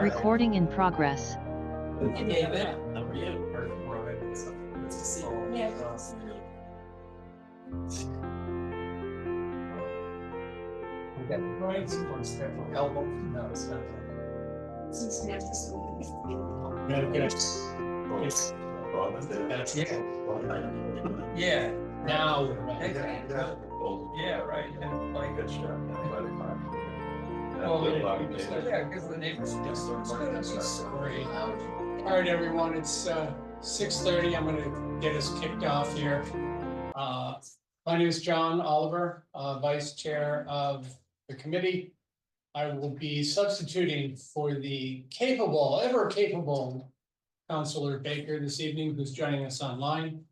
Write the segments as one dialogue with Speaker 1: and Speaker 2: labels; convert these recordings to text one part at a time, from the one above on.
Speaker 1: Recording in progress.
Speaker 2: Hey David, how are you? Good to see you. Yeah, good to see you. We got the rights, of course, that album. No, it's not. Since next week. That's yeah. Now we're ready. Yeah, right. And like good stuff. Yeah, because the neighbors just great. All right, everyone, it's 6:30. I'm gonna get us kicked off here. My name is John Oliver, Vice Chair of the committee. I will be substituting for the ever capable Councilor Baker this evening, who's joining us online.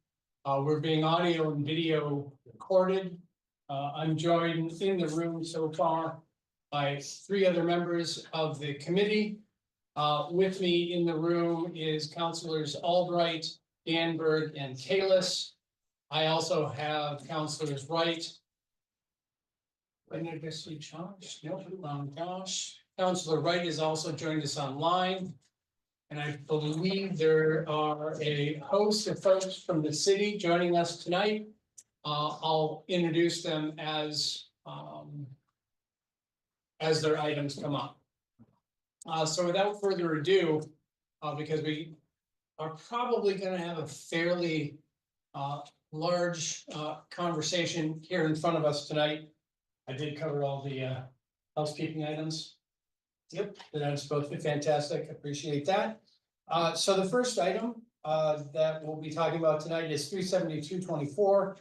Speaker 2: We're being audio and video recorded. I'm joined in the room so far by 3 other members of the committee. With me in the room is Councilors Albright, Danberg, and Kalis. I also have Councilors Wright. I guess you Josh. Nope, wrong Josh. Councilor Wright has also joined us online. And I believe there are a host of folks from the city joining us tonight. I'll introduce them as their items come up. So without further ado, because we are probably going to have a fairly large conversation here in front of us tonight. I did cover all the housekeeping items. Yep, that's both fantastic. Appreciate that. So the first item that we'll be talking about tonight is 37224.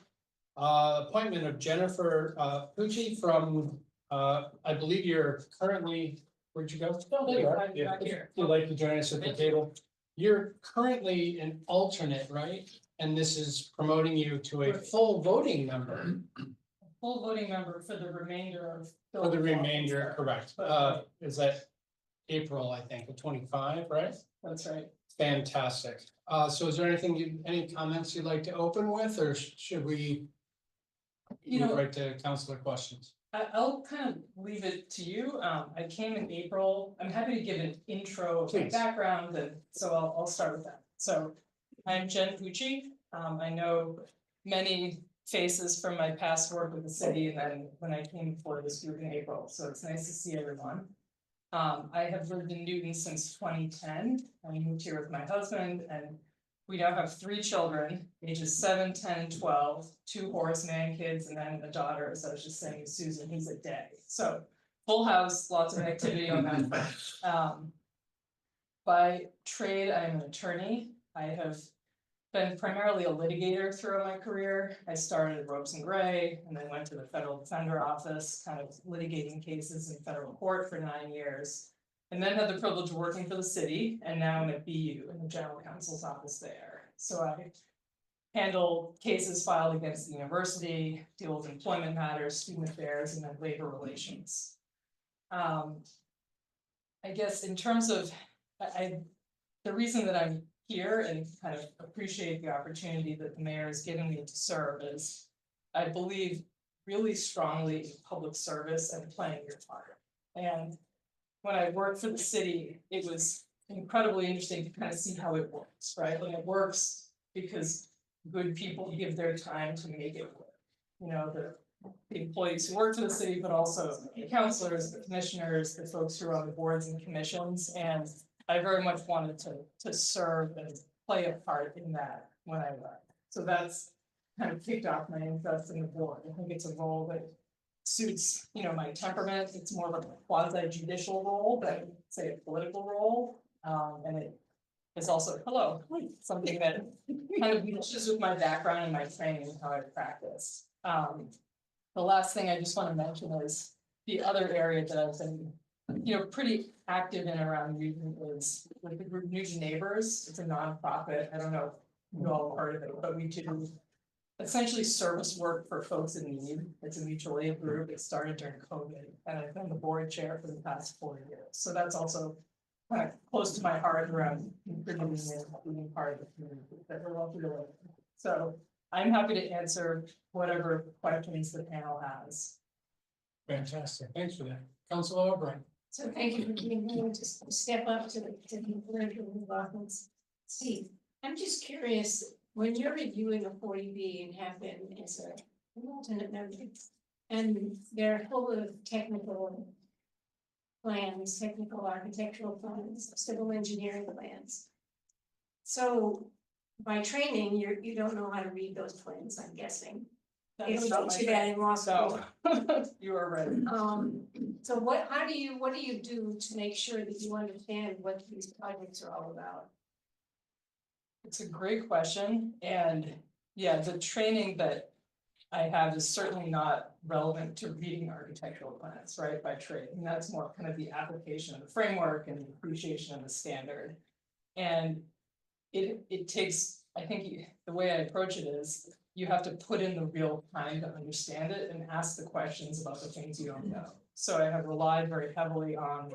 Speaker 2: Appointment of Jennifer Pucci from I believe you're currently, where'd you go? Oh, there you are. Yeah. If you'd like to join us at the table. You're currently an alternate, right? And this is promoting you to a full voting member.
Speaker 3: Full voting member for the remainder of.
Speaker 2: For the remainder, correct. Is that April, I think, of 25, right?
Speaker 3: That's right.
Speaker 2: Fantastic. So is there any comments you'd like to open with, or should we move right to councilor questions?
Speaker 3: I'll kind of leave it to you. I came in April. I'm happy to give an intro of my background, and so I'll start with that. So I'm Jen Pucci. I know many faces from my past work with the city, and then when I came before this group in April, so it's nice to see everyone. I have lived in Newton since 2010. I moved here with my husband, and we now have 3 children, ages 7, 10, and 12, 2 Horace Mann kids, and then a daughter, as I was just saying, Susan, who's a day. So full house, lots of activity on that front. By trade, I'm an attorney. I have been primarily a litigator throughout my career. I started at Ropes and Gray and then went to the Federal Defender Office, kind of litigating cases in federal court for 9 years. And then had the privilege of working for the city, and now I'm at BU in the general counsel's office there. So I handle cases filed against the university, deal with employment matters, student affairs, and then labor relations. I guess in terms of, the reason that I'm here and kind of appreciate the opportunity that the mayor has given me to serve is I believe really strongly in public service and playing your part. And when I worked for the city, it was incredibly interesting to kind of see how it works, right? And it works because good people give their time to make it work. You know, the employees who work for the city, but also the councilors, the commissioners, the folks who are on the boards and commissions. And I very much wanted to serve and play a part in that when I left. So that's kind of kicked off my interest in the board. I think it's a role that suits, you know, my temperament. It's more of a quasi-judicial role than, say, a political role. And it is also, something that kind of meshes with my background and my training and how I practice. The last thing I just want to mention is the other area that I've been, you know, pretty active in around Newton is with the group Newton Neighbors. It's a nonprofit. I don't know if you all heard of it, but we do essentially service work for folks in need. It's a mutual aid group. It started during COVID, and I've been the board chair for the past 4 years. So that's also kind of close to my heart around contributing and being part of the community that we're all doing. So I'm happy to answer whatever questions the panel has.
Speaker 2: Fantastic. Thanks for that. Councilor O'Brien.
Speaker 1: So thank you for being willing to step up to the political developments. Steve, I'm just curious, when you're reviewing a 40B and have been as an alternate member, and they're full of technical plans, technical architectural plans, civil engineering plans. So by training, you don't know how to read those plans, I'm guessing. They
Speaker 3: That's
Speaker 1: don't
Speaker 3: not my
Speaker 1: teach you that in law school.
Speaker 3: So, you are right.
Speaker 1: So what do you do to make sure that you understand what these projects are all about?
Speaker 3: It's a great question, and yeah, the training that I have is certainly not relevant to reading architectural plans, right, by trade. And that's more kind of the application of the framework and the appreciation of the standard. And it takes, I think the way I approach it is, you have to put in the real time to understand it and ask the questions about the things you don't know. So I have relied very heavily on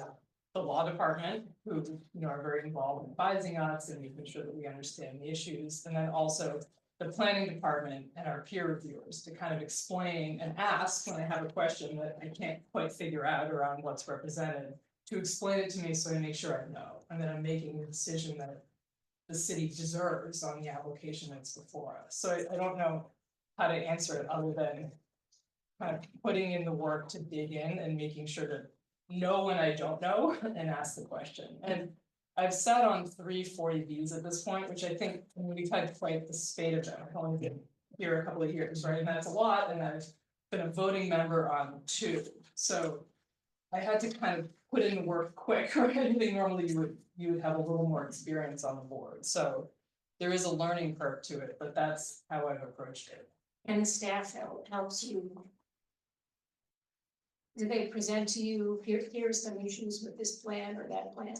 Speaker 3: the law department, who, are very involved in advising us and making sure that we understand the issues. And then also the planning department and our peer reviewers to kind of explain and ask when I have a question that I can't quite figure out around what's represented, to explain it to me so I make sure I know, and then I'm making the decision that the city deserves on the application that's before us. So I don't know how to answer it other than kind of putting in the work to dig in and making sure to know when I don't know and ask the question. And I've sat on 3 40Bs at this point, which I think, we've had quite the spate of them. I've only been here a couple of years, right? And that's a lot, and I've been a voting member on 2. So I had to kind of put in the work quick, right? I think normally you would have a little more experience on the board. So there is a learning curve to it, but that's how I've approached it.
Speaker 1: And the staff helps you. Do they present to you, here's some issues with this plan or that plan?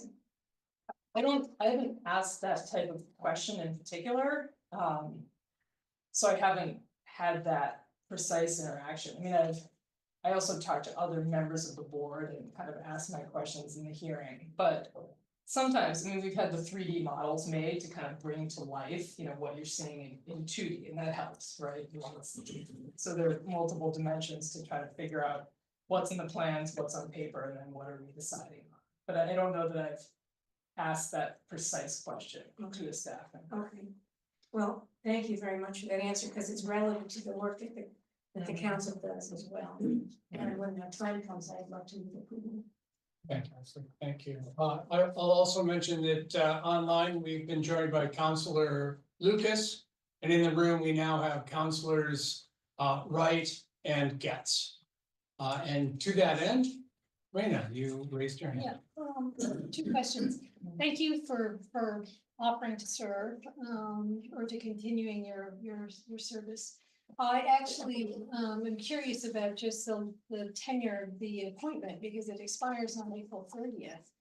Speaker 3: I haven't asked that type of question in particular. So I haven't had that precise interaction. I mean, I also talked to other members of the board and kind of asked my questions in the hearing, but sometimes, we've had the 3D models made to kind of bring to life, what you're seeing in 2D, and that helps, right? So there are multiple dimensions to try to figure out what's in the plans, what's on paper, and then what are we deciding on. But I don't know that I've asked that precise question to a staff member.
Speaker 1: Okay, well, thank you very much for that answer, because it's relevant to the work that the council does as well. And when that time comes, I'd love to move approval.
Speaker 2: Fantastic, thank you. I'll also mention that online, we've been joined by Counselor Lucas. And in the room, we now have Counselors Wright and Getz. And to that end, Raina, you raised your hand.
Speaker 4: Yeah, 2 questions. Thank you for offering to serve, or to continuing your service. I actually am curious about just the tenure of the appointment, because it expires on April 30th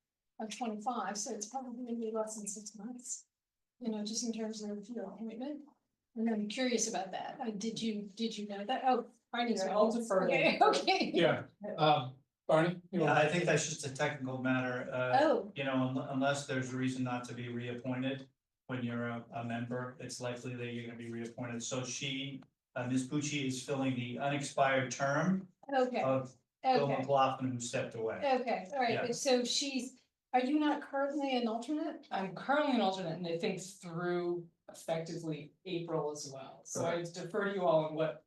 Speaker 4: of 25, so it's probably gonna be less than 6 months. Just in terms of your appointment, and I'm curious about that. Did you know that? Oh, Barney's.
Speaker 3: Yeah, I'll defer to-
Speaker 4: Okay, okay.
Speaker 2: Yeah, Barney? you
Speaker 5: Yeah,
Speaker 2: want-
Speaker 5: I think that's just a technical matter,
Speaker 4: Oh,
Speaker 5: unless there's a reason not to be reappointed. When you're a member, it's likely that you're gonna be reappointed, so Ms. Pucci is filling the unexpired term
Speaker 4: okay,
Speaker 5: of Bill
Speaker 4: okay,
Speaker 5: McLaughlin, who stepped away.
Speaker 4: okay, all right,
Speaker 5: Yeah.
Speaker 4: so are you not currently an alternate?
Speaker 3: I'm currently an alternate, and I think through effectively April as well. So I defer to you all on what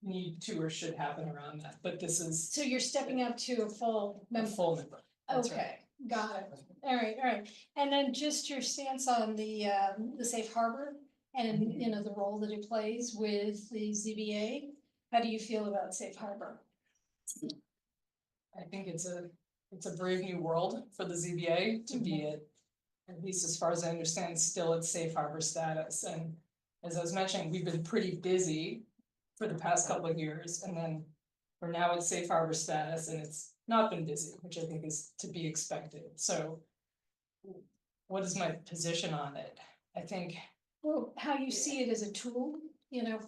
Speaker 3: need to or should happen around that, but this is
Speaker 4: So you're stepping up to a full
Speaker 3: a
Speaker 4: member?
Speaker 3: full member. That's right.
Speaker 4: Okay, got it. All right. And then just your stance on the safe harbor and, the role that it plays with the ZBA. How do you feel about safe harbor?
Speaker 3: I think it's a brave new world for the ZBA to be at least as far as I understand, still at safe harbor status. And as I was mentioning, we've been pretty busy for the past couple of years, and then we're now at safe harbor status, and it's not been busy, which I think is to be expected. So what is my position on it? I think,
Speaker 4: Well, how you see it as a tool,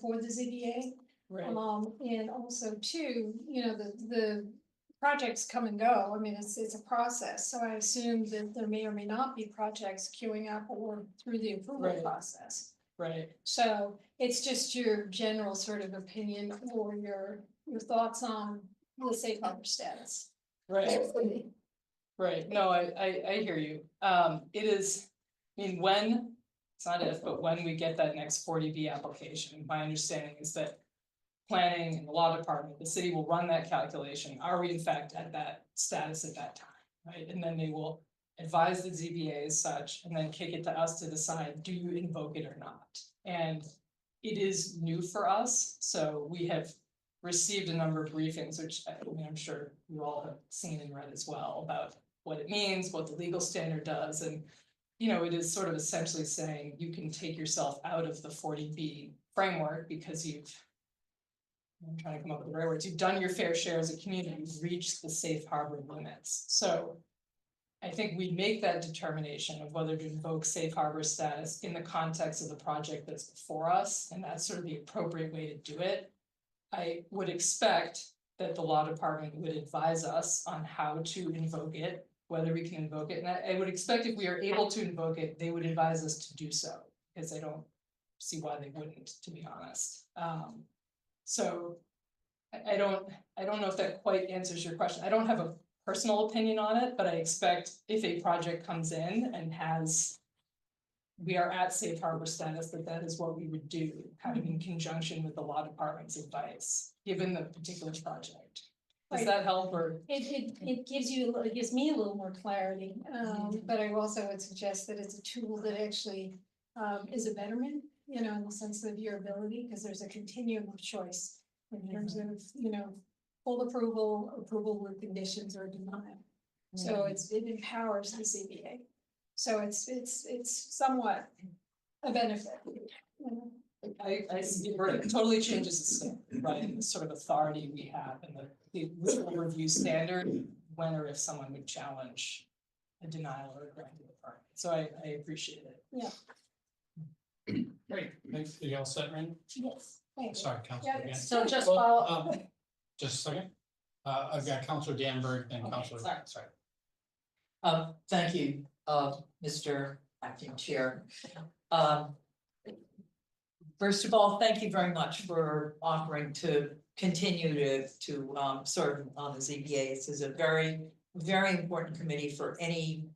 Speaker 4: for the ZBA.
Speaker 3: right,
Speaker 4: And also too, the projects come and go. I mean, it's a process. So I assume that there may or may not be projects queuing up or through the approval
Speaker 3: Right.
Speaker 4: process.
Speaker 3: right.
Speaker 4: So it's just your general sort of opinion or your thoughts on the safe harbor status.
Speaker 3: Right, Right, no, I hear you. It is, I mean, when, it's not if, but when we get that next 40B application, my understanding is that planning and the law department, the city will run that calculation. Are we in fact at that status at that time, right? And then they will advise the ZBA as such, and then kick it to us to decide, do you invoke it or not? And it is new for us, so we have received a number of briefings, which I mean, I'm sure you all have seen and read as well about what it means, what the legal standard does, and you know, it is sort of essentially saying you can take yourself out of the 40B framework because I'm trying to come up with the right words, you've done your fair share as a community, you've reached the safe harbor limits. So I think we make that determination of whether to invoke safe harbor status in the context of the project that's before us, and that's sort of the appropriate way to do it. I would expect that the law department would advise us on how to invoke it, whether we can invoke it, and I would expect if we are able to invoke it, they would advise us to do so, because I don't see why they wouldn't, to be honest. So I don't know if that quite answers your question. I don't have a personal opinion on it, but I expect if a project comes in and we are at safe harbor status, that is what we would do, kind of in conjunction with the law department's advice, given the particular project. Does
Speaker 4: Right.
Speaker 3: that help, or?
Speaker 4: It gives me a little more clarity, but I also would suggest that it's a tool that actually is a betterment, you know, in the sense of your ability, because there's a continuum of choice in terms of, you know, full approval, approval with conditions, or denial. So it empowers the ZBA. So it's somewhat a benefit. You know?
Speaker 3: I see, it totally changes the standard, right, and the sort of authority we have and the legal review standard, when or if someone would challenge a denial or a grant of the permit. So I appreciate it.
Speaker 4: Yeah.
Speaker 2: Great, thanks, you all set, Randy?
Speaker 4: Yes. Thank you.
Speaker 2: Sorry, Counselor
Speaker 4: Yeah,
Speaker 2: again.
Speaker 1: So just
Speaker 2: Well,
Speaker 1: follow,
Speaker 2: Just a second. I've got Counselor Danberg and
Speaker 1: Okay,
Speaker 2: Counselor,
Speaker 1: sorry.
Speaker 2: sorry.
Speaker 6: Thank you, Mr. Acting Chair. First of all, thank you very much for offering to continue to serve on the ZBA. This is a very, very important committee for any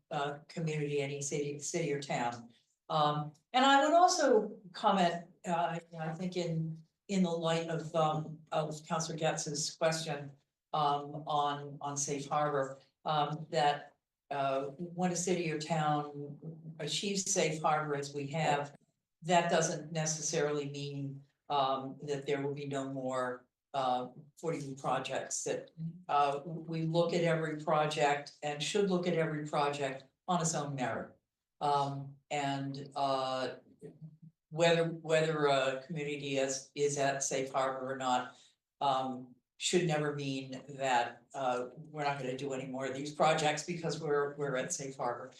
Speaker 6: community, any city or town. And I would also comment, I think in the light of Councilor Getz's question on safe harbor, that when a city or town achieves safe harbor as we have, that doesn't necessarily mean that there will be no more 40B projects. That we look at every project and should look at every project on its own merit. And whether a community is at safe harbor or not should never mean that we're not going to do any more of these projects because we're at safe harbor.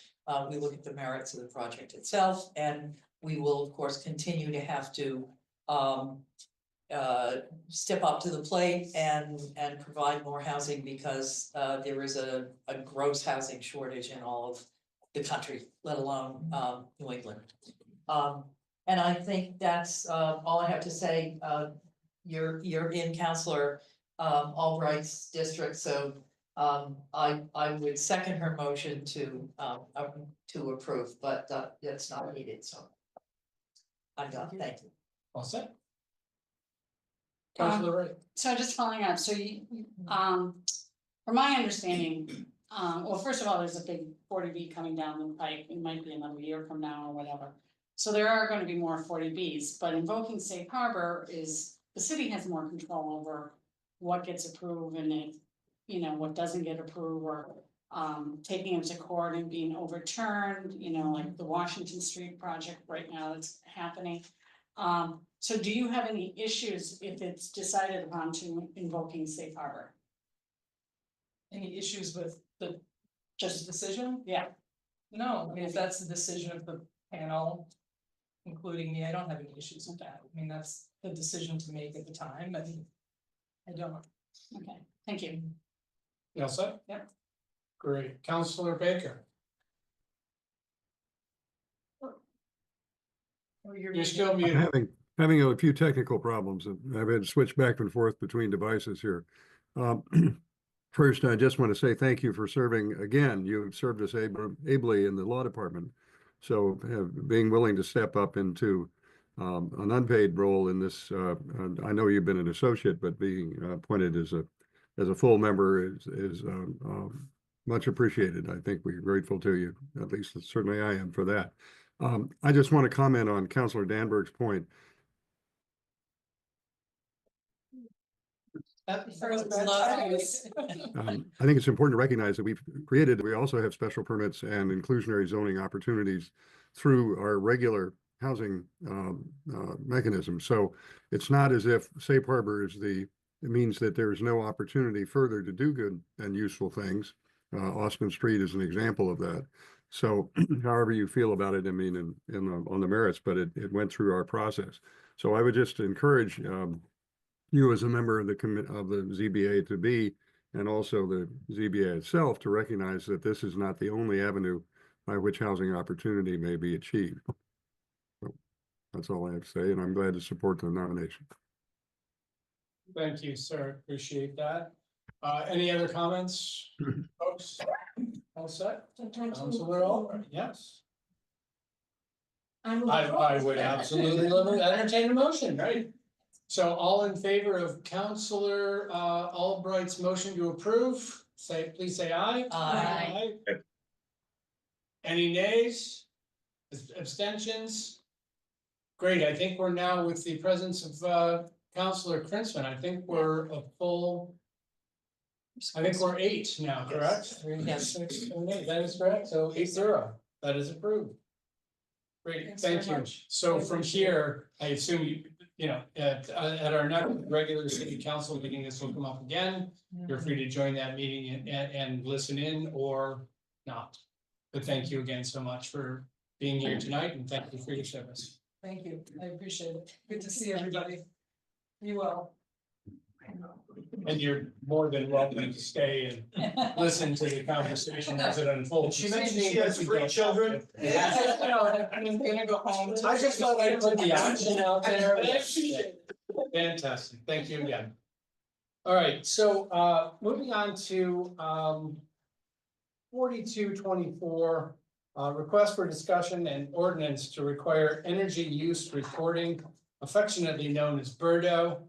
Speaker 6: We look at the merits of the project itself, and we will of course continue to have to step up to the plate and provide more housing because there is a gross housing shortage in all of the country, let alone New England. And I think that's all I have to say. You're in Councilor Albright's district, so I would second her motion to approve, but it's not needed, so I'm done. Thank you.
Speaker 2: All set? Counselor Ray.
Speaker 7: So just following up, so from my understanding, well, first of all, there's a big 40B coming down the pipe, it might be another year from now or whatever. So there are gonna be more 40Bs, but invoking safe harbor is, the city has more control over what gets approved and if, you know, what doesn't get approved, or taking them to court and being overturned, you know, like the Washington Street project right now that's happening. So do you have any issues if it's decided upon to invoking safe harbor?
Speaker 3: Any issues with the
Speaker 7: Just,
Speaker 3: decision?
Speaker 7: yeah,
Speaker 3: No, I mean, if that's the decision of the panel, including me, I don't have any issues with that. I mean, that's the decision to make at the time, and I don't.
Speaker 7: okay, thank you.
Speaker 2: You all set?
Speaker 7: Yep.
Speaker 2: Great, Counselor Baker, you're still muted.
Speaker 8: Having a few technical problems, and I've had to switch back and forth between devices here. First, I just want to say thank you for serving again. You have served us ably in the law department. So being willing to step up into an unpaid role in this, I know you've been an associate, but being appointed as a full member is much appreciated. I think we're grateful to you. At least certainly I am for that. I just want to comment on Councilor Danberg's point.
Speaker 3: Love
Speaker 8: I think it's important to recognize that we also have special permits and inclusionary zoning opportunities through our regular housing mechanism. So it's not as if safe harbor it means that there is no opportunity further to do good and useful things. Austin Street is an example of that. So however you feel about it, I mean, on the merits, but it went through our process. So I would just encourage you as a member of the ZBA to be, and also the ZBA itself to recognize that this is not the only avenue by which housing opportunity may be achieved. So that's all I have to say, and I'm glad to support the nomination.
Speaker 2: Thank you, sir. Appreciate that. Any other comments, folks? All set? Counselor Albright, yes. I would absolutely entertain a motion, right? So all in favor of Counselor Albright's motion to approve, please say aye.
Speaker 6: Aye.
Speaker 2: Any nays? Abstentions? Great, I think we're now with the presence of Counselor Krinsman. I think we're I think we're 8 now, correct? 3,
Speaker 6: Yes.
Speaker 2: 6, 7, 8. That is correct. So 8-0. That is approved. Great,
Speaker 3: Thanks
Speaker 2: thank
Speaker 3: very
Speaker 2: you.
Speaker 3: much.
Speaker 2: So
Speaker 3: I
Speaker 2: from
Speaker 3: appreciate
Speaker 2: here, I assume at our next regular city council meeting, this will come up again. You're free to join that meeting and listen in or not. But thank you again so much for being here tonight, and thank you for your service.
Speaker 3: Thank you, I appreciate it. Good to see everybody. Be well.
Speaker 2: And you're more than welcome to stay and listen to the conversation as it unfolds.
Speaker 5: She mentioned she has 3 children.
Speaker 3: I'm gonna go home.
Speaker 2: I just thought I'd put the option out there. Fantastic, thank you again. All right, so moving on to 4224, request for discussion and ordinance to require energy use reporting, affectionately known as BERDO.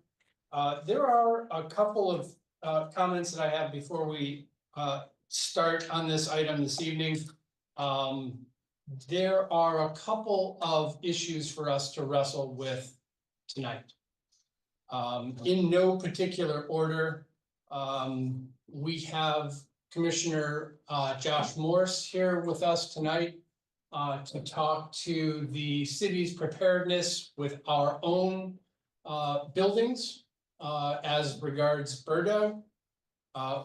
Speaker 2: There are a couple of comments that I have before we start on this item this evening. There are a couple of issues for us to wrestle with tonight. In no particular order, we have Commissioner Josh Morse here with us tonight to talk to the city's preparedness with our own buildings as regards BERDO.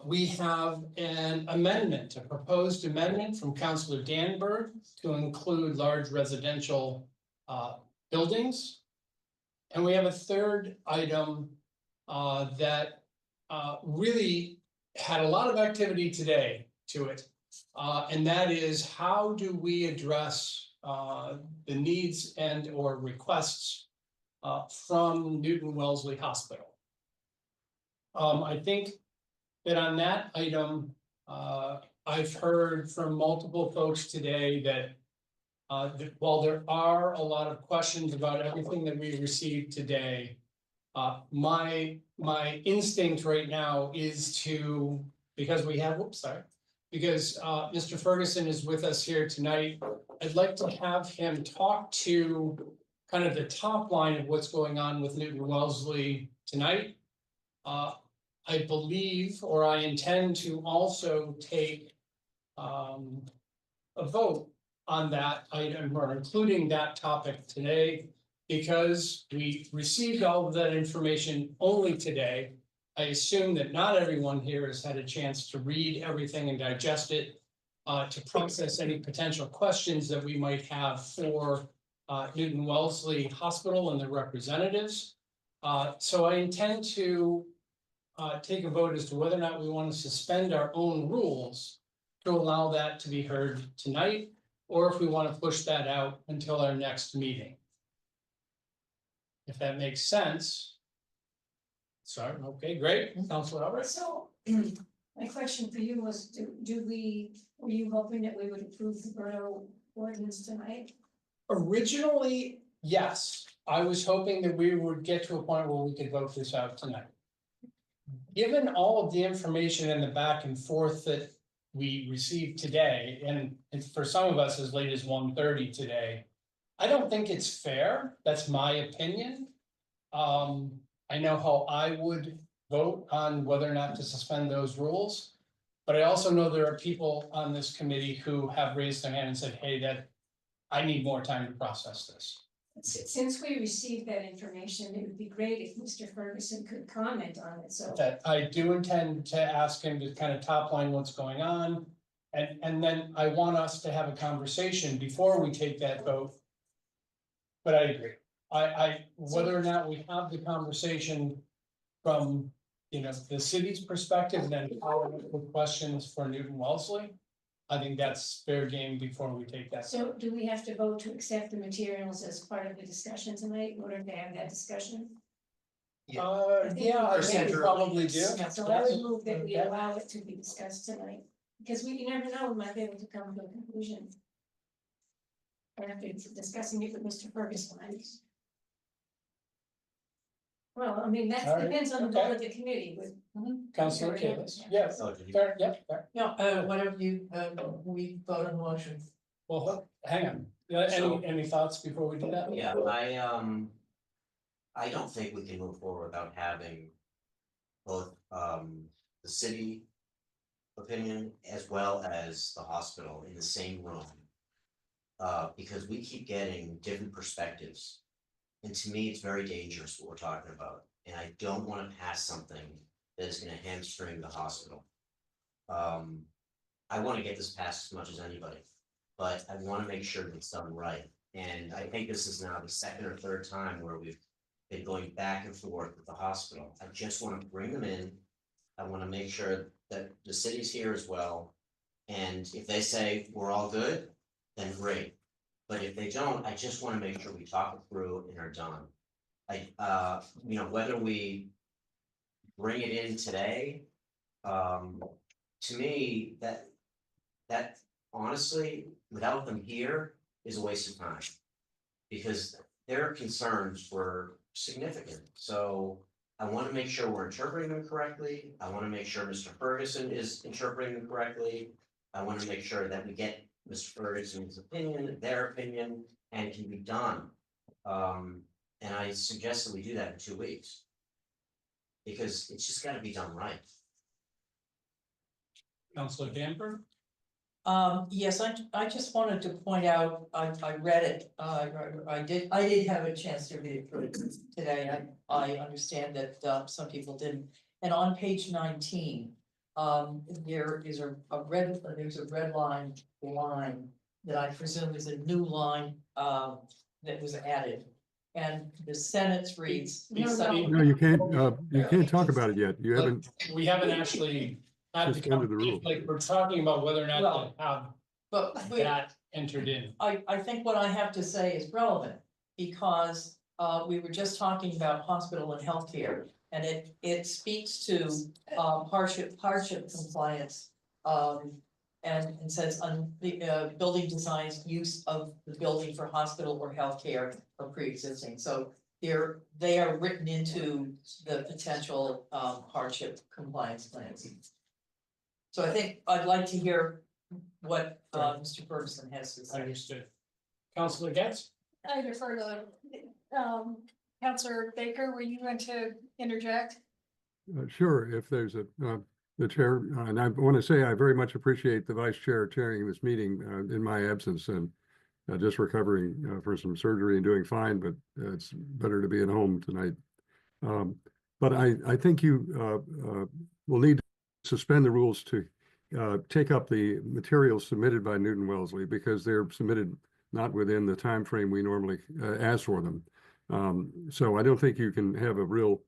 Speaker 2: We have an amendment, a proposed amendment from Councilor Danberg to include large residential buildings. And we have a third item that really had a lot of activity today to it. And that is, how do we address the needs and or requests from Newton Wellesley Hospital? I think that on that item, I've heard from multiple folks today that while there are a lot of questions about everything that we received today, my instinct right now is to, because Mr. Ferguson is with us here tonight, I'd like to have him talk to kind of the top line of what's going on with Newton Wellesley tonight. I believe, or I intend to also take a vote on that item, or including that topic today, because we received all of that information only today. I assume that not everyone here has had a chance to read everything and digest it, to process any potential questions that we might have for Newton Wellesley Hospital and their representatives. So I intend to take a vote as to whether or not we want to suspend our own rules to allow that to be heard tonight, or if we want to push that out until our next meeting. If that makes sense. Sorry, okay, great. Councilor Albright.
Speaker 6: So,
Speaker 1: My question for you was, were you hoping that we would approve the borough ordinance tonight?
Speaker 2: Originally, yes, I was hoping that we would get to a point where we could vote this out tonight. Given all of the information and the back and forth that we received today, and it's for some of us as late as 1:30 today. I don't think it's fair, that's my opinion. I know how I would vote on whether or not to suspend those rules. But I also know there are people on this committee who have raised their hand and said, hey, that I need more time to process this.
Speaker 1: Since we received that information, it would be great if Mr. Ferguson could comment on it, so.
Speaker 2: That I do intend to ask him to kind of top line what's going on. And then I want us to have a conversation before we take that vote. But I agree, whether or not we have the conversation from, you know, the city's perspective, and then follow up with questions for Newton Wellesley. I think that's fair game before we take that.
Speaker 1: So do we have to vote to accept the materials as part of the discussion tonight in order to have that discussion?
Speaker 2: Yeah, I think we probably do.
Speaker 1: So I would move that we allow it to be discussed tonight, because you never know, we might be able to come to a conclusion. Or after discussing it with Mr. Ferguson. Well, I mean, that
Speaker 2: All right,
Speaker 1: depends on the vote of the committee with.
Speaker 2: Councilor Kalis, yes, fair, yep, fair.
Speaker 6: No, whatever you, we vote on the motion.
Speaker 2: Well, hang on,
Speaker 9: So-
Speaker 2: any thoughts before we do that?
Speaker 9: Yeah, I don't think we can move forward without having both, the city opinion as well as the hospital in the same room. Because we keep getting different perspectives. And to me, it's very dangerous what we're talking about, and I don't wanna pass something that is gonna hamstring the hospital. I wanna get this passed as much as anybody, but I wanna make sure that it's done right. And I think this is now the second or third time where we've been going back and forth with the hospital. I just wanna bring them in. I wanna make sure that the city's here as well. And if they say we're all good, then great. But if they don't, I just wanna make sure we talk it through and are done. You know, whether we bring it in today, to me, that honestly, without them here, is a waste of time. Because their concerns were significant, so I wanna make sure we're interpreting them correctly. I wanna make sure Mr. Ferguson is interpreting them correctly. I wanna make sure that we get Mr. Ferguson's opinion, their opinion, and it can be done. And I suggest that we do that in 2 weeks. Because it's just gotta be done right.
Speaker 2: Councilor Damper?
Speaker 6: Yes, I just wanted to point out, I read it, I did have a chance to read it through today, I understand that, some people didn't. And on page 19, there is there's a red line that I presume is a new line, that was added. And the sentence reads.
Speaker 8: No, you can't talk about it yet. You haven't,
Speaker 2: We haven't actually had the
Speaker 8: Suspended the rule.
Speaker 2: like, we're talking about whether or not
Speaker 6: Well,
Speaker 2: to have
Speaker 6: But
Speaker 2: that entered in.
Speaker 6: I think what I have to say is relevant, because we were just talking about hospital and healthcare. And it speaks to hardship compliance. And says on the building designs use of the building for hospital or healthcare are pre-existing, so they are written into the potential hardship compliance plans. So I think I'd like to hear what Mr. Ferguson has to say.
Speaker 2: Understood. Councilor Getz?
Speaker 4: I defer to, Counselor Baker, were you going to interject?
Speaker 8: sure, if there's the chair, and I want to say I very much appreciate the vice chair chairing this meeting in my absence, and just recovering for some surgery and doing fine, but it's better to be at home tonight. But I think you will need to suspend the rules to take up the materials submitted by Newton Wellesley, because they're submitted not within the time frame we normally ask for them. So I don't think you can have a real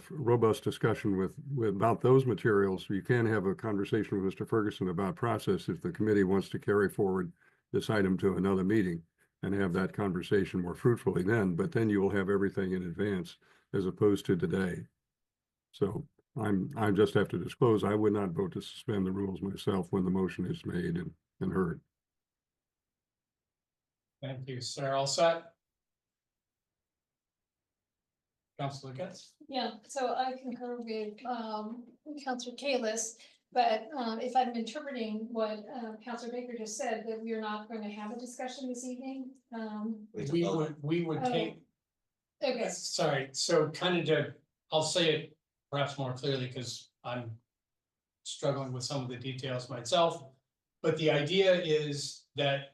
Speaker 8: robust discussion with about those materials. You can have a conversation with Mr. Ferguson about process if the committee wants to carry forward this item to another meeting and have that conversation more fruitfully then, but then you will have everything in advance as opposed to today. So I just have to disclose, I would not vote to suspend the rules myself when the motion is made and heard.
Speaker 2: Thank you, sir. All set? Councilor Getz?
Speaker 4: Yeah, so I concur with Counselor Kalis, but if I'm interpreting what Counselor Baker just said, that we are not going to have a discussion this evening.
Speaker 2: We would take,
Speaker 4: Okay,
Speaker 2: sorry, so kind of I'll say it perhaps more clearly because I'm struggling with some of the details myself. But the idea is that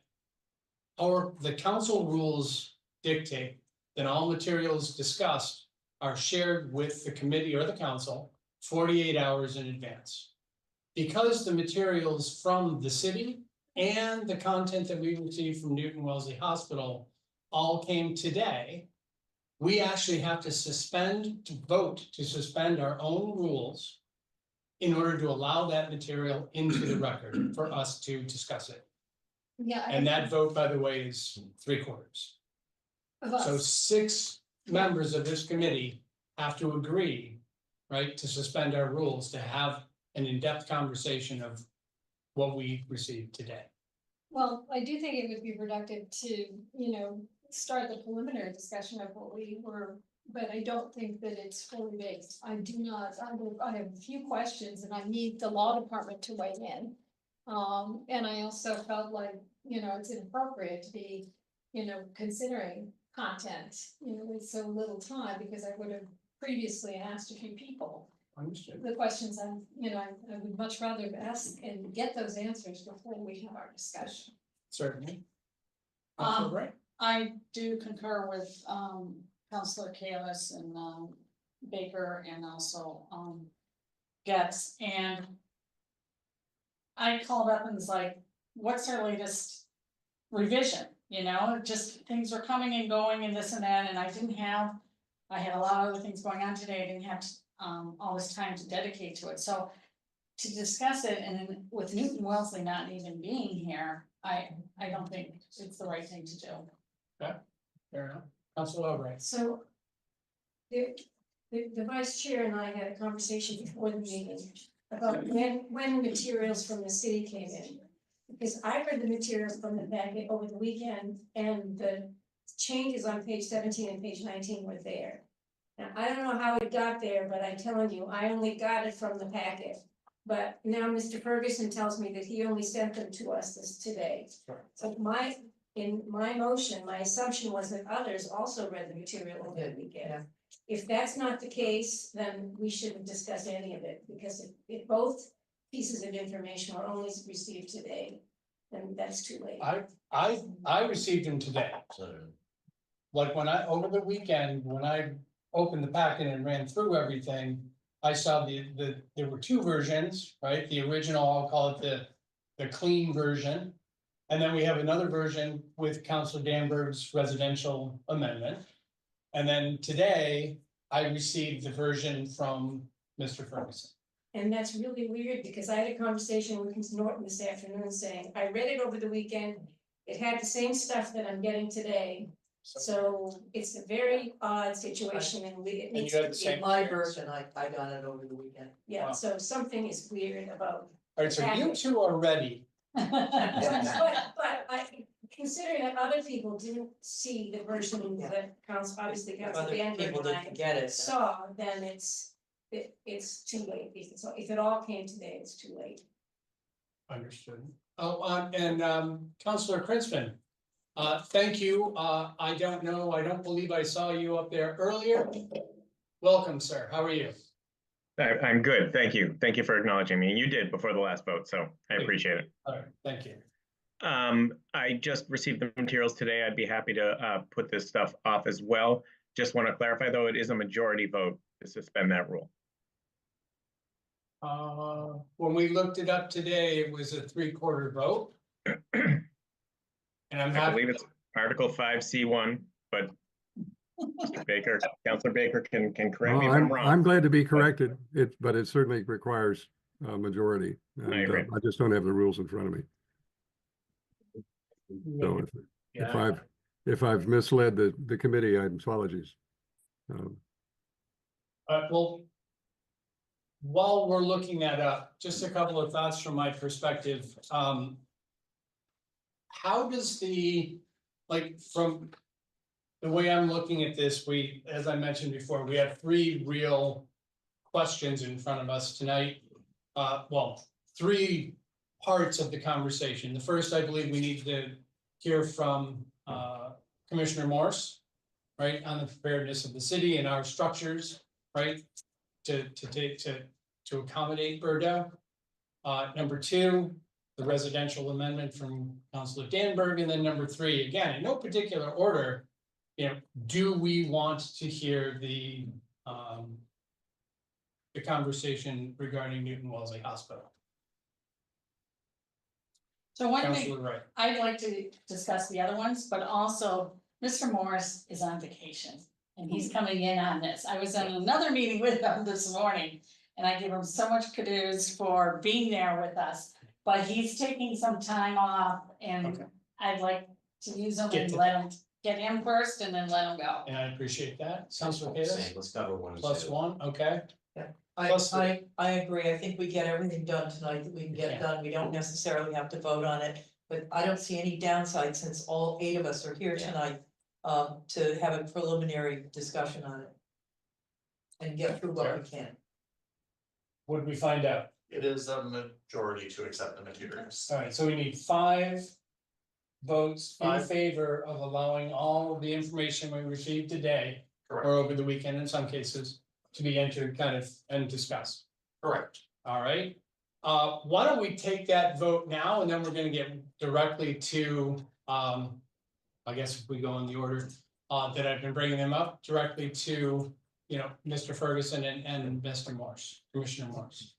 Speaker 2: the council rules dictate that all materials discussed are shared with the committee or the council 48 hours in advance. Because the materials from the city and the content that we received from Newton Wellesley Hospital all came today, we actually have to vote to suspend our own rules in order to allow that material into the record for us to discuss it.
Speaker 4: yeah.
Speaker 2: And that vote, by the way, is 3/4.
Speaker 4: Of
Speaker 2: So
Speaker 4: us.
Speaker 2: 6 members of this committee have to agree, right, to suspend our rules, to have an in-depth conversation of what we received today.
Speaker 4: Well, I do think it would be productive to, start the preliminary discussion of what we were, but I don't think that it's fully baked. I have a few questions and I need the law department to weigh in. And I also felt like, it's inappropriate to be, considering content, with so little time, because I would have previously asked a few people
Speaker 2: Understood.
Speaker 4: the questions I would much rather ask and get those answers before we have our discussion.
Speaker 2: Certainly.
Speaker 7: Um,
Speaker 2: Councilor Bright?
Speaker 7: I do concur with Counselor Kalis and Baker and also Getz, and I called up and was like, what's our latest revision? Just things were coming and going and this and that, and I had a lot of other things going on today. I didn't have all this time to dedicate to it, so to discuss it, and then with Newton Wellesley not even being here, I don't think it's the right thing to do.
Speaker 2: Fair enough. Councilor Albright?
Speaker 1: So the vice chair and I had a conversation before the meeting about when materials from the city came in. Because I read the materials from the packet over the weekend and the changes on page 17 and page 19 were there. Now, I don't know how it got there, but I'm telling you, I only got it from the packet. But now Mr. Ferguson tells me that he only sent them to us today.
Speaker 2: Sure.
Speaker 1: So in my motion, my assumption was that others also read the material over the weekend.
Speaker 6: Yeah.
Speaker 1: If that's not the case, then we shouldn't discuss any of it, because if both pieces of information were only received today, then that's too late.
Speaker 2: I received them today.
Speaker 9: So,
Speaker 2: Like over the weekend, when I opened the packet and ran through everything, I saw there were 2 versions, right? The original, I'll call it the clean version. And then we have another version with Councilor Danberg's residential amendment. And then today, I received the version from Mr. Ferguson.
Speaker 1: And that's really weird, because I had a conversation with Ms. Norton this afternoon saying, I read it over the weekend. It had the same stuff that I'm getting today. So it's a very odd situation, and it
Speaker 2: And
Speaker 1: needs
Speaker 2: you
Speaker 1: to
Speaker 2: had the
Speaker 1: be.
Speaker 2: same-
Speaker 6: My version, I got it over the weekend.
Speaker 1: Yeah,
Speaker 2: Wow.
Speaker 1: so something is weird about.
Speaker 2: All right, so you 2 are ready.
Speaker 1: But considering that other people didn't see the version that obviously
Speaker 6: If
Speaker 1: Council
Speaker 6: other
Speaker 1: Danberg
Speaker 6: people
Speaker 1: and I
Speaker 6: didn't get it.
Speaker 1: saw, then it's too late. If it all came today, it's too late.
Speaker 2: Understood. Oh, and Councilor Krinsman, thank you. I don't believe I saw you up there earlier. Welcome, sir. How are you?
Speaker 10: I'm good, thank you. Thank you for acknowledging me. You did before the last vote, so I appreciate it.
Speaker 2: All right, thank you.
Speaker 10: I just received the materials today. I'd be happy to put this stuff off as well. Just want to clarify, though, it is a majority vote to suspend that rule.
Speaker 2: When we looked it up today, it was a 3/4 vote. And I'm
Speaker 10: I
Speaker 2: happy.
Speaker 10: believe it's Article 5C1, but Mr. Baker, Councilor Baker can correct me if I'm
Speaker 8: I'm
Speaker 10: wrong.
Speaker 8: glad to be corrected, but it certainly requires a majority. And
Speaker 10: agree.
Speaker 8: I just don't have the rules in front of me. So if I've misled the committee, I'm apologies.
Speaker 2: Well, while we're looking that up, just a couple of thoughts from my perspective. How does like, from the way I'm looking at this, as I mentioned before, we have three real questions in front of us tonight. Well, three parts of the conversation. The first, I believe we need to hear from Commissioner Morse, right, on the preparedness of the city and our structures, right, to accommodate Bordeaux. Number two, the residential amendment from Councilor Danberg, and then number three, again, in no particular order, do we want to hear the conversation regarding Newton Wellesley Hospital?
Speaker 7: So one thing,
Speaker 2: Councilor Wright.
Speaker 7: I'd like to discuss the other ones, but also Mr. Morris is on vacation. And he's coming in on this. I was in another meeting with him this morning. And I give him so much kudos for being there with us. But he's taking some time off and
Speaker 2: Okay.
Speaker 7: I'd like to use him
Speaker 2: Get
Speaker 7: and
Speaker 2: to-
Speaker 7: let him, get him first and then let him go.
Speaker 2: And I appreciate that. Sounds okay.
Speaker 9: Same, let's cover one and
Speaker 2: Plus
Speaker 9: two.
Speaker 2: one, okay?
Speaker 6: I agree. I think we get everything done tonight that we can
Speaker 2: Yeah.
Speaker 6: get done. We don't necessarily have to vote on it. But I don't see any downside since all 8 of us are here
Speaker 2: Yeah.
Speaker 6: tonight, to have a preliminary discussion on it. And get through what we can.
Speaker 2: What did we find out?
Speaker 11: It is a majority to accept the materials.
Speaker 2: All right, so we need 5 votes in
Speaker 11: Five.
Speaker 2: favor of allowing all of the information we received today or
Speaker 11: Correct,
Speaker 2: over the weekend in some cases to be entered kind of and discussed.
Speaker 11: correct.
Speaker 2: All right. Why don't we take that vote now and then we're gonna get directly to, I guess if we go in the order, that I've been bringing them up directly to, Mr. Ferguson and Mr. Morse, Commissioner Morse.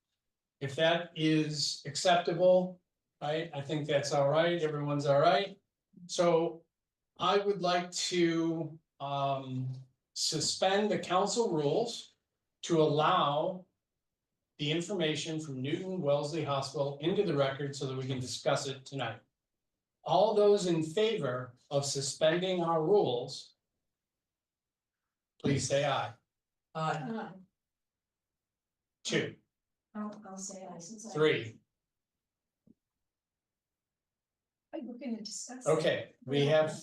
Speaker 2: If that is acceptable, right, I think that's all right, everyone's all right. So I would like to, suspend the council rules to allow the information from Newton Wellesley Hospital into the record so that we can discuss it tonight. All those in favor of suspending our rules, please say aye.
Speaker 6: Uh,
Speaker 2: 2,
Speaker 1: I'll say aye since I.
Speaker 2: 3.
Speaker 4: We're gonna discuss.
Speaker 2: Okay, we have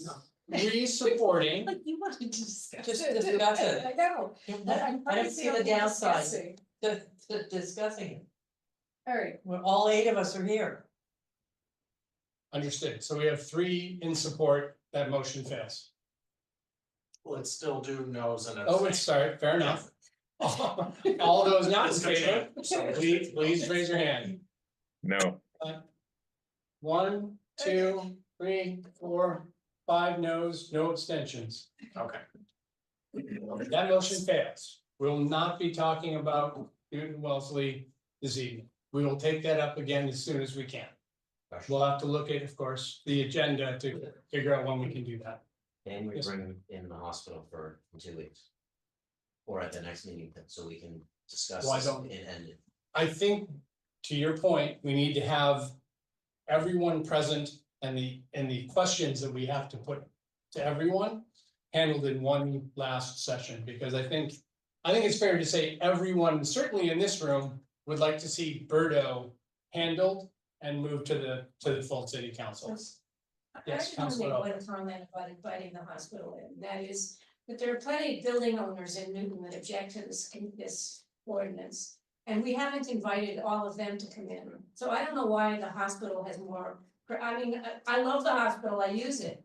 Speaker 2: 3 supporting.
Speaker 4: Like you wanted to discuss.
Speaker 6: Just discuss it.
Speaker 4: I know.
Speaker 6: I don't see the downside to discussing it.
Speaker 4: All right,
Speaker 6: When all 8 of us are here.
Speaker 2: Understood. So we have 3 in support. That motion fails.
Speaker 11: Let's still do no's and
Speaker 2: Oh, it's sorry, fair enough. All those not in favor, please raise your hand.
Speaker 10: No.
Speaker 2: 1, 2, 3, 4, 5 no's, no abstentions.
Speaker 11: Okay,
Speaker 2: That motion fails. We'll not be talking about Newton Wellesley this evening. We will take that up again as soon as we can. We'll have to look at, of course, the agenda to figure out when we can do that.
Speaker 9: And we
Speaker 2: Yes.
Speaker 9: bring them in the hospital for 2 weeks. Or at the next meeting, so we can discuss
Speaker 2: Why
Speaker 9: this
Speaker 2: don't-
Speaker 9: and
Speaker 2: I think, to your point, we need to have everyone present and the questions that we have to put to everyone handled in one last session, because I think it's fair to say everyone, certainly in this room, would like to see Birdo handled and moved to the full city council.
Speaker 1: I
Speaker 2: Yes,
Speaker 1: just want to
Speaker 2: Councilor
Speaker 1: make
Speaker 2: Allen.
Speaker 1: one comment about inviting the hospital in, that is, that there are plenty of building owners in Newton that object to this ordinance. And we haven't invited all of them to come in, so I don't know why the hospital has more, I mean, I love the hospital, I use it.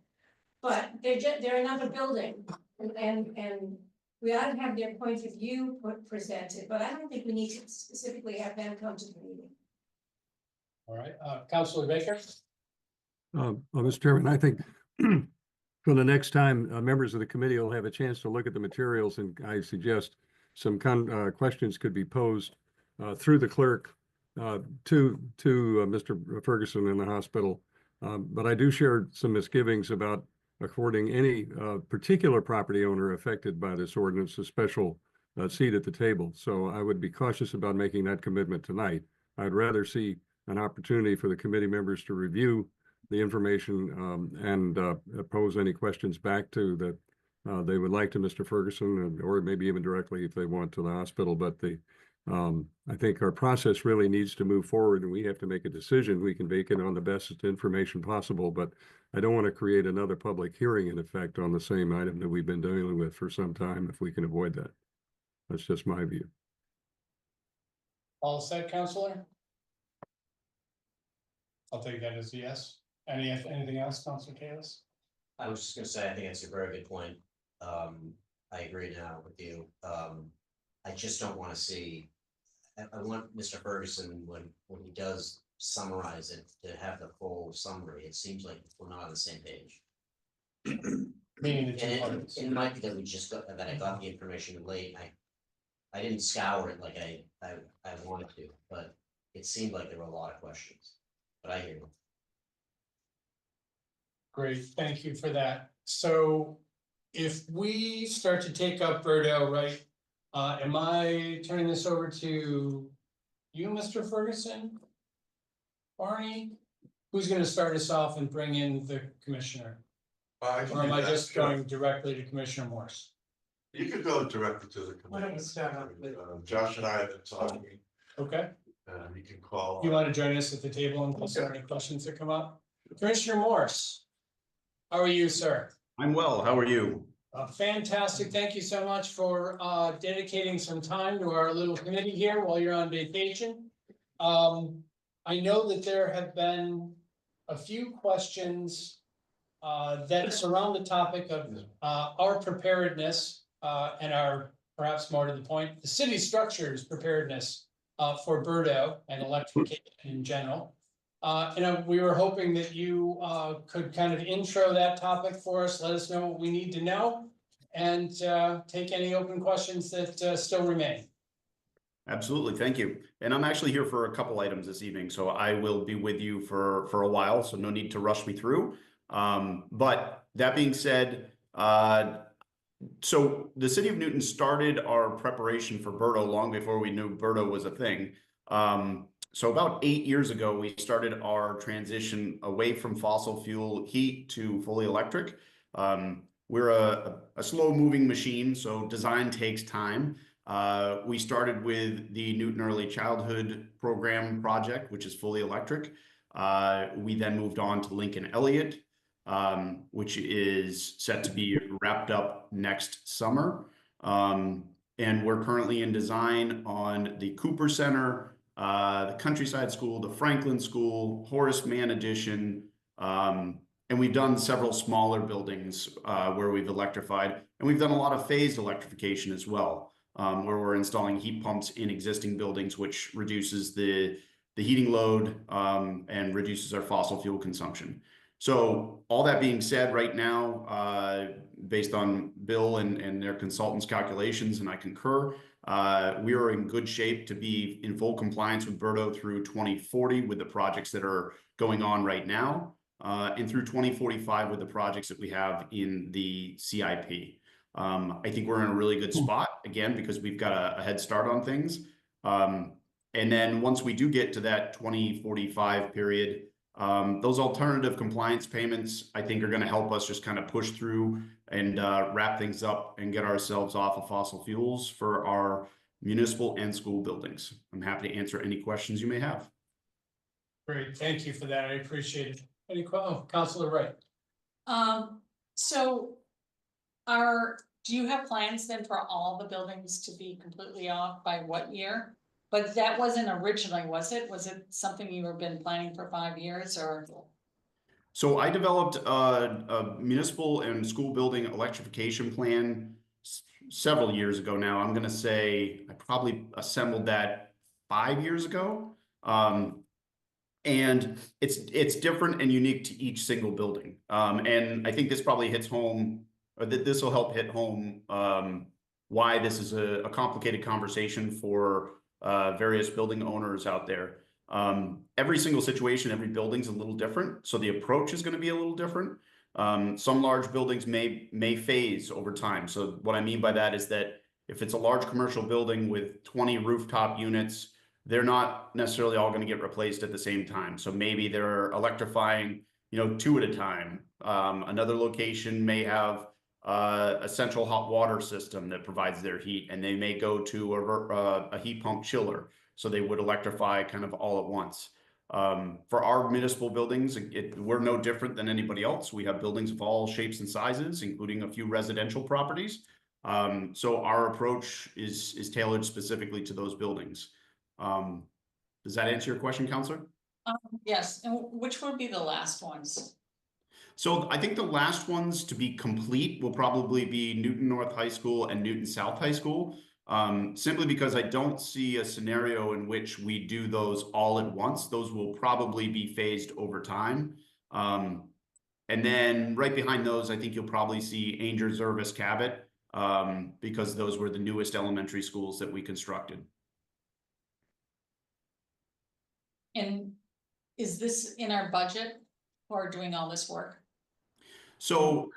Speaker 1: But they're another building, and we ought to have their point of view presented, but I don't think we need to specifically have them come to the meeting.
Speaker 2: All right, Councilor Baker?
Speaker 8: Mr. Chairman, I think for the next time, members of the committee will have a chance to look at the materials, and I suggest some questions could be posed through the clerk to Mr. Ferguson in the hospital. But I do share some misgivings about according any particular property owner affected by this ordinance a special seat at the table. So I would be cautious about making that commitment tonight. I'd rather see an opportunity for the committee members to review the information and pose any questions back to that they would like to Mr. Ferguson, or maybe even directly if they want to the hospital. But the I think our process really needs to move forward and we have to make a decision. We can make it on the best information possible, but I don't want to create another public hearing in effect on the same item that we've been dealing with for some time if we can avoid that. That's just my view.
Speaker 2: All set, Counselor? I'll take that as a yes. Anything else, Counselor Kalis?
Speaker 9: I was just gonna say, I think it's a very good point. I agree now with you. I just don't wanna see, I want Mr. Ferguson, when he does summarize it, to have the full summary. It seems like we're not on the same page.
Speaker 2: Meaning the two
Speaker 9: And
Speaker 2: parties.
Speaker 9: it might be that we just got, that I got the information late. I didn't scour it like I wanted to, but it seemed like there were a lot of questions. But I hear you.
Speaker 2: Great, thank you for that. So if we start to take up Birdo, right? Am I turning this over to you, Mr. Ferguson? Barney? Who's gonna start us off and bring in the commissioner? Or am I just going directly to Commissioner Morse?
Speaker 12: You could go directly to the
Speaker 3: Why don't we
Speaker 12: committee.
Speaker 3: start off with,
Speaker 12: Josh and I have been talking,
Speaker 2: Okay,
Speaker 12: you can call.
Speaker 2: you wanna join us at the table in case there are any questions that come up? Commissioner Morse? How are you, sir?
Speaker 13: I'm well, how are you?
Speaker 2: Fantastic, thank you so much for dedicating some time to our little committee here while you're on vacation. I know that there have been a few questions that surround the topic of our preparedness and our, perhaps more to the point, the city structures preparedness for Birdo and electrification in general. We were hoping that you could kind of intro that topic for us, let us know what we need to know, and take any open questions that still remain.
Speaker 13: Absolutely, thank you. And I'm actually here for a couple items this evening, so I will be with you for a while, so no need to rush me through. But that being said, so the city of Newton started our preparation for Birdo long before we knew Birdo was a thing. So about 8 years ago, we started our transition away from fossil fuel heat to fully electric. We're a slow moving machine, so design takes time. We started with the Newton Early Childhood Program project, which is fully electric. We then moved on to Lincoln Elliott, which is set to be wrapped up next summer. And we're currently in design on the Cooper Center, the Countryside School, the Franklin School, Horace Mann Addition, and we've done several smaller buildings where we've electrified, and we've done a lot of phased electrification as well, where we're installing heat pumps in existing buildings, which reduces the heating load and reduces our fossil fuel consumption. So all that being said, right now, based on Bill and their consultants' calculations, and I concur, we are in good shape to be in full compliance with Birdo through 2040 with the projects that are going on right now, and through 2045 with the projects that we have in the CIP. I think we're in a really good spot, again, because we've got a head start on things. And then once we do get to that 2045 period, those alternative compliance payments, I think, are going to help us just kind of push through and wrap things up and get ourselves off of fossil fuels for our municipal and school buildings. I'm happy to answer any questions you may have.
Speaker 2: Great, thank you for that, I appreciate it. Any Councilor Wright?
Speaker 7: So do you have plans then for all the buildings to be completely off by what year? But that wasn't originally, was it? Was it something you have been planning for 5 years or?
Speaker 13: So I developed a municipal and school building electrification plan several years ago now. I'm going to say I probably assembled that 5 years ago. And it's different and unique to each single building. And I think this probably hits home, or that this will help hit home why this is a complicated conversation for various building owners out there. Every single situation, every building's a little different, so the approach is going to be a little different. Some large buildings may phase over time. So what I mean by that is that if it's a large commercial building with 20 rooftop units, they're not necessarily all going to get replaced at the same time. So maybe they're electrifying, 2 at a time. Another location may have a central hot water system that provides their heat, and they may go to a heat pump chiller. So they would electrify kind of all at once. For our municipal buildings, we're no different than anybody else. We have buildings of all shapes and sizes, including a few residential properties. So our approach is tailored specifically to those buildings. Does that answer your question, Counselor?
Speaker 7: Yes, and which would be the last ones?
Speaker 13: So I think the last ones to be complete will probably be Newton North High School and Newton South High School. Simply because I don't see a scenario in which we do those all at once. Those will probably be phased over time. And then right behind those, I think you'll probably see Ainger, Zervis, Cabot, because those were the newest elementary schools that we constructed.
Speaker 7: And is this in our budget for doing all this work?
Speaker 13: So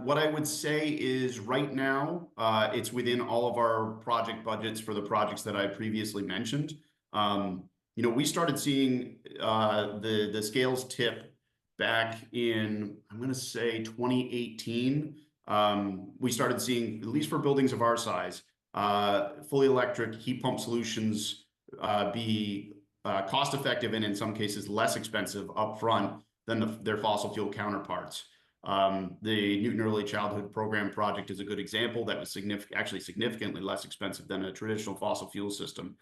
Speaker 13: what I would say is right now, it's within all of our project budgets for the projects that I previously mentioned. You know, we started seeing the scales tip back in, I'm going to say 2018. We started seeing, at least for buildings of our size, fully electric heat pump solutions be cost effective and in some cases less expensive upfront than their fossil fuel counterparts. The Newton Early Childhood Program project is a good example. That was significantly less expensive than a traditional fossil fuel system.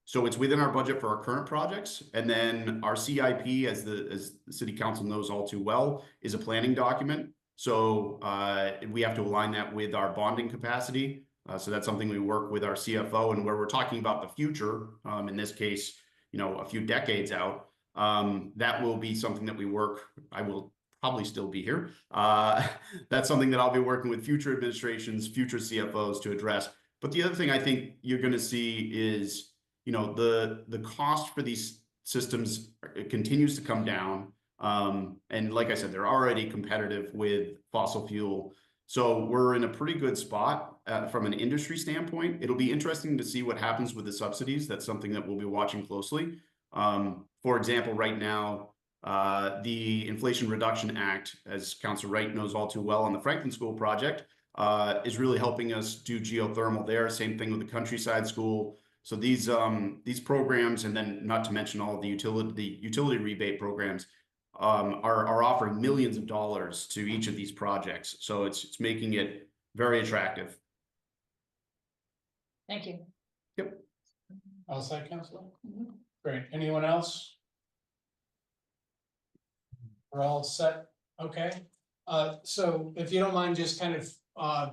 Speaker 13: So it's within our budget for our current projects. And then our CIP, as the city council knows all too well, is a planning document. So we have to align that with our bonding capacity. So that's something we work with our CFO, and where we're talking about the future, in this case, you know, a few decades out, that will be something that we work. I will probably still be here. That's something that I'll be working with future administrations, future CFOs to address. But the other thing I think you're going to see is, you know, the cost for these systems continues to come down. And like I said, they're already competitive with fossil fuel. So we're in a pretty good spot from an industry standpoint. It'll be interesting to see what happens with the subsidies. That's something that we'll be watching closely. For example, right now, the Inflation Reduction Act, as Councilor Wright knows all too well on the Franklin School project, is really helping us do geothermal there. Same thing with the Countryside School. So these programs, and then not to mention all of the utility rebate programs, are offering millions of dollars to each of these projects. So it's making it very attractive.
Speaker 7: Thank you.
Speaker 13: Yep.
Speaker 2: Outside council? Great. Anyone else? We're all set. Okay. So if you don't mind just kind of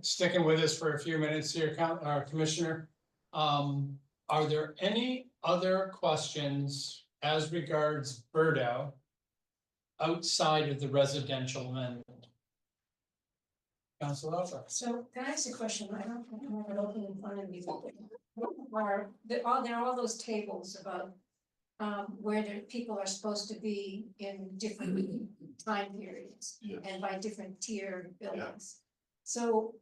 Speaker 2: sticking with us for a few minutes here, Commissioner. Are there any other questions as regards Birdo outside of the residential amendment? Councilor Alpha.
Speaker 1: So can I ask a question? I don't have it open in front of me. There are all those tables about where the people are supposed to be in different time periods
Speaker 12: Yes.
Speaker 1: and by different tier buildings. So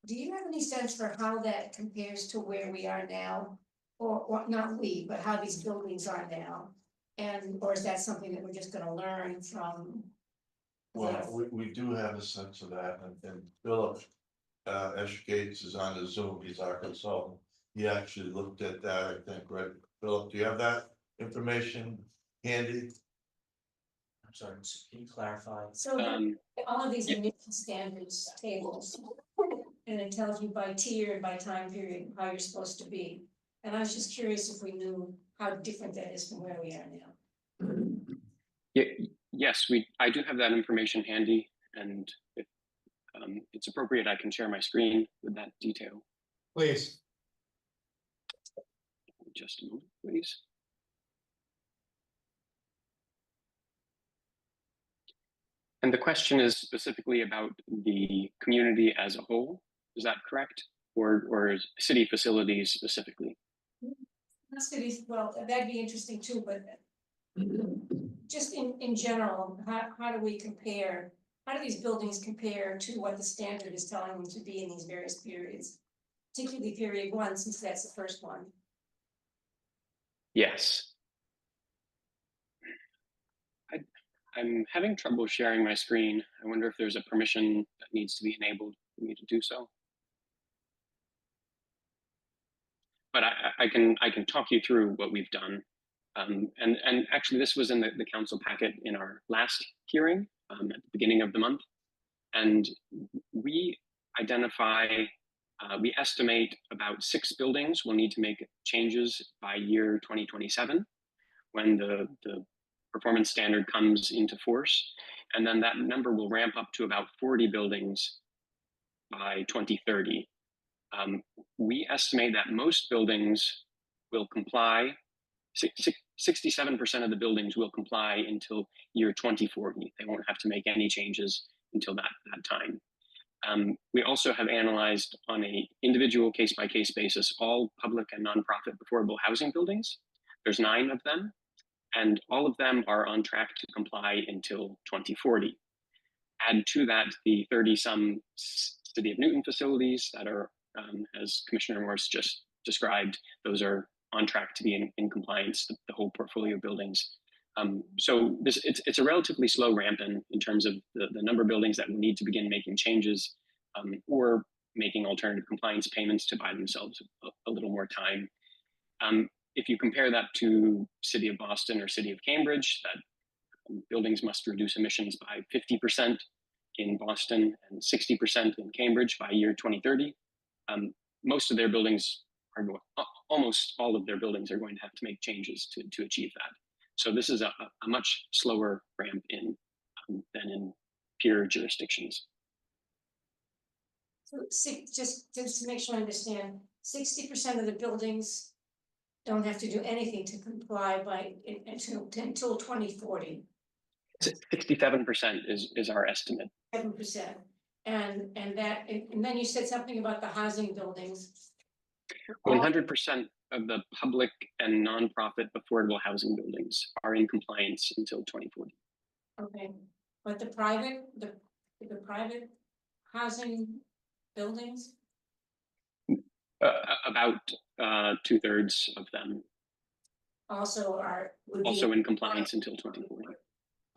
Speaker 1: do you have any sense for how that compares to where we are now? Or not we, but how these buildings are now? Or is that something that we're just gonna learn from?
Speaker 12: Well, we do have a sense of that, and Philip, Esh Gates is on the Zoom, he's our consultant. He actually looked at that, I think, right? Philip, do you have that information handy?
Speaker 9: I'm sorry, can you clarify?
Speaker 1: So all of these emission standards tables, and it tells you by tier and by time period how you're supposed to be. And I was just curious if we knew how different that is from where we are now.
Speaker 14: Yes, I do have that information handy, and if it's appropriate, I can share my screen with that detail.
Speaker 2: Please.
Speaker 14: Just a moment, please. And the question is specifically about the community as a whole, is that correct? Or city facilities specifically?
Speaker 1: Cities, well, that'd be interesting too, but just in general, how do we compare? How do these buildings compare to what the standard is telling them to be in these various periods? Particularly period one, since that's the first one.
Speaker 14: I'm having trouble sharing my screen. I wonder if there's a permission that needs to be enabled for me to do so. But I can talk you through what we've done. And actually this was in the council packet in our last hearing at the beginning of the month. And we we estimate about 6 buildings will need to make changes by year 2027 when the performance standard comes into force. And then that number will ramp up to about 40 buildings by 2030. We estimate that most buildings will comply, 67% of the buildings will comply until year 2040. They won't have to make any changes until that time. We also have analyzed on a individual case-by-case basis all public and nonprofit affordable housing buildings. There's 9 of them, and all of them are on track to comply until 2040. Add to that the 30-some City of Newton facilities that are, as Commissioner Morse just described, those are on track to be in compliance, the whole portfolio of buildings. So it's a relatively slow ramp in terms of the number of buildings that need to begin making changes or making alternative compliance payments to buy themselves a little more time. If you compare that to City of Boston or City of Cambridge, that buildings must reduce emissions by 50% in Boston and 60% in Cambridge by year 2030. Most of their buildings are almost all of their buildings are going to have to make changes to achieve that. So this is a much slower ramp in than in peer jurisdictions.
Speaker 1: So just to make sure I understand, 60% of the buildings don't have to do anything to comply until 2040.
Speaker 14: 67% is our estimate.
Speaker 1: 7%. And then you said something about the housing buildings.
Speaker 14: 100% of the public and nonprofit affordable housing buildings are in compliance until 2040.
Speaker 1: Okay, but the private housing buildings?
Speaker 14: About 2/3 of them
Speaker 1: Also would
Speaker 14: also
Speaker 1: be,
Speaker 14: in compliance until 2040.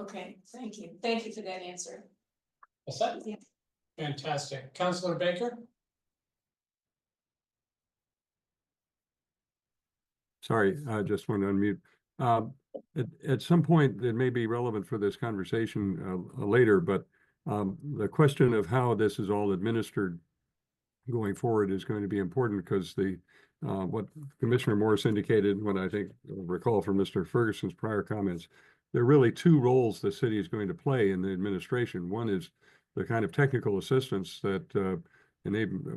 Speaker 1: okay, thank you. Thank you for that answer.
Speaker 2: What's that?
Speaker 1: Yeah.
Speaker 2: Fantastic. Councilor Baker?
Speaker 8: Sorry, I just want to unmute. At some point, it may be relevant for this conversation later, but the question of how this is all administered going forward is going to be important because what Commissioner Morris indicated, what I think recall from Mr. Ferguson's prior comments, there are really 2 roles the city is going to play in the administration. One is the kind of technical assistance that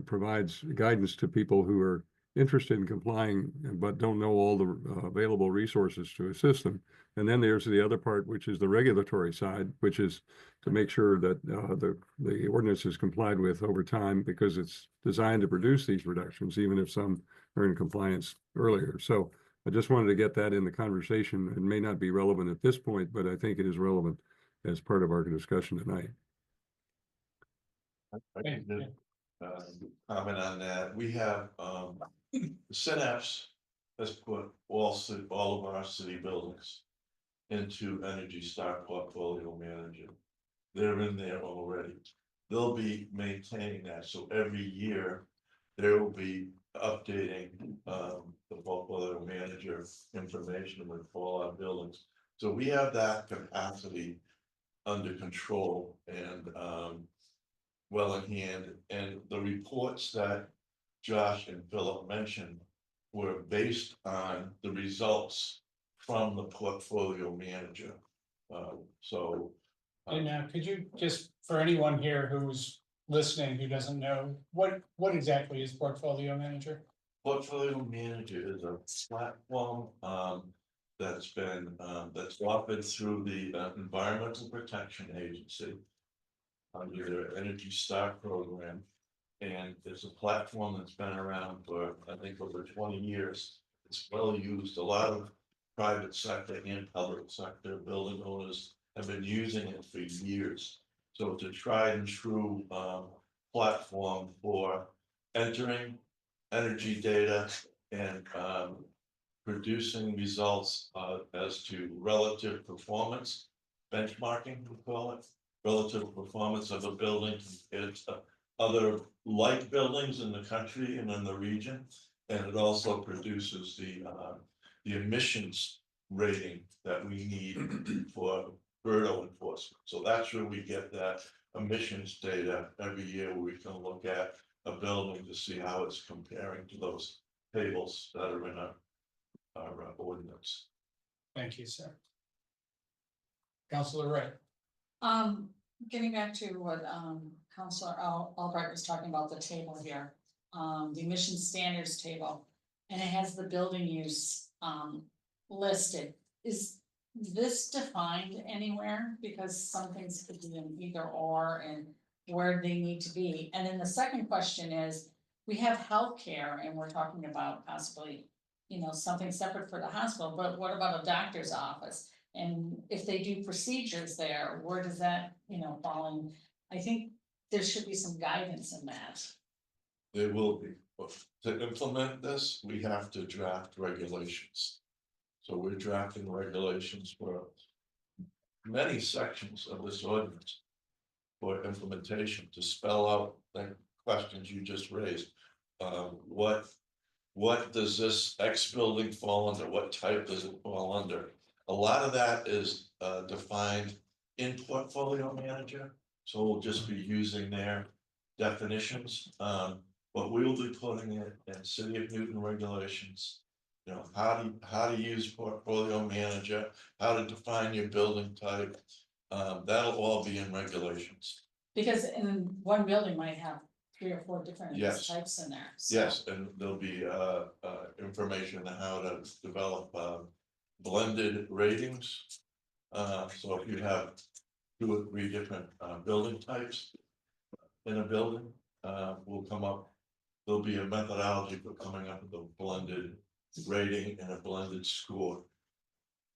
Speaker 8: provides guidance to people who are interested in complying but don't know all the available resources to assist them. And then there's the other part, which is the regulatory side, which is to make sure that the ordinance is complied with over time because it's designed to produce these reductions, even if some are in compliance earlier. So I just wanted to get that in the conversation. It may not be relevant at this point, but I think it is relevant as part of our discussion tonight.
Speaker 12: I can do, comment on that. We have, Synapse has put all of our city buildings into Energy Star Portfolio Manager. They're in there already. They'll be maintaining that, so every year they will be updating the Portfolio Manager information with all our buildings. So we have that capacity under control and well in hand, and the reports that Josh and Philip mentioned were based on the results from the Portfolio Manager.
Speaker 2: And could you just, for anyone here who's listening who doesn't know, what exactly is Portfolio Manager?
Speaker 12: Portfolio Manager is a platform that's been that's offered through the Environmental Protection Agency under their Energy Star program. And it's a platform that's been around for, I think, over 20 years. It's well used. A lot of private sector and public sector building owners have been using it for years. So it's a tried and true platform for entering energy data and producing results as to relative performance benchmarking, we call it, relative performance of a building compared to other like buildings in the country and in the region. And it also produces the emissions rating that we need for Berto enforcement. So that's where we get that emissions data every year, where we can look at a building to see how it's comparing to those tables that are in our ordinance.
Speaker 2: Thank you, sir. Counselor Wright.
Speaker 7: Getting back to what, Counselor Albright was talking about, the table here, the emission standards table. And it has the building use, listed. Is this defined anywhere? Because some things could be in either or and where they need to be. And then the second question is, we have healthcare and we're talking about possibly, something separate for the hospital, but what about a doctor's office? And if they do procedures there, where does that, fall in? I think there should be some guidance in that.
Speaker 12: There will be, but to implement this, we have to draft regulations. So we're drafting regulations for many sections of this ordinance for implementation, to spell out the questions you just raised. What does this X building fall under? What type does it fall under? A lot of that is defined in portfolio manager, so we'll just be using their definitions. But we'll be putting it in City of Newton regulations. How to use portfolio manager, how to define your building type. That'll all be in regulations.
Speaker 7: Because in one building might have 3 or 4 different of these
Speaker 12: Yes.
Speaker 7: types in there. So-
Speaker 12: Yes, and there'll be information on how to develop blended ratings. So if you have 2 or 3 different building types in a building, we'll come up, there'll be a methodology for coming up with a blended rating and a blended score.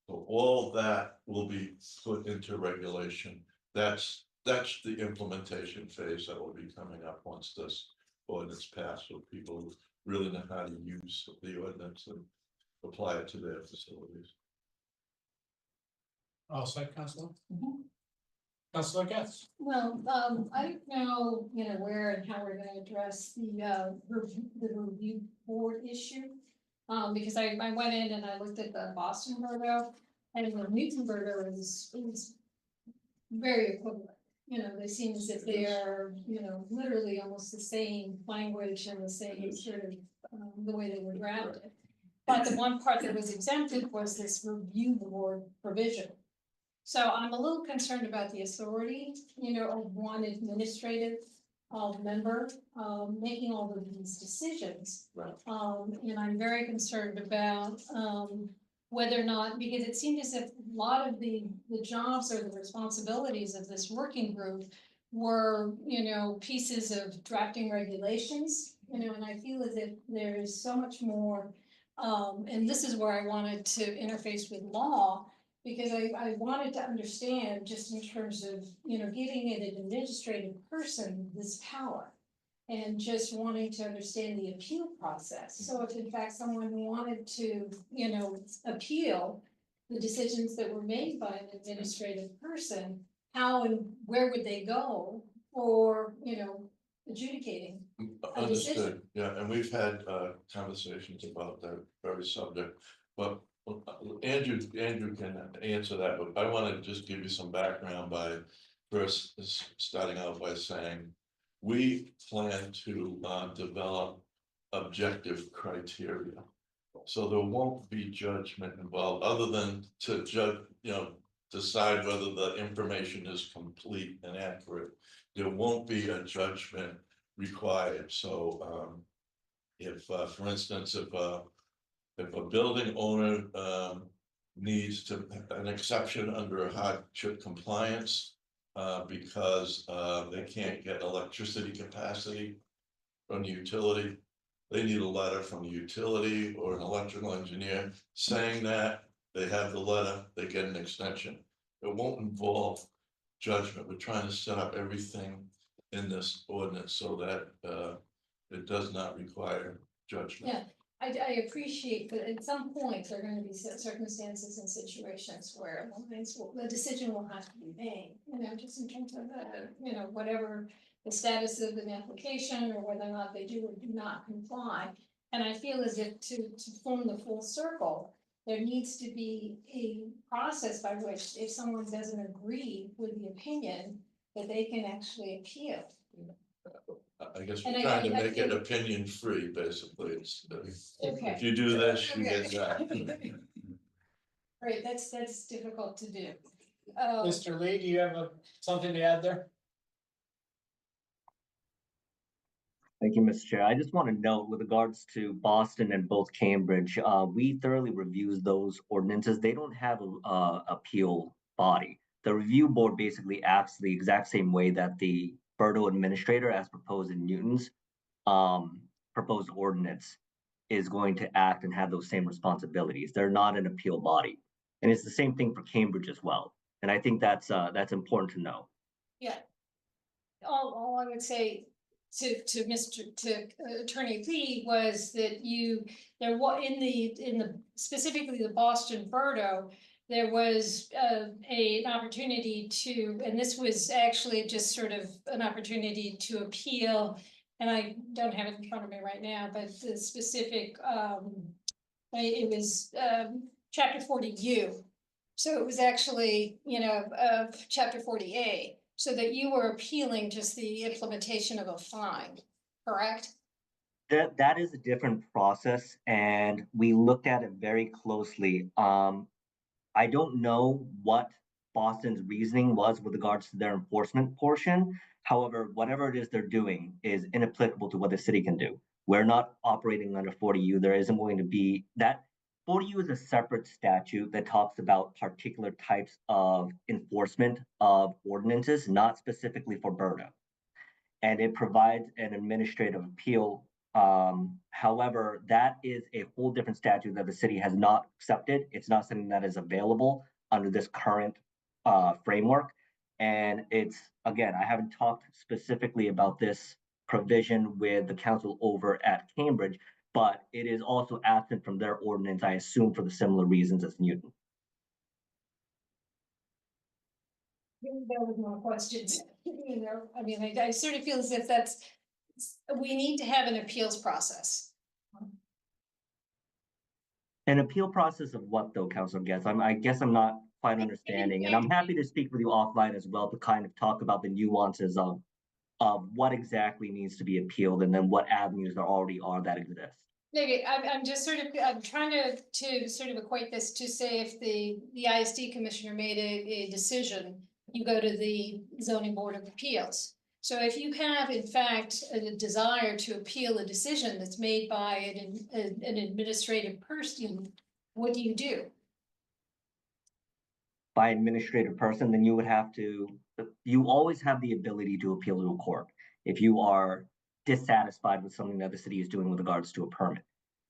Speaker 12: So all that will be put into regulation. That's the implementation phase that will be coming up once this ordinance passed, so people really know how to use the ordinance and apply it to their facilities.
Speaker 2: All set, Counselor?
Speaker 4: Mhm.
Speaker 2: Counselor Getz.
Speaker 4: Well, I don't know, where and how we're gonna address the review board issue. Because I went in and I looked at the Boston Berto, and the Newton Berto is very equivalent. They seem as if they are, literally almost the same language and the same sort of, the way they were drafted. But the one part that was exempted was this review board provision. So I'm a little concerned about the authority, of one administrative member, making all of these decisions.
Speaker 12: Right.
Speaker 4: And I'm very concerned about, whether or not, because it seemed as if a lot of the jobs or the responsibilities of this working group were, pieces of drafting regulations, and I feel as if there is so much more. And this is where I wanted to interface with law, because I wanted to understand, just in terms of, giving it an administrative person this power. And just wanting to understand the appeal process. So if in fact someone wanted to, appeal the decisions that were made by an administrative person, how and where would they go for, adjudicating? A decision.
Speaker 12: Understood, yeah, and we've had conversations about that very subject, but Andrew can answer that, but I want to just give you some background by first starting out by saying we plan to develop objective criteria. So there won't be judgment involved, other than to judge, decide whether the information is complete and accurate. There won't be a judgment required, so if, for instance, if a building owner needs to, an exception under hardship compliance, because they can't get electricity capacity from the utility, they need a letter from the utility or an electrical engineer saying that they have the letter, they get an extension. It won't involve judgment. We're trying to set up everything in this ordinance so that it does not require judgment.
Speaker 4: Yeah, I appreciate that at some point, there are gonna be circumstances and situations where the decision will have to be made, just in terms of whatever the status of an application or whether or not they do or do not comply. And I feel as if to form the full circle, there needs to be a process by which if someone doesn't agree with the opinion, that they can actually appeal.
Speaker 12: I guess
Speaker 4: And
Speaker 12: we're
Speaker 4: I-
Speaker 12: trying to
Speaker 4: I
Speaker 12: make it
Speaker 4: think-
Speaker 12: opinion free, basically, it's,
Speaker 4: Okay.
Speaker 12: if you do this, you
Speaker 4: Okay.
Speaker 12: get that.
Speaker 4: Right, that's difficult to do.
Speaker 2: Mr. Lee, do you have something to add there?
Speaker 15: Thank you, Mr. Chair. I just want to note with regards to Boston and both Cambridge, we thoroughly reviewed those ordinances. They don't have a appeal body. The review board basically acts the exact same way that the Berto administrator, as proposed in Newton's proposed ordinance, is going to act and have those same responsibilities. They're not an appeal body. And it's the same thing for Cambridge as well. And I think that's important to know.
Speaker 4: Yeah. All I would say to Attorney Lee was that there was in the specifically the Boston Berto, there was an opportunity to, and this was actually just sort of an opportunity to appeal, and I don't have it in front of me right now, but the specific, it was chapter 40U. So it was actually, chapter 40A, so that you were appealing just the implementation of a fine, correct?
Speaker 15: That is a different process, and we looked at it very closely. I don't know what Boston's reasoning was with regards to their enforcement portion. However, whatever it is they're doing is inapplicable to what the city can do. We're not operating under 40U. There isn't going to be that. 40U is a separate statute that talks about particular types of enforcement of ordinances, not specifically for Berto. And it provides an administrative appeal. However, that is a whole different statute that the city has not accepted. It's not something that is available under this current framework. And it's, again, I haven't talked specifically about this provision with the council over at Cambridge, but it is also absent from their ordinance, I assume, for the similar reasons as Newton.
Speaker 4: There was more questions, I mean, I sort of feel as if we need to have an appeals process.
Speaker 15: An appeal process of what though, Councilor Guest? I guess I'm not quite understanding, and I'm happy to speak with you offline as well to kind of talk about the nuances of what exactly needs to be appealed and then what avenues there already are that exist.
Speaker 4: Okay, I'm just I'm trying to sort of equate this to say if the ISD commissioner made a decision, you go to the zoning board of appeals. So if you have in fact a desire to appeal a decision that's made by an administrative person, what do you do?
Speaker 15: By administrative person, then you would have to, you always have the ability to appeal to a court if you are dissatisfied with something that the city is doing with regards to a permit.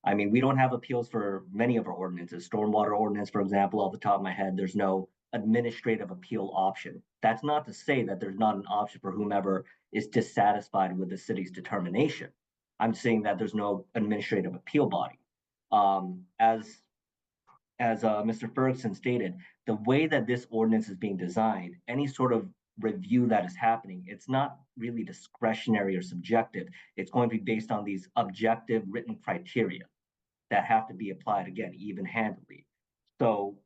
Speaker 15: I mean, we don't have appeals for many of our ordinances. Stormwater ordinance, for example, off the top of my head, there's no administrative appeal option. That's not to say that there's not an option for whomever is dissatisfied with the city's determination. I'm saying that there's no administrative appeal body. As Mr. Ferguson stated, the way that this ordinance is being designed, any sort of review that is happening, it's not really discretionary or subjective. It's going to be based on these objective written criteria that have to be applied, again, even-handedly. So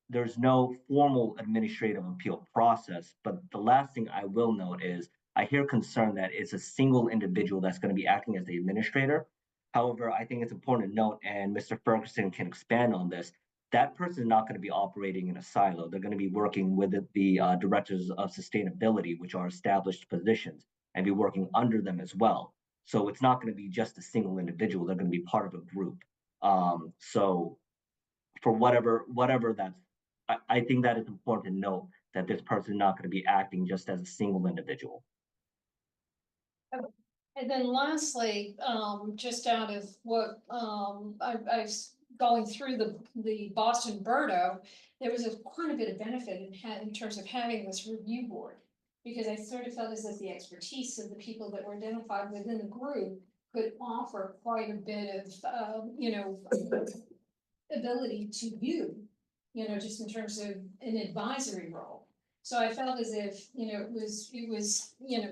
Speaker 15: there's no formal administrative appeal process, but the last thing I will note is I hear concern that it's a single individual that's going to be acting as the administrator. However, I think it's important to note, and Mr. Ferguson can expand on this, that person is not going to be operating in a silo. They're going to be working with the directors of sustainability, which are established positions, and be working under them as well. So it's not going to be just a single individual. They're going to be part of a group. So for whatever that's, I think that it's important to note that this person is not going to be acting just as a single individual.
Speaker 4: And then lastly, just out of what I going through the Boston Berto, there was quite a bit of benefit in terms of having this review board. Because I sort of felt as if the expertise of the people that were identified within the group could offer quite a bit of, ability to you, just in terms of an advisory role. So I felt as if, it was,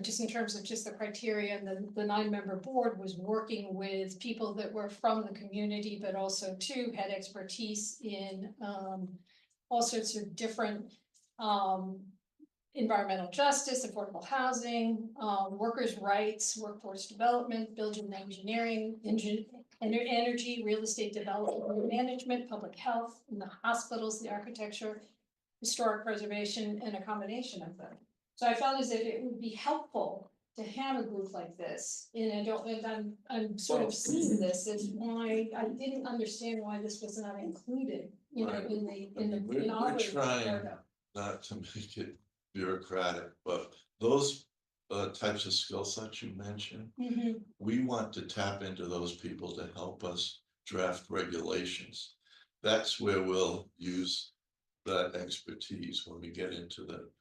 Speaker 4: just in terms of just the criteria, and the 9-member board was working with people that were from the community, but also too had expertise in all sorts of different environmental justice, affordable housing, workers' rights, workforce development, building engineering, energy, real estate development, management, public health, and the hospitals, the architecture, historic preservation, and a combination of them. So I felt as if it would be helpful to have a group like this, and I'm sort of seeing this as why I didn't understand why this was not included,
Speaker 12: Right.
Speaker 4: in our.
Speaker 12: We're trying not to make it bureaucratic, but those types of skill sets you mentioned,
Speaker 4: Mhm.
Speaker 12: we want to tap into those people to help us draft regulations. That's where we'll use that expertise when we get into the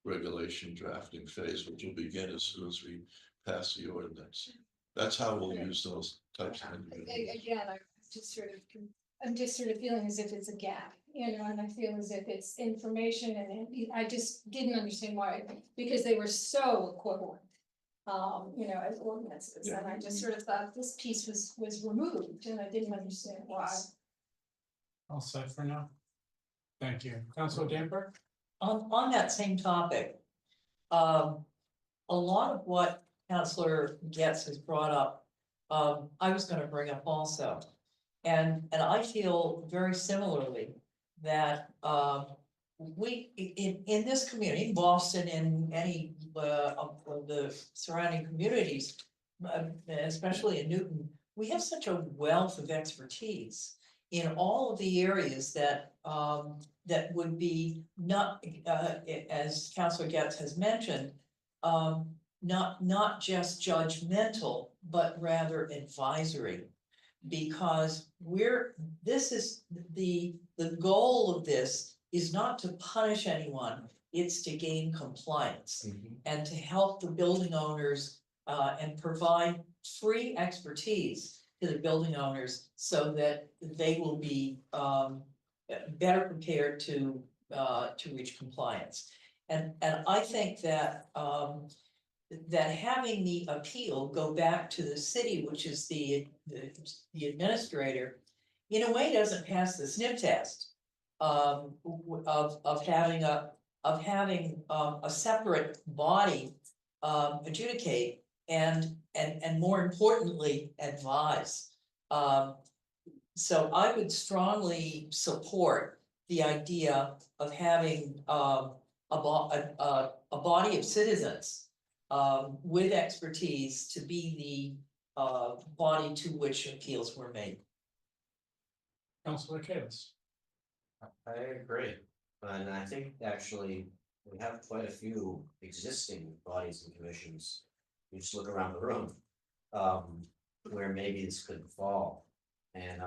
Speaker 12: regulation drafting phase, which will begin as soon as we pass the ordinance. That's how we'll use those types of individuals.
Speaker 4: Again, I'm just sort of feeling as if it's a gap, and I feel as if it's information, and I just didn't understand why, because they were so equivalent. As ordinances, and I just sort of thought this piece was removed, and I didn't understand why.
Speaker 2: All set for now. Thank you. Councilor Damper?
Speaker 6: On that same topic, a lot of what Councilor Getz has brought up, I was gonna bring up also. And I feel very similarly that, we, in this community, Boston and any, of the surrounding communities, especially in Newton, we have such a wealth of expertise in all of the areas that, that would be not, as Councilor Getz has mentioned, not just judgmental, but rather advisory. Because this is the goal of this is not to punish anyone, it's to gain compliance. And to help the building owners, and provide free expertise to the building owners so that they will be, better prepared to reach compliance. And I think that, that having the appeal go back to the city, which is the administrator, in a way doesn't pass the sniff test. Of having a separate body adjudicate and more importantly, advise. So I would strongly support the idea of having a body of citizens with expertise to be the body to which appeals were made.
Speaker 2: Councilor Kalis?
Speaker 9: I agree, and I think actually we have quite a few existing bodies and commissions. You just look around the room, where maybe this could fall. And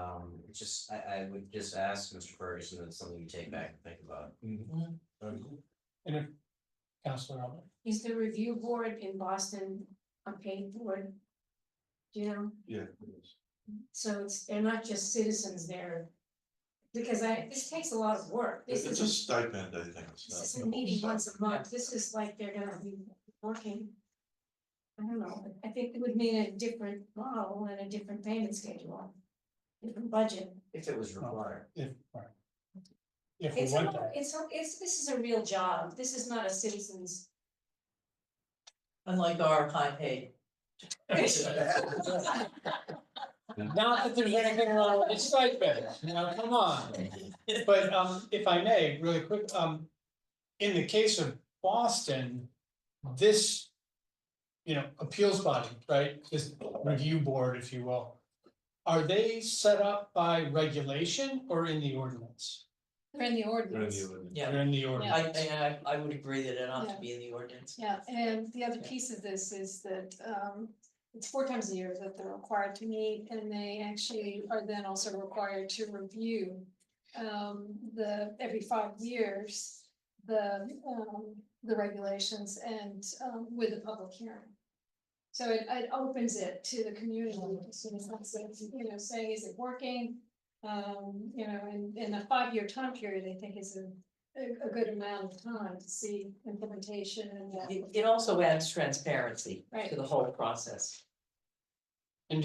Speaker 9: it's just, I would just ask Mr. Ferguson, that's something you take back and think about.
Speaker 2: And if, Councilor Albert?
Speaker 1: Is the review board in Boston a paid board? Do you know?
Speaker 12: Yeah. It is.
Speaker 1: So they're not just citizens there. Because this takes a lot of work. This
Speaker 12: It's a
Speaker 1: isn't,
Speaker 12: stipend, I think. It's
Speaker 1: this
Speaker 12: not-
Speaker 1: isn't meeting once a month. This is like they're gonna be working. I don't know. I think it would mean a different model and a different payment schedule. Different budget.
Speaker 9: If it was required.
Speaker 2: If we
Speaker 1: It's,
Speaker 2: want that.
Speaker 1: this is a real job. This is not a citizen's.
Speaker 6: Unlike our high paid.
Speaker 2: Not that there's anything wrong with the stipend, come on. But if I may, really quick, in the case of Boston, this, appeals body, right, this review board, if you will, are they set up by regulation or in the ordinance?
Speaker 4: They're in the ordinance.
Speaker 6: Yeah,
Speaker 2: They're in the ordinance.
Speaker 6: I would agree that it ought to be in the ordinance.
Speaker 4: Yeah, and the other piece of this is that it's 4 times a year that they're required to meet, and they actually are then also required to review every 5 years, the regulations and with a public hearing. So it opens it to the community, as soon as it's, saying, is it working? And a 5-year time period, I think is a good amount of time to see implementation and.
Speaker 6: It also adds transparency
Speaker 4: Right.
Speaker 6: to the whole process.
Speaker 2: And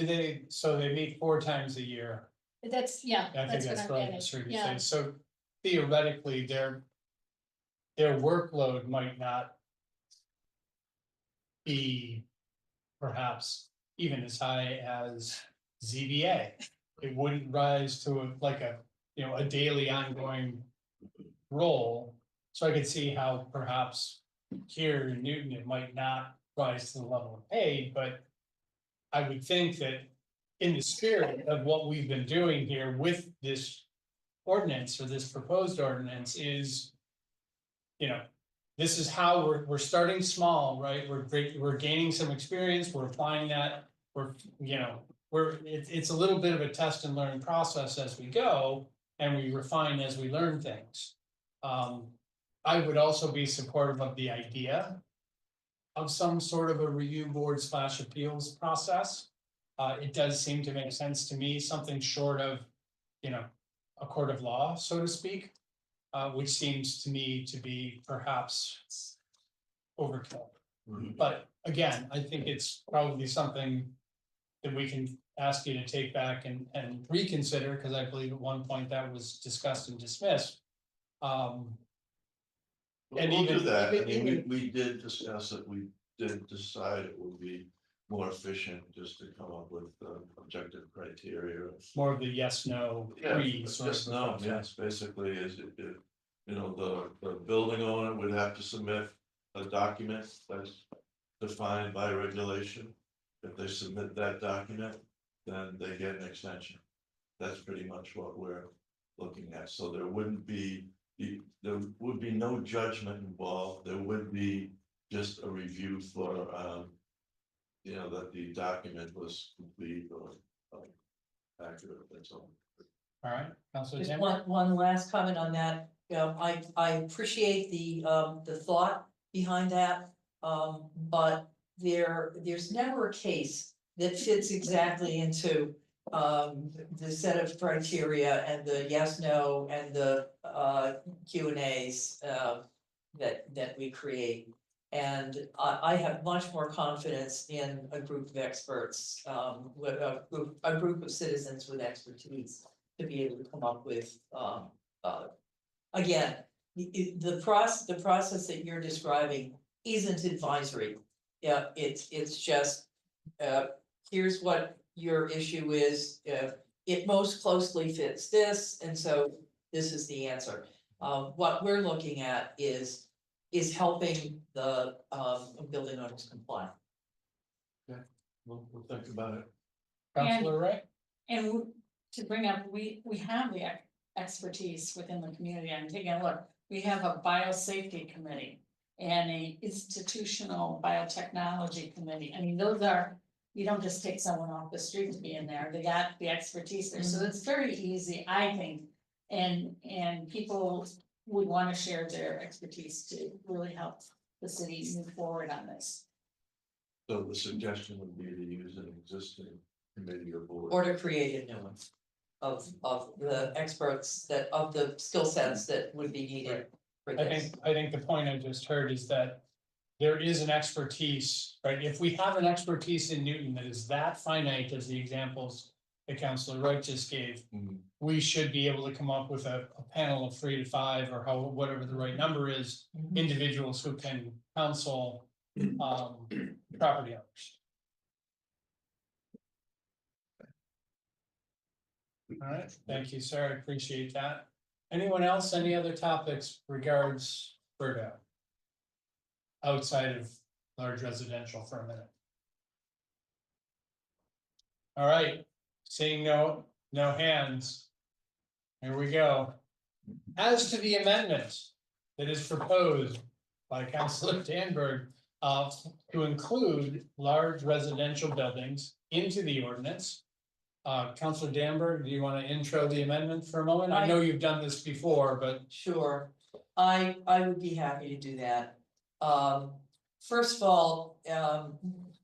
Speaker 2: so they meet 4 times a year.
Speaker 4: That's,
Speaker 2: I think
Speaker 4: that's what
Speaker 2: that's
Speaker 4: I'm
Speaker 2: what I
Speaker 4: getting,
Speaker 2: misheard you
Speaker 4: yeah.
Speaker 2: say. So theoretically, their workload might not be perhaps even as high as ZBA. It wouldn't rise to a daily ongoing role. So I could see how perhaps here in Newton, it might not rise to the level of pay, but I would think that in the spirit of what we've been doing here with this ordinance or this proposed ordinance is, this is how we're starting small, right? We're gaining some experience, we're applying that, it's a little bit of a test and learn process as we go, and we refine as we learn things. I would also be supportive of the idea of some sort of a review board / appeals process. It does seem to make sense to me, something short of, a court of law, so to speak, which seems to me to be perhaps overkill. But again, I think it's probably something that we can ask you to take back and reconsider, because I believe at one point that was discussed and dismissed.
Speaker 12: We'll do that. I mean, we did discuss it. We did decide it would be more efficient just to come up with objective criteria.
Speaker 2: More of the yes, no, free sort of.
Speaker 12: Yes, no, yes, basically is it, the building owner would have to submit a document that's defined by regulation. If they submit that document, then they get an extension. That's pretty much what we're looking at. So there would be no judgment involved. There would be just a review for, that the document was complete or accurate, that's all.
Speaker 2: All right, Councilor
Speaker 6: Just
Speaker 2: Tammy?
Speaker 6: one last comment on that. I appreciate the thought behind that. But there's never a case that fits exactly into the set of criteria and the yes, no, and the Q&As that we create. And I have much more confidence in a group of experts, with a group of citizens with expertise to be able to come up with, again, the process that you're describing isn't advisory. Yeah, it's just, here's what your issue is, it most closely fits this, and so this is the answer. What we're looking at is helping the building owners comply.
Speaker 12: We'll think about it.
Speaker 2: Councilor Wright?
Speaker 7: And to bring up, we have the expertise within the community. I'm taking a look. We have a biosafety committee and a institutional biotechnology committee. I mean, you don't just take someone off the street to be in there. They got the expertise there. So it's very easy, I think. And people would want to share their expertise to really help the city move forward on this.
Speaker 12: So the suggestion would be to use an existing committee or board.
Speaker 6: Or to create a new one of the experts of the skill sets that would be needed for this.
Speaker 2: I think the point I just heard is that there is an expertise, right? If we have an expertise in Newton that is that finite as the examples that Councilor Wright just gave, we should be able to come up with a panel of 3 to 5 or whatever the right number is, individuals who can counsel property owners. All right, thank you, sir. I appreciate that. Anyone else, any other topics regards Birdo? Outside of large residential for a minute. All right, seeing no hands. Here we go. As to the amendment that is proposed by Councilor Danberg to include large residential buildings into the ordinance. Councilor Danberg, do you want to intro the amendment for a moment? I know you've done this before, but.
Speaker 6: Sure, I would be happy to do that. First of all,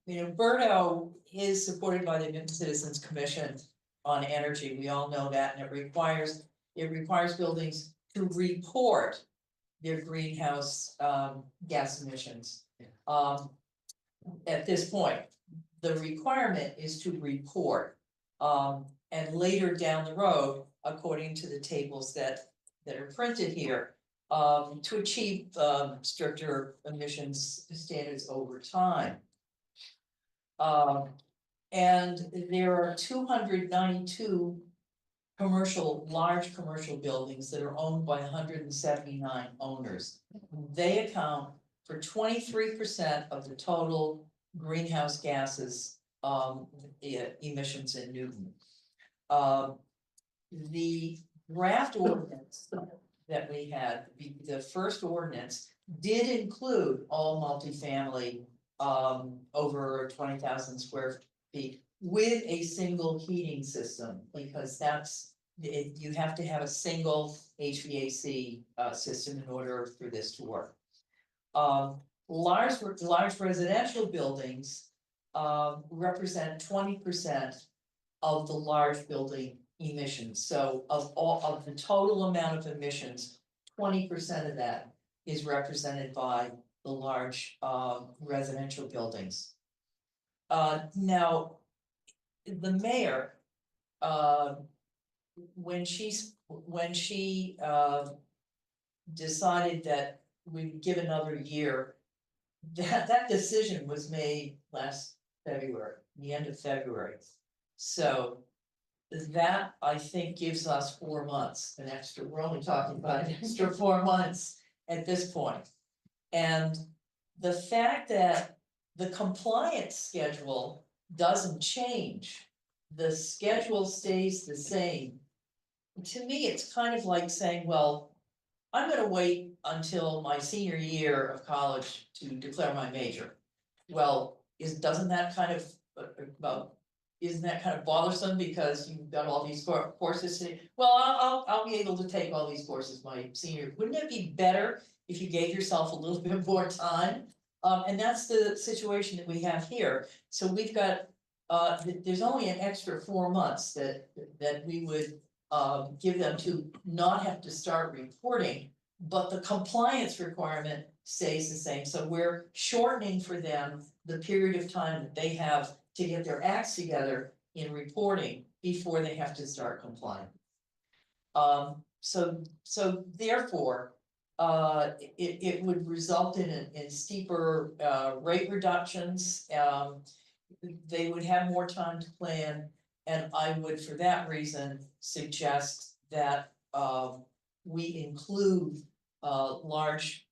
Speaker 6: you know, Berto is supported by the Newton Citizens Commission on Energy. We all know that, and it requires buildings to report their greenhouse gas emissions. At this point, the requirement is to report. And later down the road, according to the tables that are printed here, to achieve stricter emissions standards over time. And there are 292 large commercial buildings that are owned by 179 owners. They account for 23% of the total greenhouse gases emissions in Newton. The draft ordinance that we had, the first ordinance, did include all multifamily over 20,000 square feet with a single heating system, because you have to have a single HVAC system in order for this to work. Large residential buildings represent 20% of the large building emissions. So of the total amount of emissions, 20% of that is represented by the large residential buildings. Now, the mayor, when she decided that we'd give another year, that decision was made last February, the end of February. So that, I think, gives us 4 months, we're only talking about an extra 4 months at this point. And the fact that the compliance schedule doesn't change, the schedule stays the same. To me, it's kind of like saying, well, I'm gonna wait until my senior year of college to declare my major. Well, isn't that kind of bothersome because you've got all these courses to, well, I'll be able to take all these courses my senior. Wouldn't it be better if you gave yourself a little bit more time? And that's the situation that we have here. So we've got, there's only an extra 4 months that we would give them to not have to start reporting, but the compliance requirement stays the same. So we're shortening for them the period of time that they have to get their acts together in reporting before they have to start complying. So therefore, it would result in steeper rate reductions. They would have more time to plan, and I would, for that reason, suggest that we include large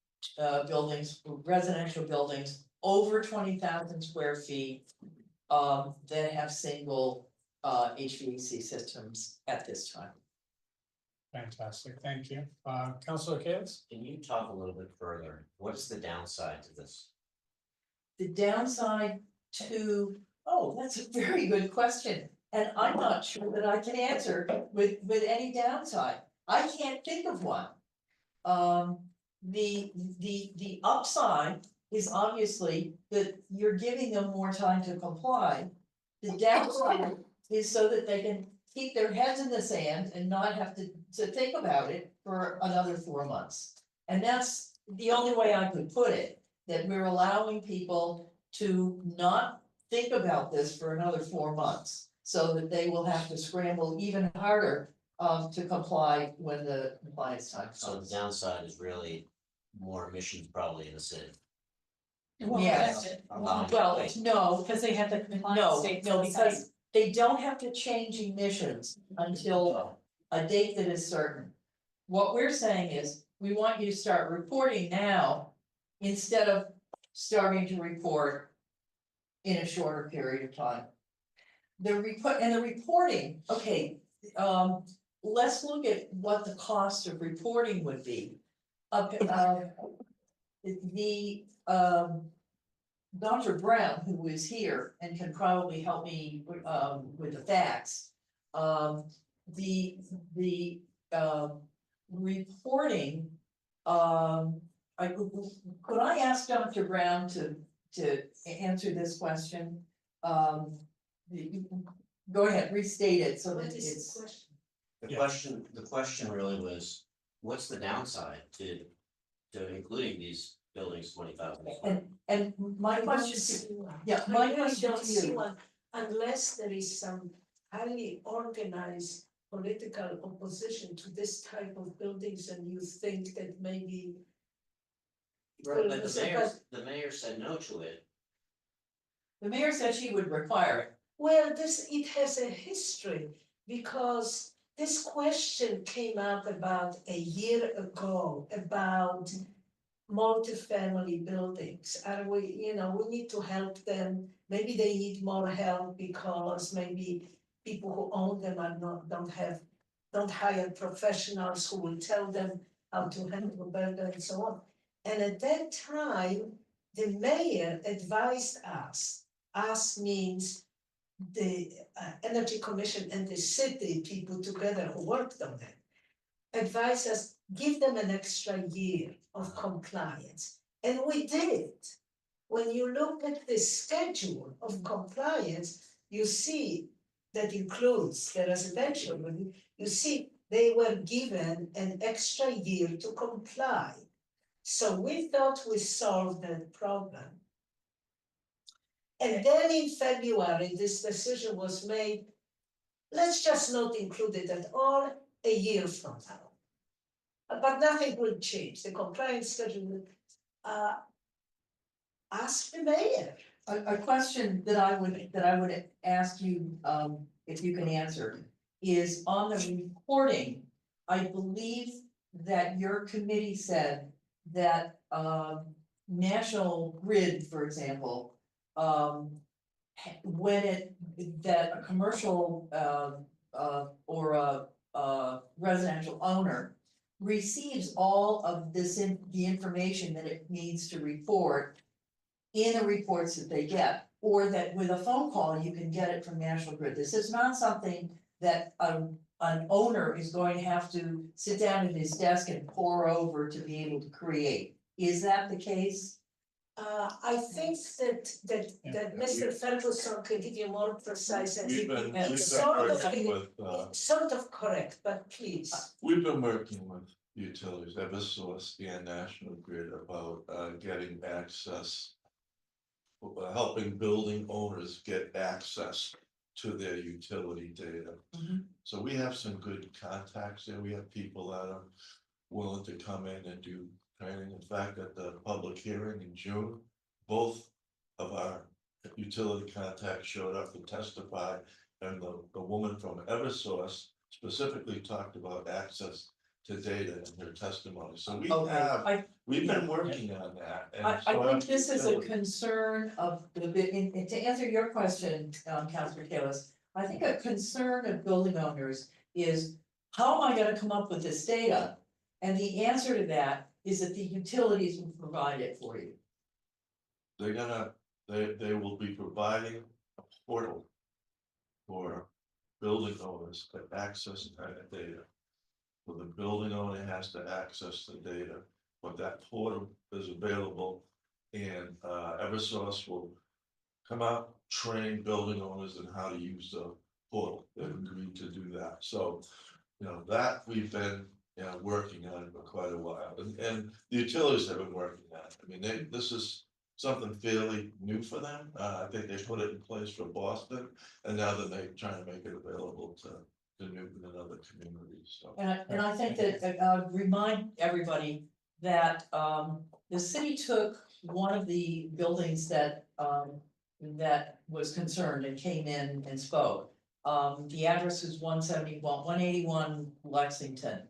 Speaker 6: buildings, residential buildings over 20,000 square feet that have single HVAC systems at this time.
Speaker 2: Fantastic, thank you. Councilor Kayles?
Speaker 9: Can you talk a little bit further? What is the downside to this?
Speaker 6: The downside to, that's a very good question. And I'm not sure that I can answer with any downside. I can't think of one. The upside is obviously that you're giving them more time to comply. The downside is so that they can keep their heads in the sand and not have to think about it for another 4 months. And that's the only way I could put it, that we're allowing people to not think about this for another 4 months, so that they will have to scramble even harder to comply when the compliance time comes.
Speaker 9: So the downside is really more emissions probably in the city.
Speaker 6: Yes, well, no,
Speaker 7: Because they have the compliance
Speaker 6: no,
Speaker 7: dates
Speaker 6: no,
Speaker 7: on the site.
Speaker 6: because they don't have to change emissions until a date that is certain. What we're saying is, we want you to start reporting now instead of starting to report in a shorter period of time. The reporting, okay, let's look at what the cost of reporting would be. Dr. Brown, who is here and can probably help me with the facts. The reporting, could I ask Dr. Brown to answer this question. Go ahead, restate it so that
Speaker 1: What is
Speaker 6: it's.
Speaker 1: the question?
Speaker 9: The question really was, what's the downside to including these buildings 20,000 square?
Speaker 6: And my question to, my question
Speaker 1: don't
Speaker 6: to
Speaker 1: see
Speaker 6: you,
Speaker 1: one unless there is some highly organized political opposition to this type of buildings and you think that maybe.
Speaker 9: Right, but the mayor said no to it.
Speaker 6: the mayor said she would require it.
Speaker 1: Well, it has a history because this question came up about a year ago about multifamily buildings. And we need to help them. Maybe they need more help because maybe people who own them don't hire professionals who will tell them how to handle the building and so on. And at that time, the mayor advised us means the Energy Commission and the city people together who worked on it, advised us, give them an extra year of compliance. And we did. When you look at the schedule of compliance, you see that includes the residential, you see they were given an extra year to comply. So we thought we solved that problem. And then in February, this decision was made, let's just not include it at all a year from now. But nothing will change, the compliance schedule, ask the mayor.
Speaker 6: A question that I would ask you, if you can answer, is on the reporting. I believe that your committee said that, National Grid, for example, that a commercial, or a residential owner receives all of the information that it needs to report in the reports that they get, or that with a phone call, you can get it from National Grid. This is not something that an owner is going to have to sit down at his desk and pore over to be able to create. Is that the case?
Speaker 1: I think that Mr. Ferguson can give you more precise.
Speaker 12: We've been
Speaker 1: Sort
Speaker 12: working with,
Speaker 1: sort of correct, but please.
Speaker 12: we've been working with utilities, Eversource and National Grid about getting access. Helping building owners get access to their utility data. So we have some good contacts there, we have people that are willing to come in and do training. In fact, at the public hearing in June, both of our utility contacts showed up to testify. And the woman from Eversource specifically talked about access to data in her testimony. So we've been working on that. And
Speaker 6: I
Speaker 12: so
Speaker 6: think this is a
Speaker 12: utility-
Speaker 6: concern of and to answer your question, Councilor Kalis, I think a concern of building owners is, how am I gonna come up with this data? And the answer to that is that the utilities will provide it for you.
Speaker 12: They will be providing a portal for building owners to access that data. So the building owner has to access the data, but that portal is available. And Eversource will come out, train building owners in how to use the portal. They've agreed to do that. So, that we've been working on for quite a while, and the utilities have been working on it. I mean, this is something fairly new for them. I think they put it in place for Boston, and now they're trying to make it available to Newton and other communities, so.
Speaker 6: And I think that, remind everybody that, the city took one of the buildings that was concerned and came in and spoke. The address is 181 Lexington.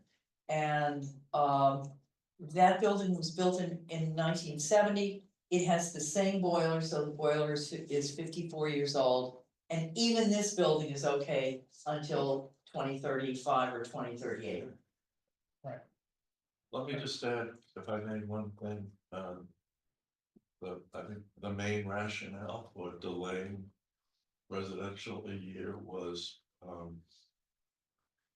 Speaker 6: And, that building was built in 1970. It has the same boiler, so the boiler is 54 years old. And even this building is okay until 2035 or 2038.
Speaker 12: Let me just add, if I may, one thing, I think the main rationale for delaying residential a year was,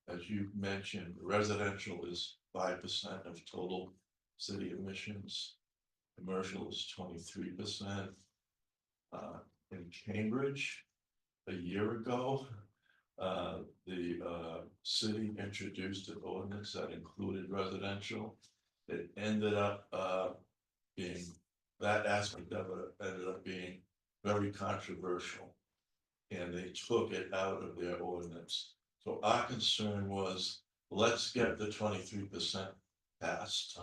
Speaker 12: as you mentioned, residential is 5% of total city emissions. Commercial is 23%, In Cambridge, a year ago, the city introduced an ordinance that included residential. It ended up being, that aspect of it ended up being very controversial. And they took it out of their ordinance. So our concern was, let's get the 23% passed.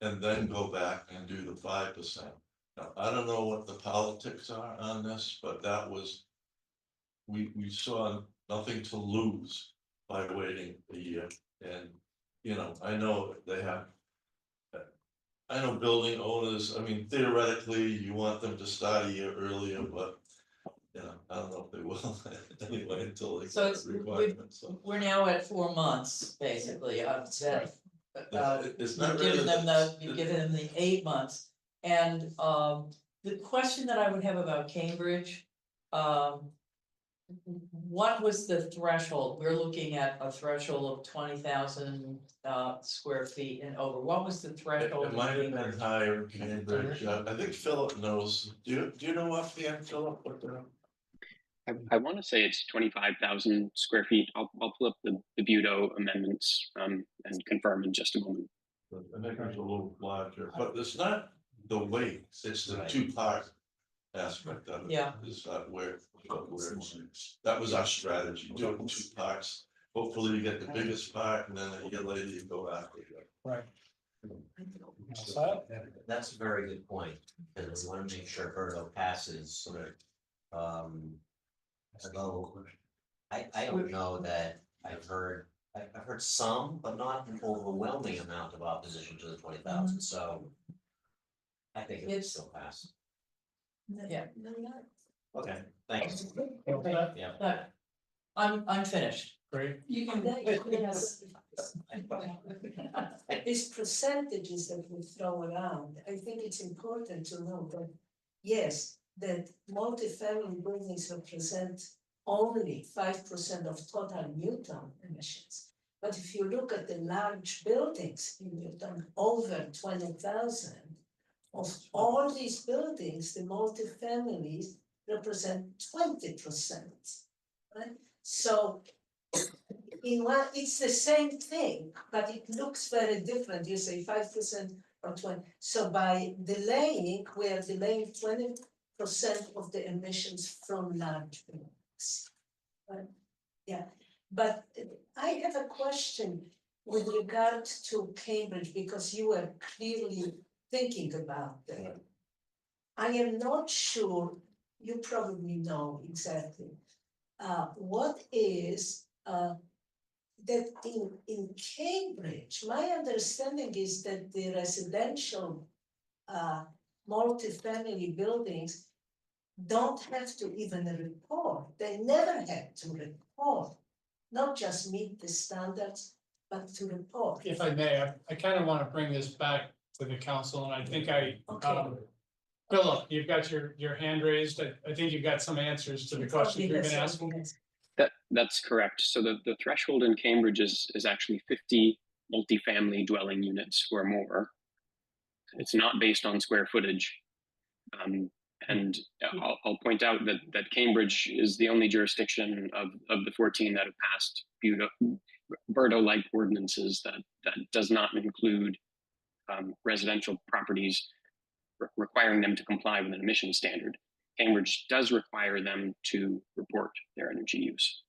Speaker 12: And then go back and do the 5%. Now, I don't know what the politics are on this, but that was. We saw nothing to lose by waiting a year, and, you know, I know they have. I know building owners, I mean, theoretically, you want them to start a year earlier, but. You know, I don't know if they will anyway until they
Speaker 6: So
Speaker 12: get
Speaker 6: it's,
Speaker 12: the requirements, so.
Speaker 6: we're now at 4 months, basically, of that.
Speaker 12: It's not
Speaker 6: You've
Speaker 12: really.
Speaker 6: given them the, you've given them the 8 months, and, the question that I would have about Cambridge, what was the threshold? We're looking at a threshold of 20,000 square feet and over. What was the threshold?
Speaker 12: It might have been higher in Cambridge. I think Philip knows. Do you know offhand, Philip, what the?
Speaker 14: I want to say it's 25,000 square feet. I'll pull up the Budo amendments and confirm in just a moment.
Speaker 12: I think it's a little larger, but it's not the weight, it's the two-part aspect of it.
Speaker 6: Yeah.
Speaker 12: Is where that was our strategy, doing 2 parts. Hopefully you get the biggest part and then a year later you go after it.
Speaker 2: Right.
Speaker 9: That's a very good point, because we want to make sure Berto passes. Although I don't know that I've heard some, but not an overwhelming amount of opposition to the 20,000, so. I think it would still pass.
Speaker 6: Yeah.
Speaker 9: Okay, thanks. Yeah.
Speaker 6: But I'm finished.
Speaker 2: Great.
Speaker 16: You can, yes. These percentages that we throw around, I think it's important to know that, yes, that multifamily buildings represent only 5% of total Newton emissions. But if you look at the large buildings in Newton, over 20,000, of all these buildings, the multifamilies represent 20%, right? So in one, it's the same thing, but it looks very different. You say 5% or 20. So by delaying, we are delaying 20% of the emissions from large buildings. Right? Yeah, but I have a question with regard to Cambridge, because you were clearly thinking about that. I am not sure, you probably know exactly, what is that in Cambridge, my understanding is that the residential multifamily buildings don't have to even report. They never had to report, not just meet the standards, but to report.
Speaker 2: If I may, I kind of want to bring this back to the council, and I think Philip, you've got your hand raised. I think you've got some answers to the questions we've been asking.
Speaker 14: That's correct. So the threshold in Cambridge is actually 50 multifamily dwelling units or more. It's not based on square footage. And I'll point out that Cambridge is the only jurisdiction of the 14 that have passed Berto-like ordinances that does not include residential properties requiring them to comply with an emission standard. Cambridge does require them to report their energy use.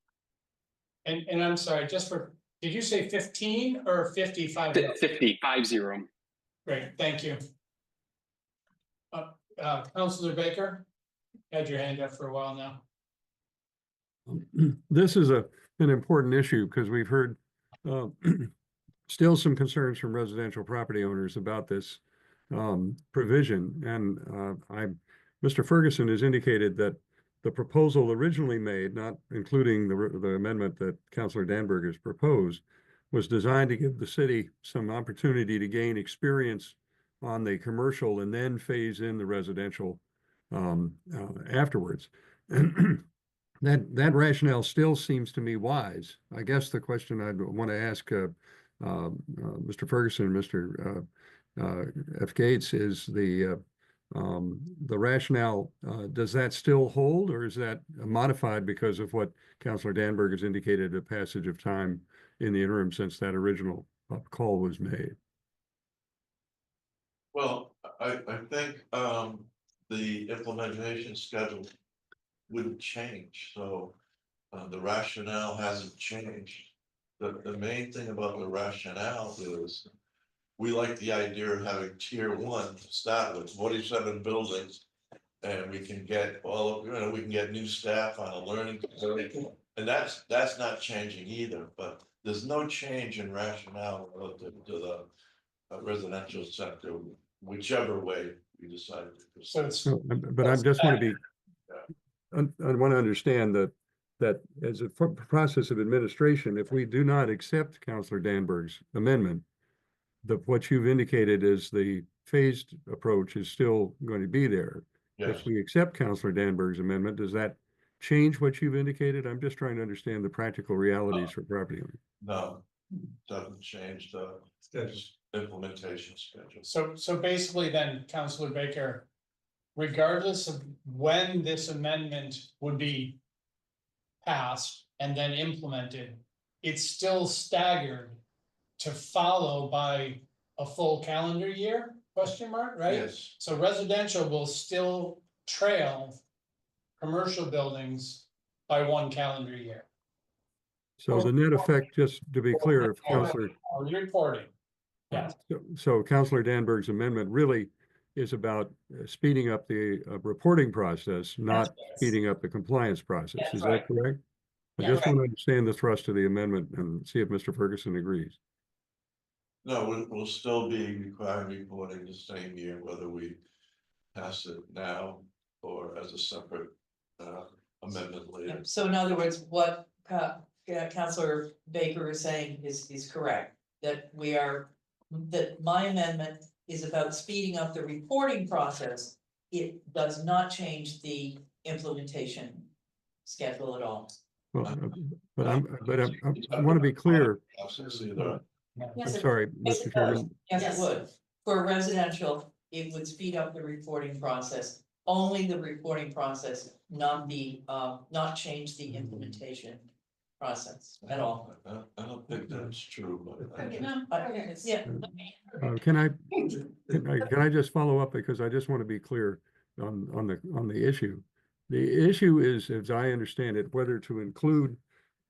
Speaker 2: And I'm sorry, did you say 15 or 55?
Speaker 14: 50.
Speaker 2: Great, thank you. Councilor Baker, had your hand up for a while now.
Speaker 8: This is an important issue because we've heard still some concerns from residential property owners about this provision. And Mr. Ferguson has indicated that the proposal originally made, not including the amendment that Councilor Danberg has proposed, was designed to give the city some opportunity to gain experience on the commercial and then phase in the residential afterwards. And that rationale still seems to me wise. I guess the question I'd want to ask Mr. Ferguson and Mr. F. Gates is the rationale, does that still hold, or is that modified because of what Counselor Danberg has indicated, a passage of time in the interim since that original call was made?
Speaker 12: Well, I think, the implementation schedule wouldn't change, so, the rationale hasn't changed. The main thing about the rationale is, we like the idea of having tier one to start with, 47 buildings. And we can get all of, we can get new staff on a learning facility, and that's not changing either, but there's no change in rationale relative to the residential sector, whichever way we decide to proceed.
Speaker 2: So it's,
Speaker 8: But I just want to be, I want to understand that as a process of administration, if we do not accept Counselor Danberg's amendment, what you've indicated is the phased approach is still going to be there.
Speaker 12: Yes.
Speaker 8: If we accept Counselor Danberg's amendment, does that change what you've indicated? I'm just trying to understand the practical realities for property owners.
Speaker 12: No, doesn't change the implementation schedule.
Speaker 2: So basically then, Counselor Baker, regardless of when this amendment would be passed and then implemented, it's still staggered to follow by a full calendar year, question mark, right?
Speaker 12: Yes.
Speaker 2: So residential will still trail commercial buildings by one calendar year.
Speaker 8: So the net effect, just to be clear, if Counselor,
Speaker 2: Reporting, yes.
Speaker 8: so Counselor Danberg's amendment really is about speeding up the reporting process, not speeding up the compliance process.
Speaker 3: That's
Speaker 8: Is
Speaker 3: right.
Speaker 8: that correct? I
Speaker 3: That's
Speaker 8: just want to understand the thrust of the amendment and see if Mr. Ferguson agrees.
Speaker 12: No, we'll still be requiring reporting the same year, whether we pass it now or as a separate amendment later.
Speaker 6: So in other words, what Counselor Baker is saying is correct, that that my amendment is about speeding up the reporting process. It does not change the implementation schedule at all.
Speaker 8: Well, I want to be clear.
Speaker 12: Process either.
Speaker 8: I'm sorry, Mr. Chairman.
Speaker 6: Yes, it would. For residential, it would speed up the reporting process, only the reporting process, not not change the implementation process at all.
Speaker 12: I don't think that's true, but.
Speaker 6: Yeah.
Speaker 8: Can I just follow up, because I just want to be clear on the issue. The issue is, as I understand it, whether to include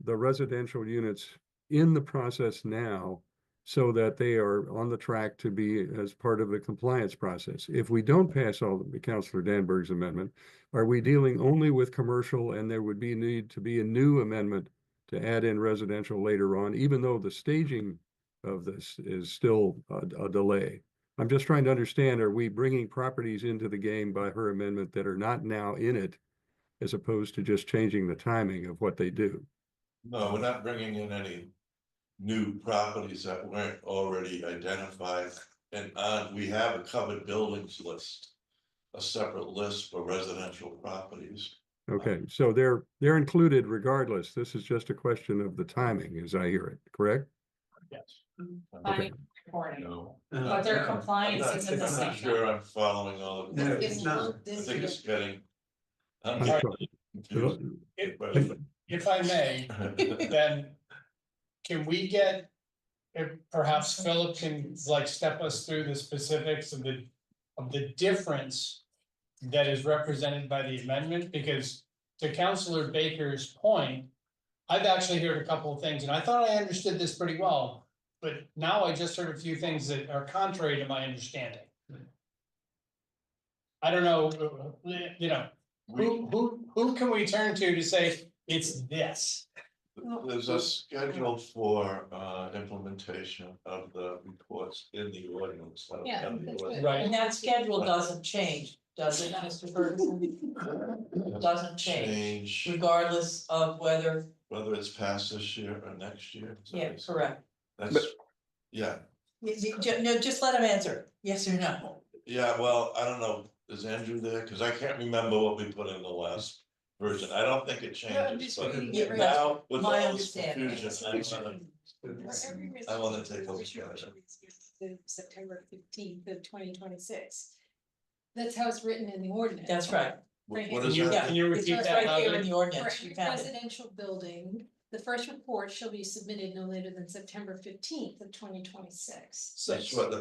Speaker 8: the residential units in the process now so that they are on the track to be as part of the compliance process. If we don't pass all the Counselor Danberg's amendment, are we dealing only with commercial, and there would be need to be a new amendment to add in residential later on, even though the staging of this is still a delay? I'm just trying to understand, are we bringing properties into the game by her amendment that are not now in it, as opposed to just changing the timing of what they do?
Speaker 12: No, we're not bringing in any new properties that weren't already identified. And we have a covered buildings list, a separate list for residential properties.
Speaker 8: Okay, so they're included regardless. This is just a question of the timing, as I hear it, correct?
Speaker 2: Yes.
Speaker 8: Okay.
Speaker 5: No.
Speaker 7: But their compliance is in the
Speaker 12: I'm not
Speaker 7: same.
Speaker 12: sure I'm following all of
Speaker 16: No,
Speaker 12: it.
Speaker 16: it's not
Speaker 12: I
Speaker 16: this
Speaker 12: think
Speaker 16: year.
Speaker 12: it's getting. I'm
Speaker 8: I'm
Speaker 12: getting
Speaker 8: sorry.
Speaker 12: confused.
Speaker 2: If I may, then can we get, if perhaps Philip can like step us through the specifics of the difference that is represented by the amendment? Because to Counselor Baker's point, I've actually heard a couple of things, and I thought I understood this pretty well, but now I just heard a few things that are contrary to my understanding. I don't know, who can we turn to say it's this?
Speaker 12: There's a schedule for implementation of the reports in the ordinance. I don't
Speaker 4: Yeah,
Speaker 12: have the
Speaker 4: that's
Speaker 12: ordinance.
Speaker 4: good.
Speaker 2: Right.
Speaker 6: And that schedule doesn't change, does it, Mr. Ferguson? Doesn't change, regardless of whether,
Speaker 12: Whether it's passed this year or next year. is that
Speaker 6: yeah,
Speaker 12: what you're saying?
Speaker 6: correct.
Speaker 12: That's, yeah,
Speaker 6: No, just let him answer, yes or no.
Speaker 12: yeah, well, I don't know, is Andrew there? Cause I can't remember what we put in the last version. I don't think it changes, but now with
Speaker 6: My
Speaker 12: all this
Speaker 6: understanding.
Speaker 12: confusion, I wanna take a look at it.
Speaker 1: September 15th of 2026.
Speaker 4: That's how it's written in the ordinance.
Speaker 3: That's right.
Speaker 4: Right
Speaker 12: What
Speaker 4: here.
Speaker 12: is
Speaker 3: Yeah,
Speaker 12: that?
Speaker 2: Can you
Speaker 3: It's
Speaker 2: repeat that?
Speaker 3: right here in
Speaker 2: Nadia?
Speaker 3: the ordinance, you
Speaker 4: For
Speaker 3: found it.
Speaker 4: residential building, the first report shall be submitted no later than September 15th of 2026.
Speaker 12: That's what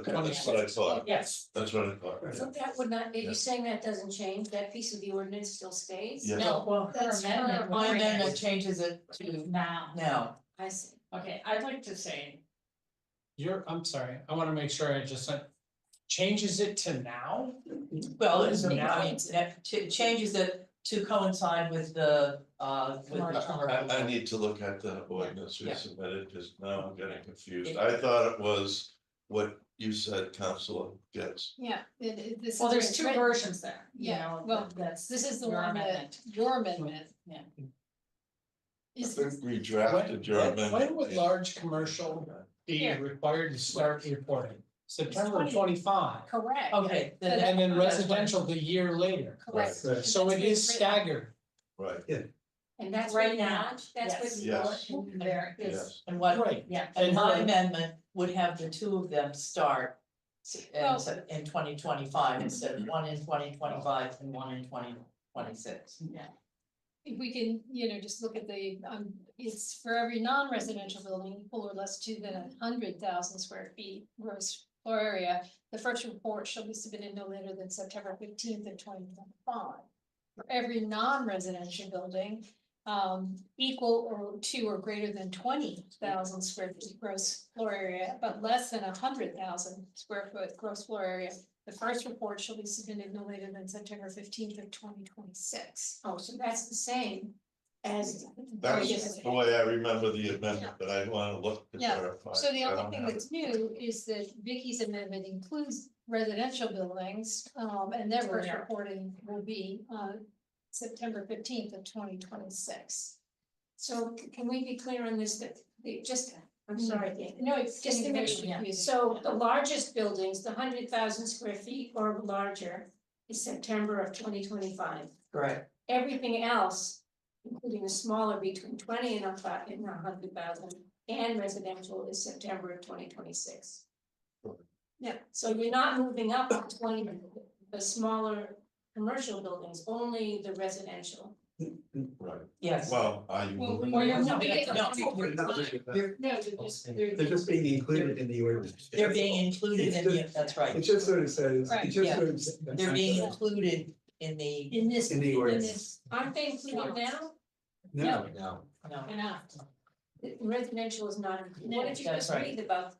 Speaker 12: I thought.
Speaker 3: Yes.
Speaker 12: That's what I thought.
Speaker 1: So that would not, are
Speaker 12: Yeah.
Speaker 1: you saying that doesn't change, that piece of the ordinance still stays?
Speaker 12: Yes.
Speaker 3: No, well,
Speaker 7: That's her
Speaker 3: my amendment changes it to
Speaker 7: Now,
Speaker 3: now.
Speaker 1: I see.
Speaker 7: okay, I'd like to say,
Speaker 2: I'm sorry, I wanna make sure I just said, changes it to now?
Speaker 3: Well, it's, I
Speaker 2: Now.
Speaker 3: mean, that changes it to coincide with the,
Speaker 12: I need to look at the ordinance we
Speaker 3: Yeah.
Speaker 12: submitted, because now I'm getting confused. I thought it was what you said, Counselor Getz.
Speaker 4: Yeah, this.
Speaker 7: well,
Speaker 4: is
Speaker 7: there's two
Speaker 4: written-
Speaker 7: versions there, you
Speaker 4: Yeah,
Speaker 7: know,
Speaker 4: well,
Speaker 7: that's.
Speaker 4: This is the
Speaker 7: your
Speaker 4: one
Speaker 7: amendment.
Speaker 4: that, your amendment.
Speaker 7: Yeah.
Speaker 12: I
Speaker 4: Is,
Speaker 12: think we drafted your amendment.
Speaker 2: When would large commercial be
Speaker 4: Here.
Speaker 2: required to start reporting? September
Speaker 4: 20.
Speaker 2: 25,
Speaker 4: correct.
Speaker 3: Okay,
Speaker 4: So
Speaker 3: then-
Speaker 4: that-
Speaker 2: and then
Speaker 3: That's
Speaker 2: residential the year later.
Speaker 4: Correct.
Speaker 2: So it is staggered.
Speaker 12: Right,
Speaker 1: And that's
Speaker 7: Right
Speaker 1: what
Speaker 7: now,
Speaker 1: now, that's what.
Speaker 12: yes.
Speaker 7: There is,
Speaker 12: yes.
Speaker 3: and what,
Speaker 2: Right.
Speaker 7: yeah,
Speaker 3: and my
Speaker 2: her-
Speaker 3: amendment would have the two of them start
Speaker 4: Well-
Speaker 3: in 2025 instead of one in 2025 and one in 2026.
Speaker 4: If we can, just look at the, it's for every non-residential building equal or less to than 100,000 square feet gross floor area. The first report shall be submitted no later than September 15th of 2025. For every non-residential building, equal or to or greater than 20,000 square feet gross floor area, but less than 100,000 square foot gross floor area. The first report shall be submitted no later than September 15th of 2026.
Speaker 1: Oh, so that's the same as.
Speaker 12: That's the way I remember the amendment, but I wanna look to
Speaker 4: Yeah.
Speaker 12: clarify.
Speaker 4: So the
Speaker 12: I
Speaker 4: only
Speaker 12: don't
Speaker 4: thing
Speaker 12: have
Speaker 4: that's new is that Vicky's amendment includes residential buildings, and their first reporting will be on September 15th of 2026.
Speaker 1: So can we be clear on this, that I'm sorry, Dan.
Speaker 4: No, it's
Speaker 1: Just to make sure,
Speaker 4: confusing.
Speaker 1: so the largest buildings, the 100,000 square feet or larger is September of 2025.
Speaker 3: Correct.
Speaker 1: Everything else, including the smaller between 20 and 100,000 and residential is September of 2026. Yeah, so you're not moving up to 20, the smaller commercial buildings, only the residential.
Speaker 12: Right,
Speaker 3: Yes.
Speaker 12: well, are you
Speaker 4: Well,
Speaker 12: moving?
Speaker 4: or you're
Speaker 1: No,
Speaker 4: moving it-
Speaker 3: No,
Speaker 1: No,
Speaker 17: They're just being included in the ordinance.
Speaker 3: they're being included in the, that's
Speaker 17: It
Speaker 3: right,
Speaker 17: just sort of says,
Speaker 4: Right,
Speaker 17: it just
Speaker 3: yeah.
Speaker 17: sort of. says-
Speaker 3: they're being included in the,
Speaker 1: in this,
Speaker 17: In the
Speaker 1: in
Speaker 17: ordinance.
Speaker 1: this, aren't they included now?
Speaker 17: No,
Speaker 9: No.
Speaker 3: no,
Speaker 1: They're not. The Residential is not, included. What did you
Speaker 3: That's
Speaker 1: just
Speaker 3: right.
Speaker 1: read about?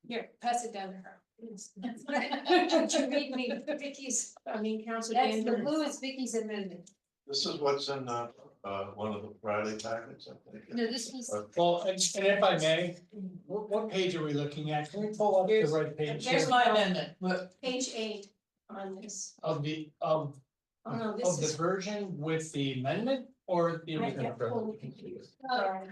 Speaker 4: Here, pass it down to her.
Speaker 1: Did you read me Vicky's, Council
Speaker 4: That's the
Speaker 1: Danvers?
Speaker 4: blue is Vicky's amendment.
Speaker 12: This is what's in one of the Friday packets, I think.
Speaker 4: No, this was,
Speaker 2: Well, and if I may, what page are we looking at? Can we pull up the right page
Speaker 3: here's
Speaker 2: here
Speaker 3: my amendment,
Speaker 1: Page 8 on this.
Speaker 2: of the,
Speaker 1: Oh, no, this
Speaker 2: of the
Speaker 1: is.
Speaker 2: version with the amendment or the
Speaker 1: I
Speaker 2: original?
Speaker 1: get totally confused.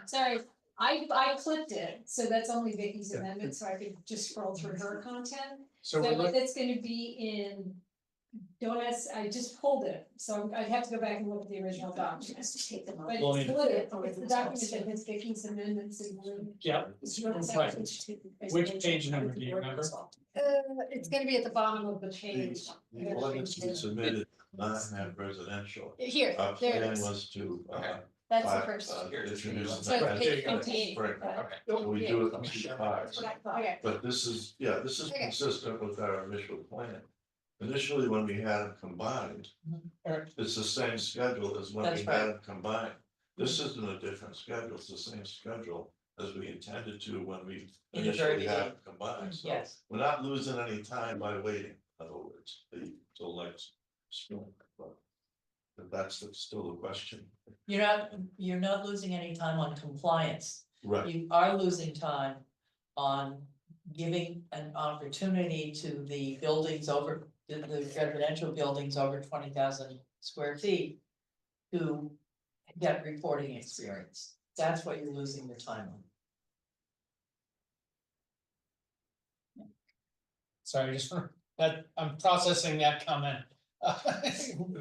Speaker 4: sorry, I clipped it, so that's only Vicky's amendment, so I could just scroll through her content.
Speaker 2: So
Speaker 4: So
Speaker 2: we're looking,
Speaker 4: that's gonna be in donuts, I just pulled it, so I'd have to go back and look at the original document.
Speaker 1: Just take them out.
Speaker 4: But
Speaker 2: Well,
Speaker 4: it's
Speaker 2: yeah.
Speaker 4: blue, it's the document that has Vicky's amendments in blue.
Speaker 2: yeah,
Speaker 1: It's your
Speaker 2: Right.
Speaker 1: section.
Speaker 2: Which page number do you remember?
Speaker 4: It's gonna be at the bottom of the page.
Speaker 12: The ordinance we submitted, not have residential.
Speaker 4: Here,
Speaker 12: Our
Speaker 4: there it
Speaker 12: plan
Speaker 4: is,
Speaker 12: was to,
Speaker 4: that's the first.
Speaker 12: introduce.
Speaker 4: So
Speaker 12: that
Speaker 4: it's page
Speaker 12: in
Speaker 4: 58.
Speaker 12: spring. So we do it in 2 parts.
Speaker 1: What I thought.
Speaker 4: Okay,
Speaker 12: But this is, yeah, this is
Speaker 4: Okay.
Speaker 12: consistent with our initial plan. Initially, when we had them combined,
Speaker 2: Alright.
Speaker 12: it's the same schedule as when we
Speaker 3: That's
Speaker 12: had
Speaker 3: right.
Speaker 12: them combined. This isn't a different schedule, it's the same schedule as we intended to when we
Speaker 3: In the very
Speaker 12: initially had them
Speaker 3: beginning.
Speaker 12: combined, so
Speaker 3: yes.
Speaker 12: we're not losing any time by waiting, in other words, till next spring. But that's still the question.
Speaker 3: You're not losing any time on compliance.
Speaker 12: Right,
Speaker 3: You are losing time on giving an opportunity to the buildings over, the residential buildings over 20,000 square feet to get reporting experience. That's what you're losing your time on.
Speaker 2: sorry, just that, I'm processing that comment.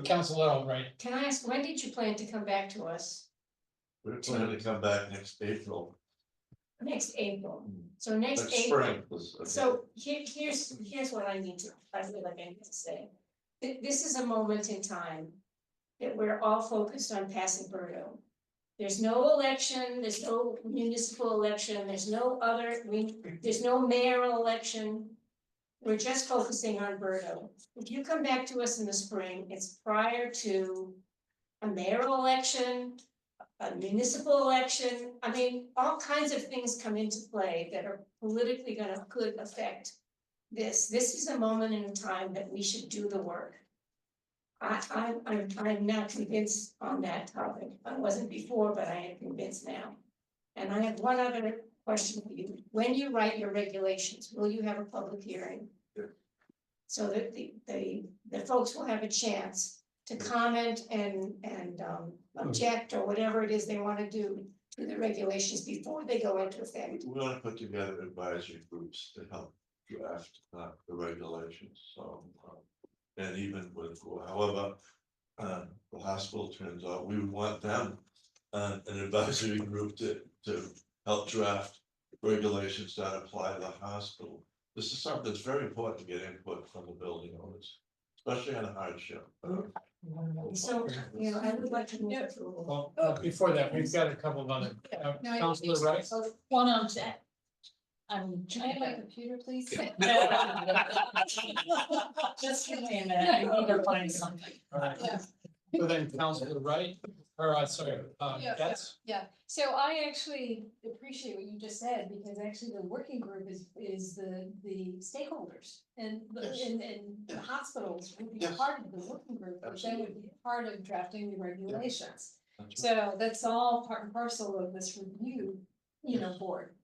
Speaker 2: Councilor Albright.
Speaker 1: Can I ask, when did you plan to come back to us?
Speaker 12: we're planning to come back next April,
Speaker 1: Next April, so next
Speaker 12: next
Speaker 1: April.
Speaker 12: spring. was- okay.
Speaker 1: So here's what I need to, I feel like I need to say. this is a moment in time that we're all focused on passing Berto. There's no election, there's no municipal election, there's no there's no mayoral election. We're just focusing on Berto. If you come back to us in the spring, it's prior to a mayoral election, a municipal election. I mean, all kinds of things come into play that are politically could affect this. This is a moment in time that we should do the work. I'm now convinced on that topic. I wasn't before, but I am convinced now. And I have one other question for you. When you write your regulations, will you have a public hearing?
Speaker 12: Yeah.
Speaker 1: So that the folks will have a chance to comment and object or whatever it is they want to do to the regulations before they go into effect.
Speaker 12: We want to put together advisory groups to help draft the regulations, so. And even with, however, the hospital turns out, we would want them, an advisory group to help draft regulations that apply to the hospital. This is something that's very important to get input from the building owners, especially on a hardship.
Speaker 1: So, I would like to move approval.
Speaker 2: Well, before that, we've got a couple of other, Councilor Wright.
Speaker 7: One on chat.
Speaker 4: Can I have my computer, please?
Speaker 7: Just give me a minute, I need to find something.
Speaker 2: All right. So then Councilor Wright, or sorry,
Speaker 4: Yeah.
Speaker 2: Getz?
Speaker 4: Yeah, so I actually appreciate what you just said, because actually the working group is the stakeholders. And the hospitals would be
Speaker 12: Yes.
Speaker 4: part of the working group, but they would be part of drafting the regulations.
Speaker 12: That's right.
Speaker 4: So that's all part and parcel of this review, board.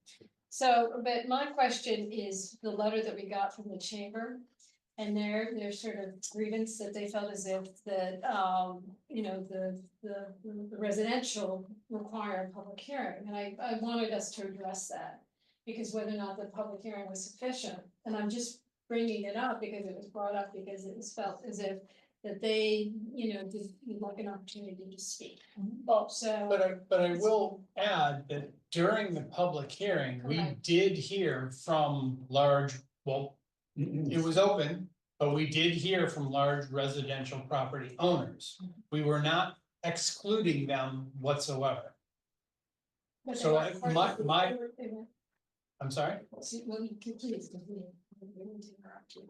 Speaker 4: So, but my question is the letter that we got from the chamber. And their sort of grievance that they felt as if that, the residential require a public hearing, and I wanted us to address that. Because whether or not the public hearing was sufficient, and I'm just bringing it up because it was brought up because it was felt as if that they, did like an opportunity to speak. Well, so.
Speaker 2: But I will add that during the public hearing, we
Speaker 4: Correct.
Speaker 2: did hear from it was open, but we did hear from large residential property owners. We were not excluding them whatsoever.
Speaker 4: But they
Speaker 2: So
Speaker 4: weren't part of the- they were-
Speaker 2: I'm sorry?
Speaker 4: Well, you can please continue. I didn't interrupt you.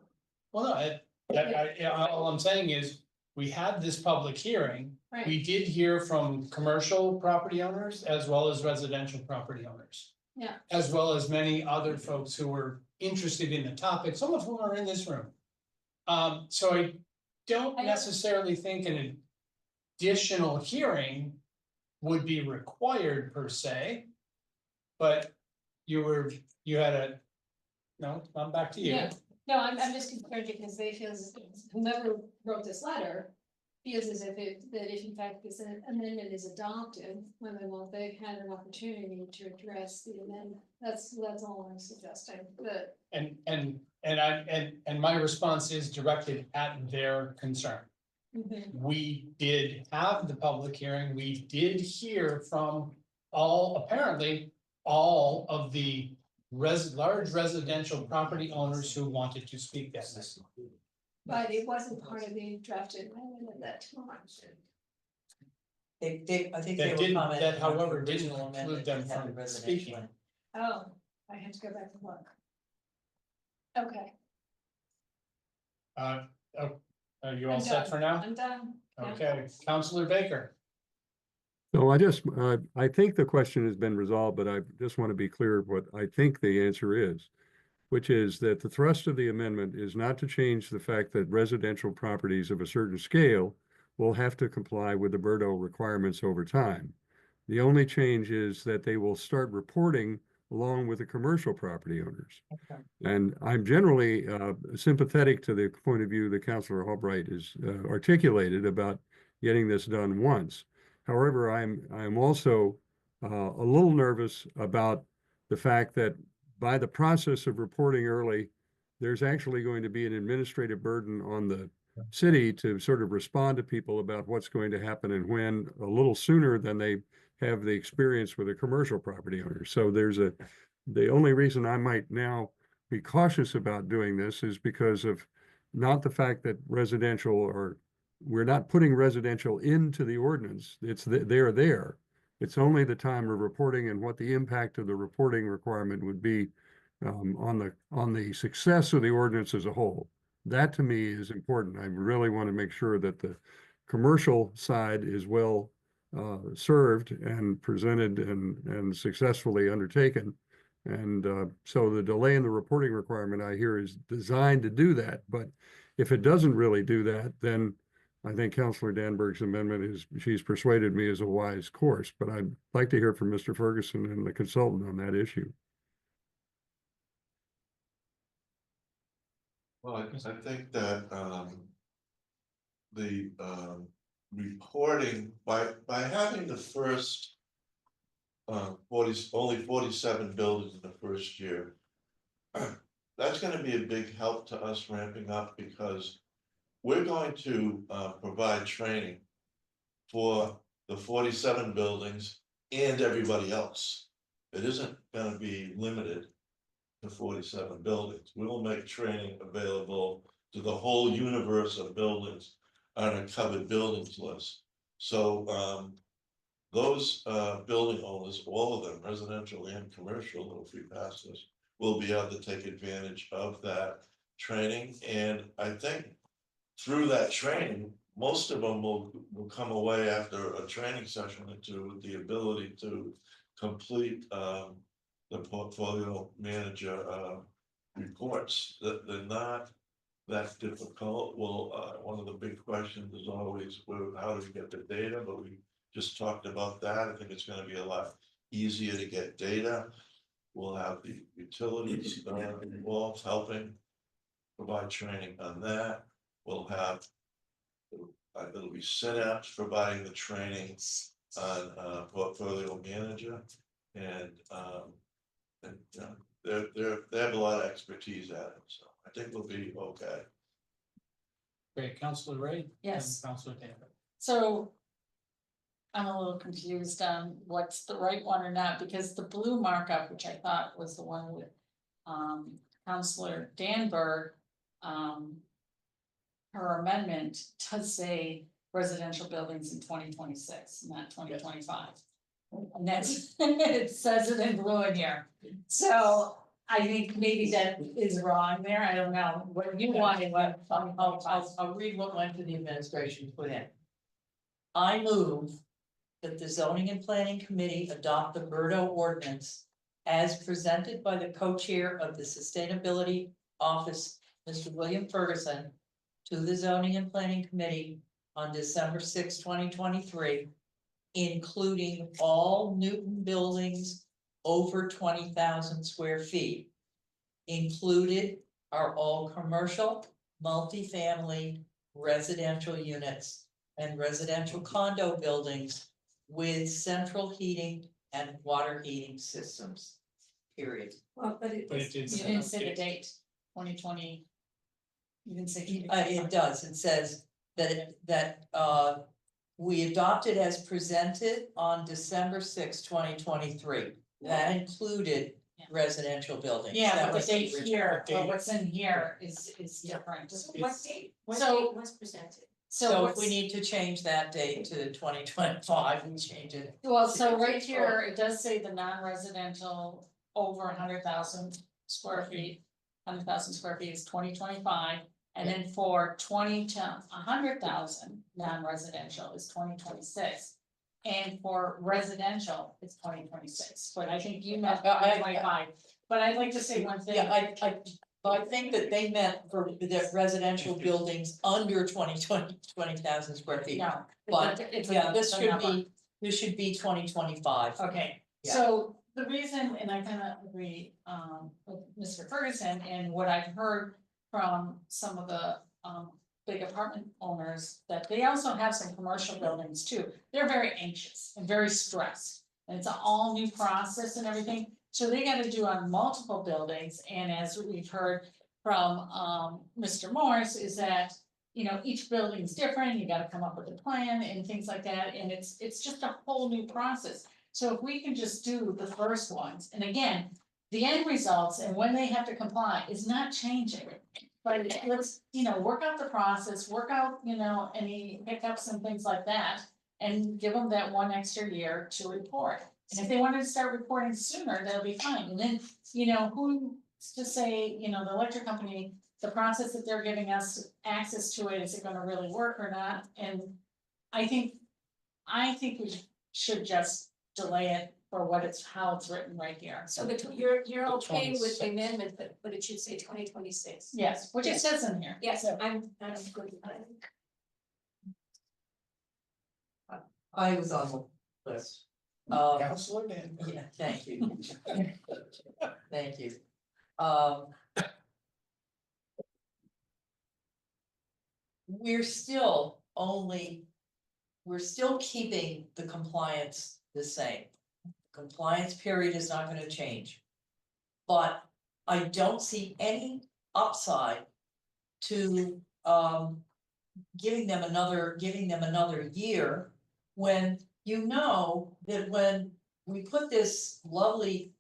Speaker 2: Well, no, all I'm saying is, we had this public hearing.
Speaker 4: Right.
Speaker 2: We did hear from commercial property owners as well as residential property owners.
Speaker 4: Yeah.
Speaker 2: As well as many other folks who were interested in the topic, some of whom are in this room. So I don't
Speaker 4: I know.
Speaker 2: necessarily think an additional hearing would be required per se. But you had no, I'm back to you.
Speaker 4: Yeah, no, I'm just concerned because they feel as if whoever wrote this letter feels as if that if in fact this amendment is adopted, they've had an opportunity to address the amendment. That's all I'm suggesting, but.
Speaker 2: And my response is directed at their concern. We did have the public hearing, we did hear from apparently all of the large residential property owners who wanted to speak that night.
Speaker 4: But it wasn't part of the drafted amendment at that time.
Speaker 6: I think
Speaker 2: That
Speaker 6: they were
Speaker 2: didn't-
Speaker 6: commenting.
Speaker 2: that,
Speaker 6: on the
Speaker 2: however, didn't
Speaker 6: original
Speaker 2: include
Speaker 6: amendment
Speaker 2: them
Speaker 6: that had the
Speaker 2: from
Speaker 6: residential
Speaker 2: speaking.
Speaker 6: in it.
Speaker 4: Oh, I have to go back and look. Okay.
Speaker 2: Are you all
Speaker 4: I'm
Speaker 2: set
Speaker 4: done.
Speaker 2: for now?
Speaker 4: I'm done. Yeah.
Speaker 2: Okay, Counselor Baker.
Speaker 8: No, I think the question has been resolved, but I just want to be clear what I think the answer is, which is that the thrust of the amendment is not to change the fact that residential properties of a certain scale will have to comply with the Berto requirements over time. The only change is that they will start reporting along with the commercial property owners.
Speaker 6: Okay.
Speaker 8: And I'm generally sympathetic to the point of view that Councilor Albright has articulated about getting this done once. However, I'm also a little nervous about the fact that by the process of reporting early, there's actually going to be an administrative burden on the city to sort of respond to people about what's going to happen and when a little sooner than they have the experience with a commercial property owner. So the only reason I might now be cautious about doing this is because of not the fact that residential or we're not putting residential into the ordinance. It's they're there. It's only the time of reporting and what the impact of the reporting requirement would be on the success of the ordinance as a whole. That to me is important. I really want to make sure that the commercial side is well served and presented and successfully undertaken. And so the delay in the reporting requirement I hear is designed to do that. But if it doesn't really do that, then I think Councilor Danberg's amendment she's persuaded me is a wise course. But I'd like to hear from Mr. Ferguson and the consultant on that issue.
Speaker 12: Well, I think that the reporting by having the first only 47 buildings in the first year, that's going to be a big help to us ramping up, because we're going to provide training for the 47 buildings and everybody else. It isn't going to be limited to 47 buildings. We will make training available to the whole universe of buildings on a covered buildings list. So those building owners, all of them, residential and commercial, if we pass this, will be able to take advantage of that training. And I think through that training, most of them will come away after a training session or two with the ability to complete the portfolio manager reports. That they're not that difficult. Well, one of the big questions is always, well, how do we get the data? But we just talked about that. I think it's going to be a lot easier to get data. We'll have the utilities involved helping provide training on that. We'll have it'll be Synapse providing the training on portfolio manager, and you know, they have a lot of expertise at it, so I think we'll be okay.
Speaker 2: Great, Councilor Ray?
Speaker 7: Yes.
Speaker 2: And Councilor Danberg.
Speaker 7: So I'm a little confused on what's the right one or not, because the blue markup, which I thought was the one with Councilor Danberg, her amendment does say residential buildings in 2026, not 2025. And that's, it says it in blue in here. So I think maybe that is wrong there. I don't know what you wanted.
Speaker 6: I'll read what went to the administration put in. I move that the zoning and planning committee adopt the Berto ordinance as presented by the co-chair of the sustainability office, Mr. William Ferguson, to the zoning and planning committee on December 6, 2023, including all Newton buildings over 20,000 square feet. Included are all commercial, multifamily, residential units, and residential condo buildings with central heating and water heating systems, period.
Speaker 1: Well, but
Speaker 2: But it did
Speaker 7: You
Speaker 2: say
Speaker 7: didn't say the
Speaker 2: update.
Speaker 7: date, 2020. You didn't say.
Speaker 6: It does, it says that we adopted as presented on December 6, 2023. That included residential buildings.
Speaker 7: Yeah,
Speaker 6: That
Speaker 7: but the
Speaker 6: was
Speaker 7: date
Speaker 6: original.
Speaker 7: here, or what's in here is different.
Speaker 1: So what date
Speaker 7: So-
Speaker 1: was presented?
Speaker 6: So if we
Speaker 7: what's-
Speaker 6: need to change that date to 2025, we change it.
Speaker 7: Well, so right here, it does say the non-residential over 100,000 square feet. 100,000 square feet is 2025, and then for 20 to 100,000 non-residential is 2026. And for residential, it's 2026, but I think you meant 2025, but I'd like to say one thing.
Speaker 6: Yeah, I think that they meant for the residential buildings under 20,000 square feet.
Speaker 7: No.
Speaker 6: But
Speaker 7: it's
Speaker 6: yeah,
Speaker 7: a-
Speaker 6: this
Speaker 7: it's a
Speaker 6: should
Speaker 7: number.
Speaker 6: be, 2025.
Speaker 7: Okay,
Speaker 6: Yeah.
Speaker 7: so the reason, and I kind of agree with Mr. Ferguson, and what I've heard from some of the big apartment owners, that they also have some commercial buildings too. They're very anxious and very stressed, and it's an all new process and everything. So they gotta do on multiple buildings, and as we've heard from Mr. Morris, is that, you know, each building's different, you gotta come up with a plan and things like that, and it's just a whole new process. So if we can just do the first ones, and again, the end results and when they have to comply is not changing. But let's, you know, work out the process, work out, you know, any hiccups and things like that. And give them that one extra year to report. And if they wanted to start reporting sooner, that'll be fine. And then, you know, who's to say, you know, the electric company, the process that they're giving us access to it, is it gonna really work or not? And I think we should just delay it for what it's, how it's written right here.
Speaker 1: So you're okay with the amendment, but it should say 2026.
Speaker 7: Yes, which it
Speaker 1: Yes.
Speaker 7: says in here.
Speaker 1: Yes, I'm good with that.
Speaker 6: I was on the list.
Speaker 2: Counselor Dan.
Speaker 6: Yeah, thank you. Thank you. We're still keeping the compliance the same. Compliance period is not gonna change. But I don't see any upside to giving them another year. When you know that when we put this lovely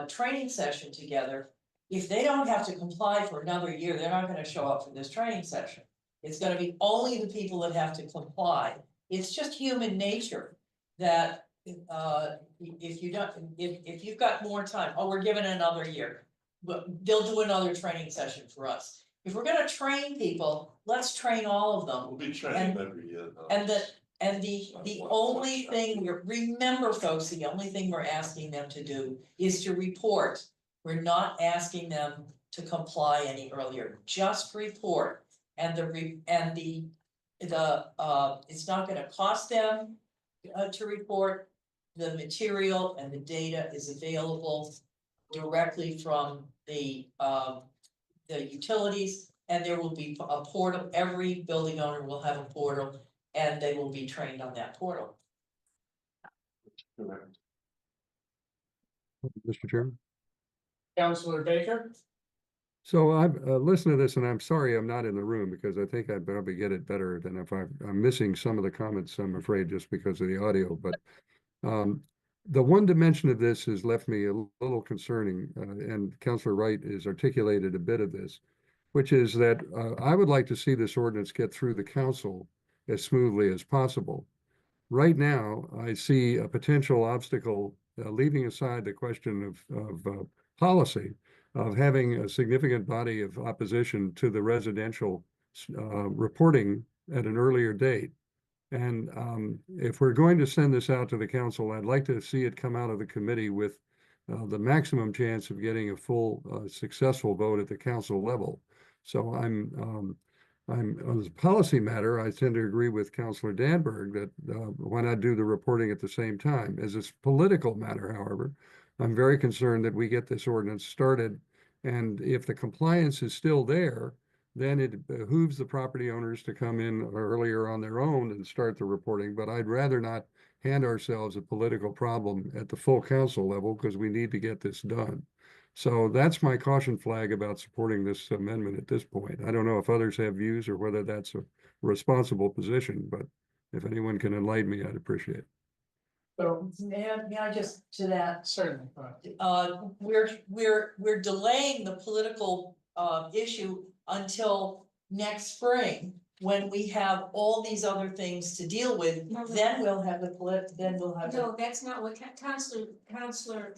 Speaker 6: training session together. If they don't have to comply for another year, they're not gonna show up for this training session. It's gonna be only the people that have to comply. It's just human nature that if you don't, if you've got more time, oh, we're given another year. But they'll do another training session for us. If we're gonna train people, let's train all of them.
Speaker 12: We'll be training every year though.
Speaker 6: And the only thing, remember folks, the only thing we're asking them to do is to report. We're not asking them to comply any earlier, just report. And it's not gonna cost them to report. The material and the data is available directly from the utilities. And there will be a portal, every building owner will have a portal. And they will be trained on that portal.
Speaker 8: Mr. Chairman?
Speaker 2: Counselor Baker.
Speaker 8: So I've listened to this and I'm sorry I'm not in the room because I think I'd probably get it better than if I'm missing some of the comments, I'm afraid, just because of the audio. But the one dimension of this has left me a little concerning, and Councilor Wright has articulated a bit of this, which is that I would like to see this ordinance get through the council as smoothly as possible. Right now, I see a potential obstacle, leaving aside the question of policy, of having a significant body of opposition to the residential reporting at an earlier date. And if we're going to send this out to the council, I'd like to see it come out of the committee with the maximum chance of getting a full successful vote at the council level. So I'm as a policy matter, I tend to agree with Councilor Danberg that why not do the reporting at the same time? As a political matter, however, I'm very concerned that we get this ordinance started. And if the compliance is still there, then it behooves the property owners to come in earlier on their own and start the reporting. But I'd rather not hand ourselves a political problem at the full council level because we need to get this done. So that's my caution flag about supporting this amendment at this point. I don't know if others have views or whether that's a responsible position, but if anyone can enlighten me, I'd appreciate it.
Speaker 2: So
Speaker 6: May I just to that?
Speaker 2: certainly.
Speaker 6: We're delaying the political issue until next spring. When we have all these other things to deal with,
Speaker 1: No.
Speaker 6: then we'll have
Speaker 1: No, that's not what Counselor,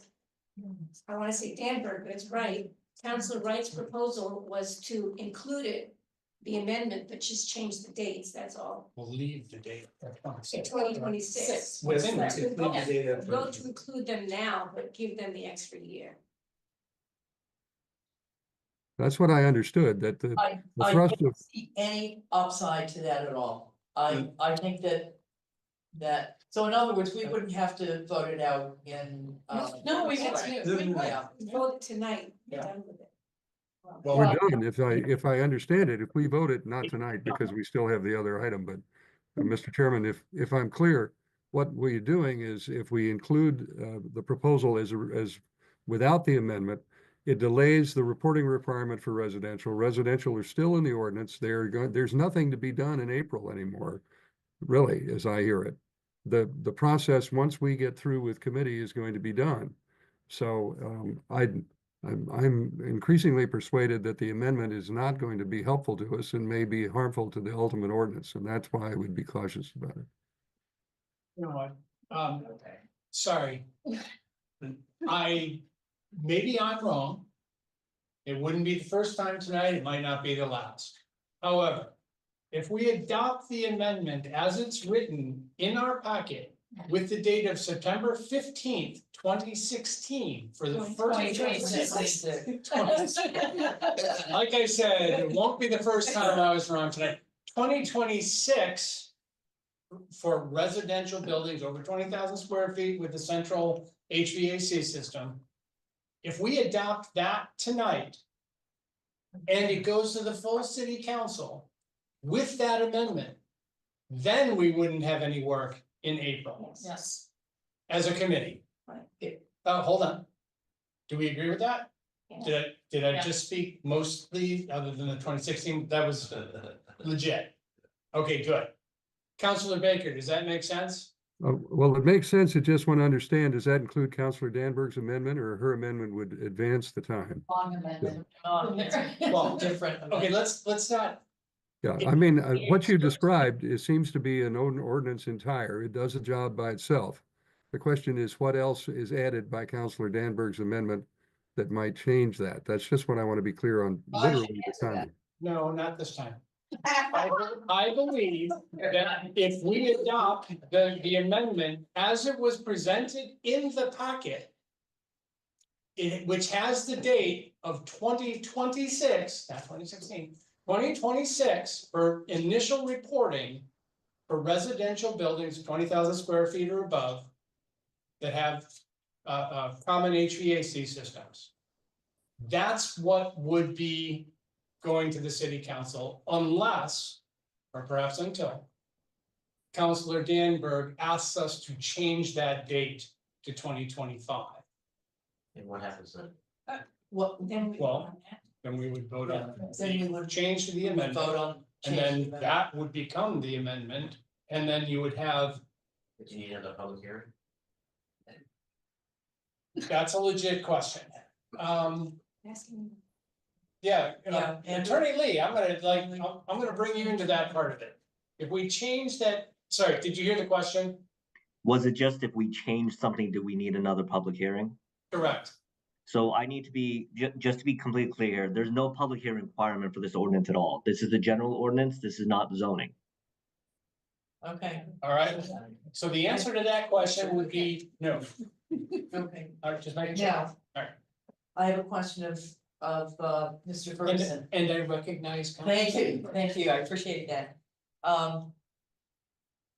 Speaker 1: I wanna say Danberg, but it's right. Counselor Wright's proposal was to include it, the amendment, but just change the dates, that's all.
Speaker 2: We'll leave the date.
Speaker 1: In 2026.
Speaker 2: Within that.
Speaker 1: Vote to include them now, but give them the extra year.
Speaker 8: That's what I understood, that the thrust
Speaker 6: don't
Speaker 8: of,
Speaker 6: see any upside to that at all. I think that, so in other words, we wouldn't have to vote it out in.
Speaker 7: No, we
Speaker 1: That's
Speaker 7: would.
Speaker 1: it.
Speaker 7: We would.
Speaker 6: Yeah.
Speaker 1: Vote it tonight, be
Speaker 2: Yeah.
Speaker 1: done with it.
Speaker 8: we're done. If I understand it, if we vote it, not tonight, because we still have the other item, but Mr. Chairman, if I'm clear, what we're doing is if we include the proposal as without the amendment, it delays the reporting requirement for residential. Residential are still in the ordinance. There's nothing to be done in April anymore, really, as I hear it. The process, once we get through with committee, is going to be done. So I'm increasingly persuaded that the amendment is not going to be helpful to us and may be harmful to the ultimate ordinance, and that's why I would be cautious about it.
Speaker 2: You know what, sorry. Maybe I'm wrong. It wouldn't be the first time tonight, it might not be the last. However, if we adopt the amendment as it's written in our packet with the date of September 15th, 2016, for the first.
Speaker 6: 2026.
Speaker 2: Like I said, it won't be the first time I was wrong tonight. 2026 for residential buildings over 20,000 square feet with a central HVAC system. If we adopt that tonight and it goes to the full city council with that amendment, then we wouldn't have any work in April
Speaker 6: Yes.
Speaker 2: as a committee.
Speaker 6: Right.
Speaker 2: Hold on. Do we agree with that?
Speaker 1: Yeah.
Speaker 2: Did I
Speaker 6: Yeah.
Speaker 2: just speak mostly, other than the 2016, that was legit? Okay, good. Counselor Baker, does that make sense?
Speaker 8: Well, it makes sense. I just want to understand, does that include Counselor Danberg's amendment, or her amendment would advance the time?
Speaker 6: Long amendment.
Speaker 2: Well,
Speaker 6: Different.
Speaker 2: Okay, let's not.
Speaker 8: Yeah, I mean, what you described, it seems to be an ordinance entire. It does a job by itself. The question is, what else is added by Counselor Danberg's amendment that might change that? That's just what I want to be clear on, literally the timing.
Speaker 2: No, not this time. I believe that if we adopt the amendment as it was presented in the packet, which has the date of 2026, not 2016, 2026 for initial reporting for residential buildings of 20,000 square feet or above that have common HVAC systems. That's what would be going to the city council unless, or perhaps until, Councilor Danberg asks us to change that date to 2025.
Speaker 9: And what happens then?
Speaker 6: What,
Speaker 2: Well, then we would vote on,
Speaker 6: then we would
Speaker 2: change to the amendment,
Speaker 6: vote on.
Speaker 2: and
Speaker 6: changing the
Speaker 2: then
Speaker 6: amendment.
Speaker 2: that would become the amendment, and then you would have,
Speaker 9: Do you need another public hearing?
Speaker 2: that's a legit question.
Speaker 1: Asking.
Speaker 2: Yeah,
Speaker 6: Yeah, Andrew?
Speaker 2: Attorney Lee, I'm gonna bring you into that part of it. If we change that, sorry, did you hear the question?
Speaker 15: Was it just if we change something, do we need another public hearing?
Speaker 2: Correct.
Speaker 15: So I need to be, just to be completely clear, there's no public hearing requirement for this ordinance at all. This is a general ordinance. This is not zoning.
Speaker 6: Okay.
Speaker 2: All right, so the answer to that question would be no.
Speaker 6: Okay.
Speaker 2: All right, just making sure.
Speaker 6: Now,
Speaker 2: All right.
Speaker 6: I have a question of Mr. Ferguson.
Speaker 2: And I recognize.
Speaker 6: Thank you, I appreciate that.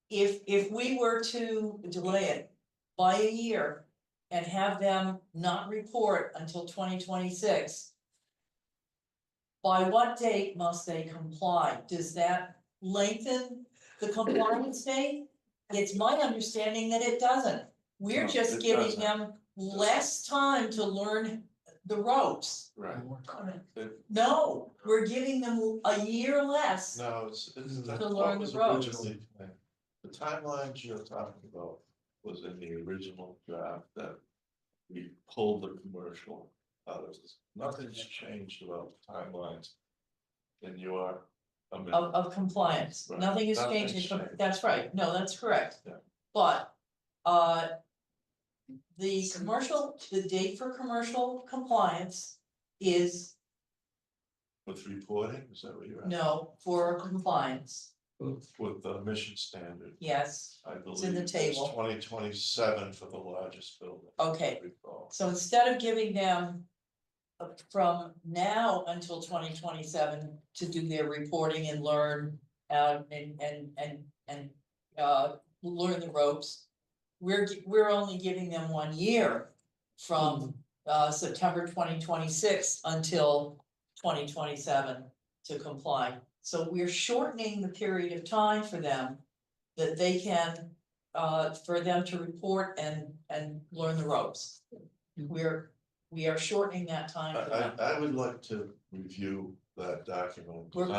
Speaker 6: If we were to delay it by a year and have them not report until 2026. By what date must they comply? Does that lengthen the compliance date? It's my understanding that it doesn't. We're
Speaker 12: No,
Speaker 6: just
Speaker 12: it
Speaker 6: giving
Speaker 12: doesn't.
Speaker 6: them less time to learn the ropes.
Speaker 12: Right. It-
Speaker 6: No, we're giving them a year less.
Speaker 12: No, that's
Speaker 6: To
Speaker 12: what
Speaker 6: learn
Speaker 12: was
Speaker 6: the ropes.
Speaker 12: originally planned. The timelines you're talking about was in the original draft that we pulled the commercial out of this. Nothing's changed about the timelines in your amendment.
Speaker 6: Of compliance,
Speaker 12: Right.
Speaker 6: nothing is
Speaker 12: Nothing's
Speaker 6: changing,
Speaker 12: changed.
Speaker 6: that's right, no, that's correct.
Speaker 12: Yeah.
Speaker 6: But, the commercial, the date for commercial compliance is,
Speaker 12: With reporting, is that what you're asking?
Speaker 6: no, for compliance,
Speaker 12: With the mission standard,
Speaker 6: yes,
Speaker 12: I believe.
Speaker 6: in the table.
Speaker 12: 2027 for the largest building.
Speaker 6: Okay.
Speaker 12: I recall.
Speaker 6: So instead of giving them from now until 2027 to do their reporting and learn, and learn the ropes. We're only giving them 1 year from September 2026 until 2027 to comply. So we're shortening the period of time for them that they can, for them to report and learn the ropes. We are shortening that time for them.
Speaker 12: I would like to review that document, 'cause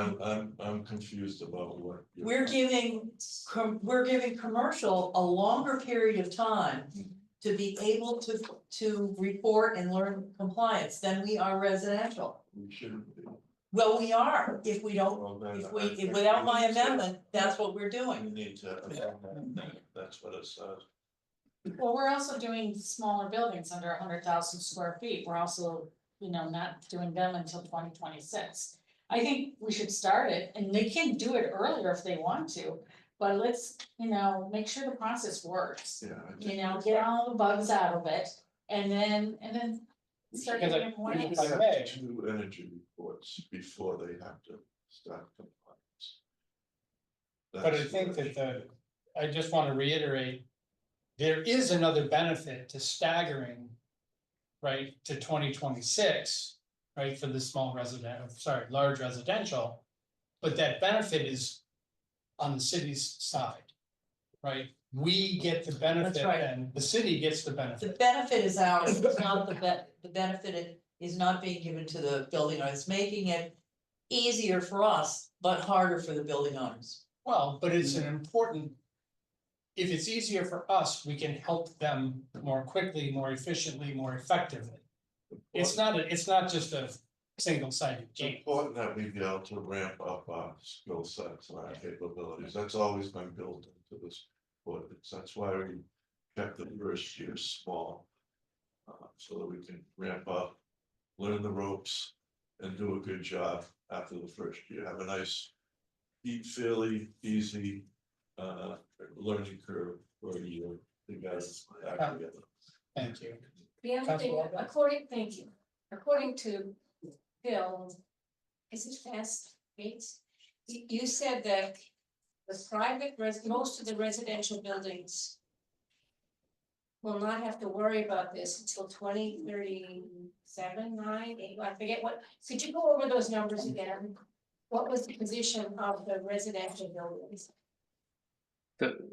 Speaker 12: I'm confused about what.
Speaker 6: We're giving commercial a longer period of time to be able to report and learn compliance, then we are residential.
Speaker 12: We shouldn't be.
Speaker 6: Well, we are, if we don't,
Speaker 12: Well, then
Speaker 6: if
Speaker 12: I
Speaker 6: we,
Speaker 12: think
Speaker 6: without
Speaker 12: we
Speaker 6: my
Speaker 12: need to-
Speaker 6: amendment, that's what we're doing.
Speaker 12: We need to, that's what it says.
Speaker 7: Well, we're also doing smaller buildings under 100,000 square feet. We're also, not doing them until 2026. I think we should start it, and they can do it earlier if they want to, but let's, make sure the process works.
Speaker 12: Yeah. I think
Speaker 7: Get all the bugs out of it, and then start
Speaker 2: Because
Speaker 7: getting more.
Speaker 2: if
Speaker 12: we
Speaker 2: I
Speaker 12: have
Speaker 2: may.
Speaker 12: 2 energy reports before they have to start compliance.
Speaker 2: But I
Speaker 12: That's
Speaker 2: think
Speaker 12: what-
Speaker 2: that I just want to reiterate, there is another benefit to staggering, right, to 2026, right, for the large residential. But that benefit is on the city's side, right? We get the benefit
Speaker 6: right.
Speaker 2: and the city gets the
Speaker 6: The
Speaker 2: benefit.
Speaker 6: benefit is ours, it's not the benefit is not being given to the building owner, it's making it easier for us, but harder for the building owners.
Speaker 2: Well, but it's an important. If it's easier for us, we can help them more quickly, more efficiently, more effectively. It's not just a single-sided
Speaker 12: It's
Speaker 2: gate.
Speaker 12: important that we be able to ramp up our skill sets and our capabilities. That's always been built into this ordinance. That's why we kept the first year small. So that we can ramp up, learn the ropes, and do a good job after the first year. Have a nice, fairly easy, learning curve for a year. You guys back together.
Speaker 2: Thank you.
Speaker 1: The other thing, according to Bill, is it Fast Gates? You said that most of the residential buildings will not have to worry about this until 2037, 9, 8, I forget what, could you go over those numbers again? What was the position of the residential buildings?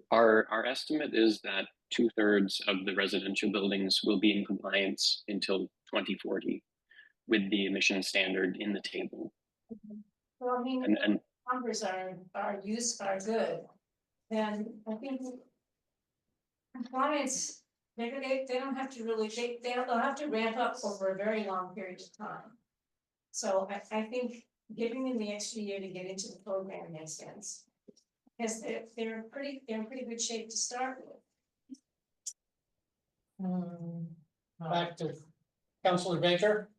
Speaker 14: Our estimate is that 2/3 of the residential buildings will be in compliance until 2040 with the emission standard in the table.
Speaker 1: Well, I mean,
Speaker 14: And
Speaker 1: numbers are good, then I think compliance, they don't have to really, they'll have to ramp up over a very long period of time. So I think giving them the extra year to get into the program makes sense. Because they're in pretty good shape to start with.
Speaker 2: Back to Councilor Baker.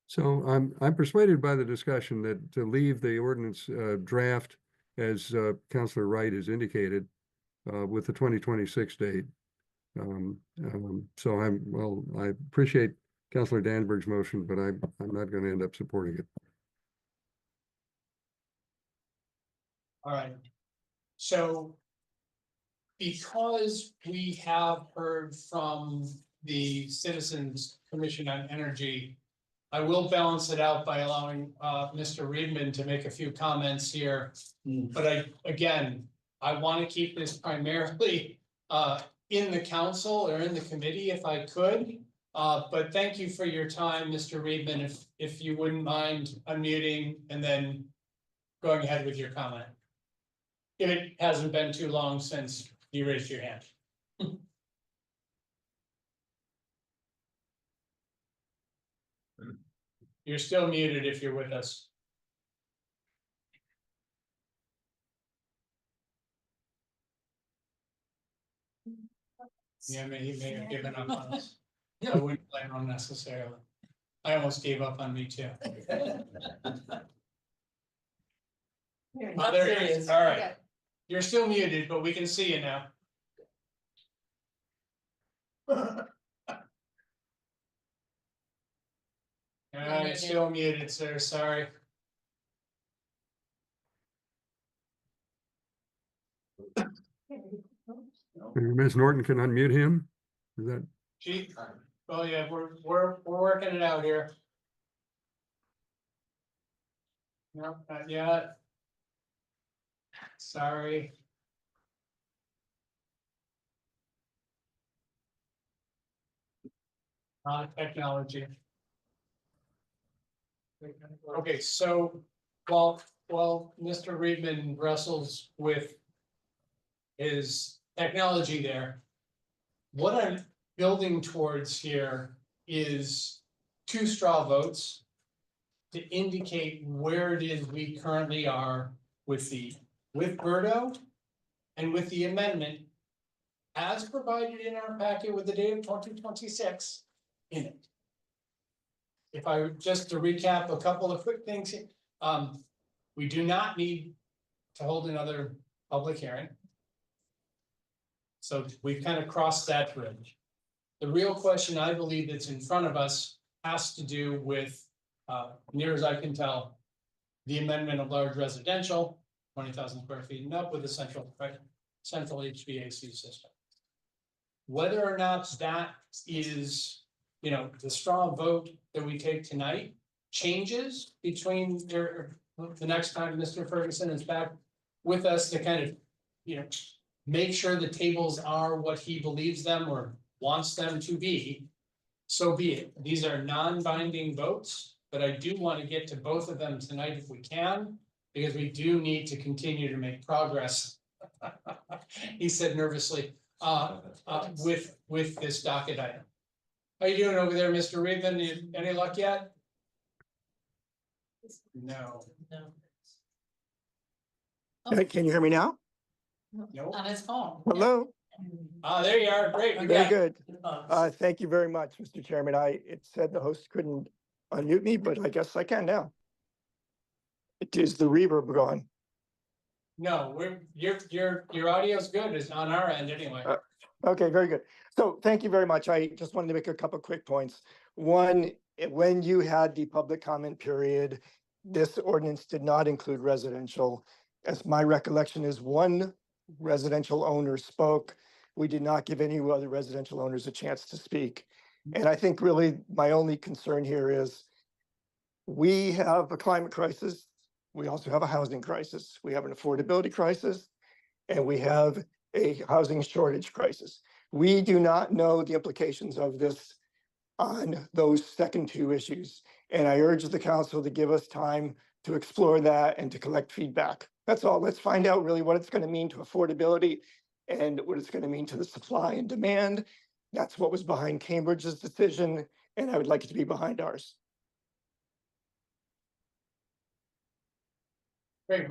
Speaker 8: So I'm persuaded by the discussion that to leave the ordinance draft as Councilor Wright has indicated with the 2026 date. So I appreciate Councilor Danberg's motion, but I'm not going to end up supporting it.
Speaker 2: All right. So because we have heard from the Citizens Commission on Energy, I will balance it out by allowing Mr. Reedman to make a few comments here. But I want to keep this primarily in the council or in the committee if I could. But thank you for your time, Mr. Reedman, if you wouldn't mind unmuting and then going ahead with your comment. If it hasn't been too long since you raised your hand. You're still muted if you're with us. Yeah, he may have given up on us. I wouldn't blame him necessarily. I almost gave up on me too. Oh, there he is. All right. You're still muted, but we can see you now. You're still muted, sir. Sorry.
Speaker 8: Ms. Norton can unmute him. Is that?
Speaker 2: Gee, oh yeah, we're working it out here. No, not yet. Sorry. Technology. Okay, so while Mr. Reedman wrestles with his technology there, what building towards here is 2 straw votes to indicate where it is we currently are with Berto and with the amendment as provided in our packet with the date of 2026 in it. If I were just to recap a couple of quick things, we do not need to hold another public hearing. So we've kind of crossed that bridge. The real question I believe that's in front of us has to do with, near as I can tell, the amendment of large residential, 20,000 square feet and up with a central HVAC system. Whether or not that is, the straw vote that we take tonight changes between the next time Mr. Ferguson is back with us to kind of, make sure the tables are what he believes them or wants them to be, so be it. These are non-binding votes, but I do want to get to both of them tonight if we can, because we do need to continue to make progress. He said nervously, with this docket item. How you doing over there, Mr. Reedman? Any luck yet? No.
Speaker 18: Can you hear me now?
Speaker 2: No.
Speaker 7: On his phone.
Speaker 18: Hello?
Speaker 2: There you are. Great.
Speaker 18: Very good. Thank you very much, Mr. Chairman. It said the host couldn't unmute me, but I guess I can now. It is the reverb gone.
Speaker 2: No, your audio's good. It's on our end anyway.
Speaker 18: Okay, very good. So thank you very much. I just wanted to make a couple quick points. One, when you had the public comment period, this ordinance did not include residential. As my recollection is, one residential owner spoke. We did not give any other residential owners a chance to speak. And I think really my only concern here is we have a climate crisis. We also have a housing crisis. We have an affordability crisis, and we have a housing shortage crisis. We do not know the implications of this on those second 2 issues. And I urge the council to give us time to explore that and to collect feedback. That's all. Let's find out really what it's going to mean to affordability and what it's going to mean to the supply and demand. That's what was behind Cambridge's decision, and I would like it to be behind ours.
Speaker 2: Great.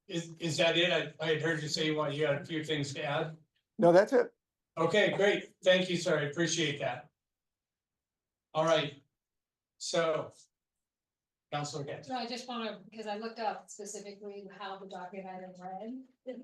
Speaker 2: Is that it? I had heard you say you had a few things to add.
Speaker 18: No, that's it.
Speaker 2: Okay, great. Thank you, sir. I appreciate that. All right. So, Councilor Getz.
Speaker 4: No, I just want to, because I looked up specifically how the docket item read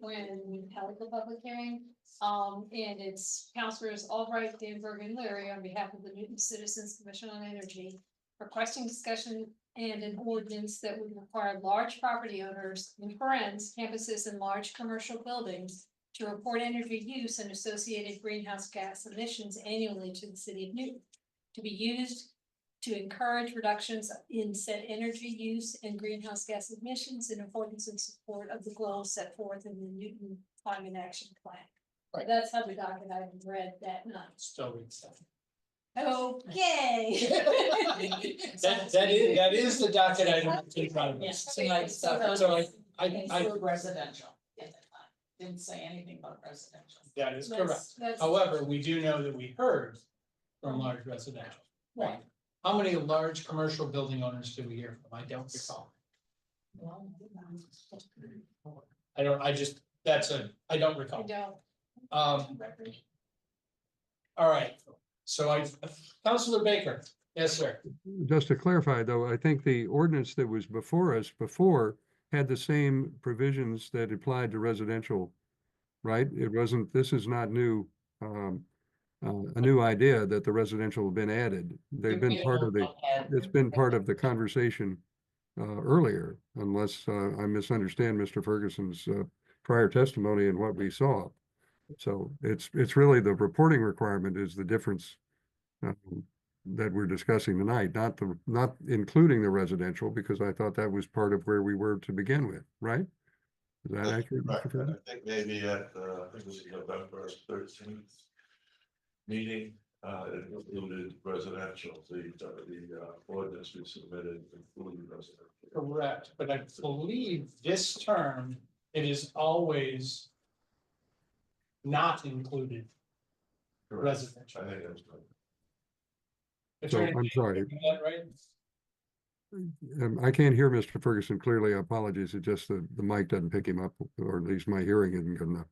Speaker 4: when we held the public hearing. And it's Councilors Albright, Danberg, and Leary on behalf of the Newton Citizens Commission on Energy requesting discussion and an ordinance that would require large property owners, in parens, campuses, and large commercial buildings to report energy use and associated greenhouse gas emissions annually to the city of Newton, to be used to encourage reductions in said energy use and greenhouse gas emissions in accordance and support of the goals set forth in the Newton Climate Action Plan.
Speaker 2: Right.
Speaker 4: That's how the docket item read that night.
Speaker 2: Still read stuff.
Speaker 4: Okay.
Speaker 2: That is the docket item in front of
Speaker 7: Yes,
Speaker 2: us.
Speaker 7: tonight stuff.
Speaker 2: So I
Speaker 7: Include residential. Didn't say anything about residential.
Speaker 2: that is
Speaker 4: That's-
Speaker 2: correct.
Speaker 4: that's-
Speaker 2: However, we do know that we heard from large residential.
Speaker 4: Right.
Speaker 2: How many large commercial building owners do we hear from? I don't recall. I don't recall.
Speaker 4: I don't.
Speaker 2: All right, so Councilor Baker, yes, sir.
Speaker 8: Just to clarify, though, I think the ordinance that was before us before had the same provisions that applied to residential, right? It wasn't, this is not new, a new idea that the residential have been added. They've been part of the, it's been part of the conversation earlier, unless I misunderstand Mr. Ferguson's prior testimony and what we saw. So it's really the reporting requirement is the difference that we're discussing tonight, not including the residential, because I thought that was part of where we were to begin with, right? Is that accurate, Mr. Ferguson?
Speaker 12: I think maybe at, I think it was November 13th meeting, it included residential, the ordinance we submitted included residential.
Speaker 2: Correct, but I believe this term, it is always not included residential.
Speaker 12: I think that's good.
Speaker 8: So
Speaker 2: Attorney,
Speaker 8: I'm sorry.
Speaker 2: is that right?
Speaker 8: I can't hear Mr. Ferguson clearly. Apologies. It's just the mic doesn't pick him up, or at least my hearing isn't good enough.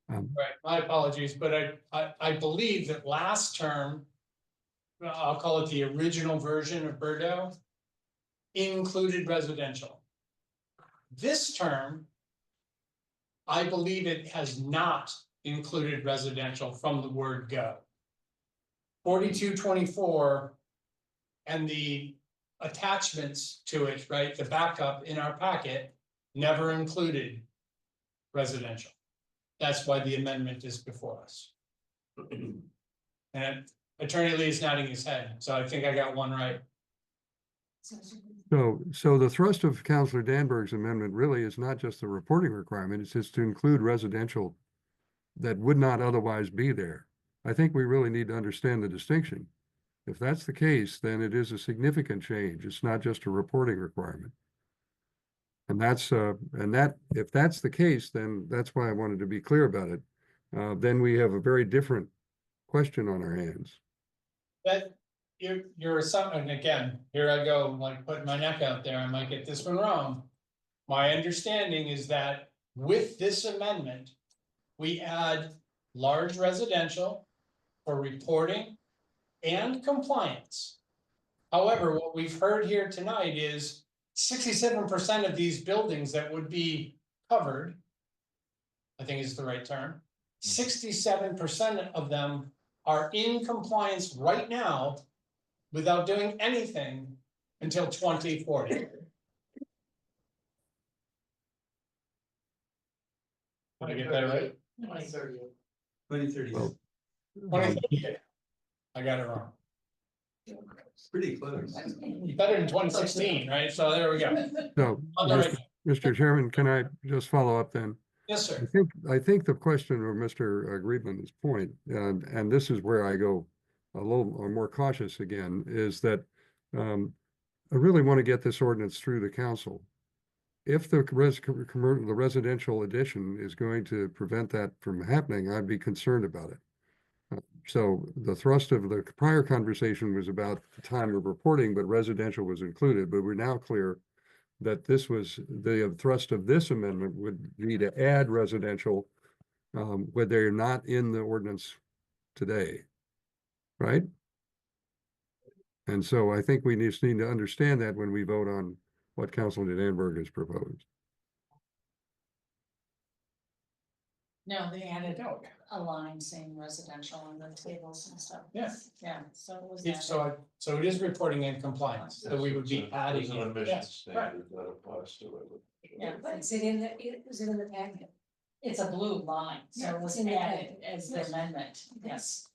Speaker 2: Right, my apologies, but I believe that last term, I'll call it the original version of Bordeaux, included residential. This term, I believe it has not included residential from the word go. 4224 and the attachments to it, right, the backup in our packet never included residential. That's why the amendment is before us. And Attorney Lee is nodding his head, so I think I got one right.
Speaker 8: So the thrust of Councillor Danberg's amendment really is not just the reporting requirement, it's just to include residential that would not otherwise be there. I think we really need to understand the distinction. If that's the case, then it is a significant change. It's not just a reporting requirement. And if that's the case, then that's why I wanted to be clear about it. Then we have a very different question on our hands.
Speaker 2: That you're and again, here I go, like putting my neck out there, I might get this one wrong. My understanding is that with this amendment, we add large residential for reporting and compliance. However, what we've heard here tonight is 67% of these buildings that would be covered, I think is the right term, 67% of them are in compliance right now without doing anything until 2040. Did I get that right?
Speaker 17: 2030.
Speaker 8: Well,
Speaker 2: 2038. I got it wrong.
Speaker 17: Pretty close.
Speaker 2: Better than 2016, right? So there we go.
Speaker 8: So,
Speaker 2: On the right.
Speaker 8: Mr. Chairman, can I just follow up then?
Speaker 2: Yes, sir.
Speaker 8: I think the question of Mr. Griebman's point, and this is where I go a little more cautious again, is that I really want to get this ordinance through the council. If the residential addition is going to prevent that from happening, I'd be concerned about it. So the thrust of the prior conversation was about the time of reporting, but residential was included, but we're now clear that this was the thrust of this amendment would be to add residential where they're not in the ordinance today, right? And so I think we just need to understand that when we vote on what Councilor Danberg has proposed.
Speaker 7: No, they added a line saying residential on the tables and stuff.
Speaker 2: Yeah.
Speaker 7: Yeah, so it was.
Speaker 2: If so, so it is reporting in compliance, so we would be adding.
Speaker 12: There's an
Speaker 2: it.
Speaker 12: emission
Speaker 2: Yes, right.
Speaker 12: standard that applies to it.
Speaker 7: Yeah,
Speaker 1: But is it in the, is it in the packet?
Speaker 7: it's a blue line, so
Speaker 1: Yeah,
Speaker 7: it was
Speaker 1: it's in the
Speaker 7: added
Speaker 1: packet.
Speaker 7: as the
Speaker 1: Yes.
Speaker 7: amendment, yes,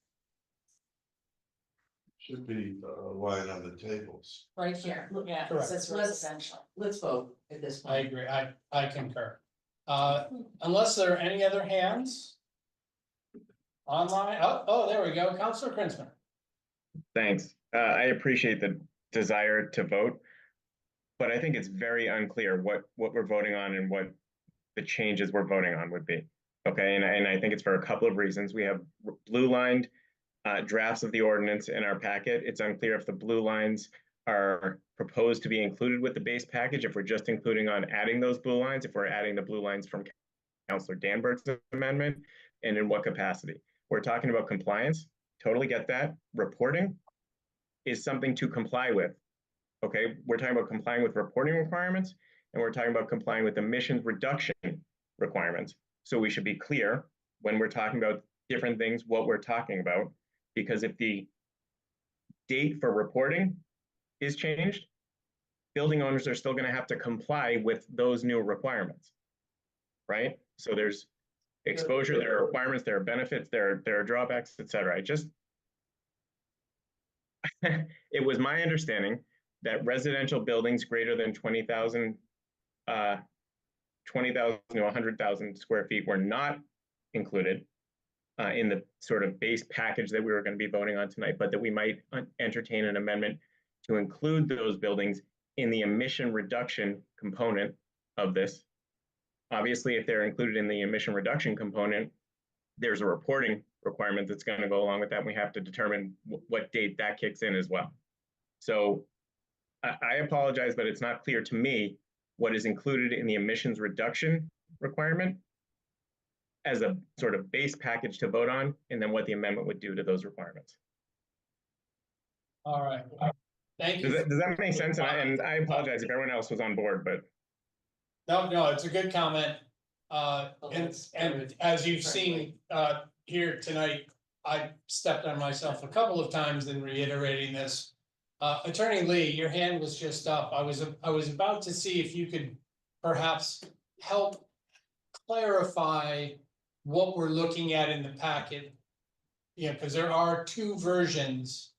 Speaker 12: Should be a line on the tables.
Speaker 7: right here, yeah, it
Speaker 2: Correct.
Speaker 7: says residential.
Speaker 6: Let's vote at this
Speaker 2: I
Speaker 6: point.
Speaker 2: agree, I concur. Unless there are any other hands? Online, oh, there we go, Councilor Krinsman.
Speaker 10: Thanks. I appreciate the desire to vote, but I think it's very unclear what we're voting on and what the changes we're voting on would be. Okay, and I think it's for a couple of reasons. We have blue lined drafts of the ordinance in our packet. It's unclear if the blue lines are proposed to be included with the base package, if we're just including on adding those blue lines, if we're adding the blue lines from Councilor Danberg's amendment, and in what capacity. We're talking about compliance, totally get that. Reporting is something to comply with. Okay, we're talking about complying with reporting requirements, and we're talking about complying with emissions reduction requirements. So we should be clear when we're talking about different things, what we're talking about, because if the date for reporting is changed, building owners are still going to have to comply with those new requirements, right? So there's exposure, there are requirements, there are benefits, there are drawbacks, etc. It was my understanding that residential buildings greater than 20,000 to 100,000 square feet were not included in the sort of base package that we were going to be voting on tonight, but that we might entertain an amendment to include those buildings in the emission reduction component of this. Obviously, if they're included in the emission reduction component, there's a reporting requirement that's gonna go along with that. We have to determine what date that kicks in as well. So I apologize, but it's not clear to me what is included in the emissions reduction requirement as a sort of base package to vote on, and then what the amendment would do to those requirements.
Speaker 2: All right, thank you.
Speaker 10: Does that make sense? And I apologize if everyone else was on board, but.
Speaker 2: No, it's a good comment. And as you've seen, here tonight, I stepped on myself a couple of times in reiterating this. Attorney Lee, your hand was just up. I was about to see if you could perhaps help clarify what we're looking at in the packet. Yeah, because there are two versions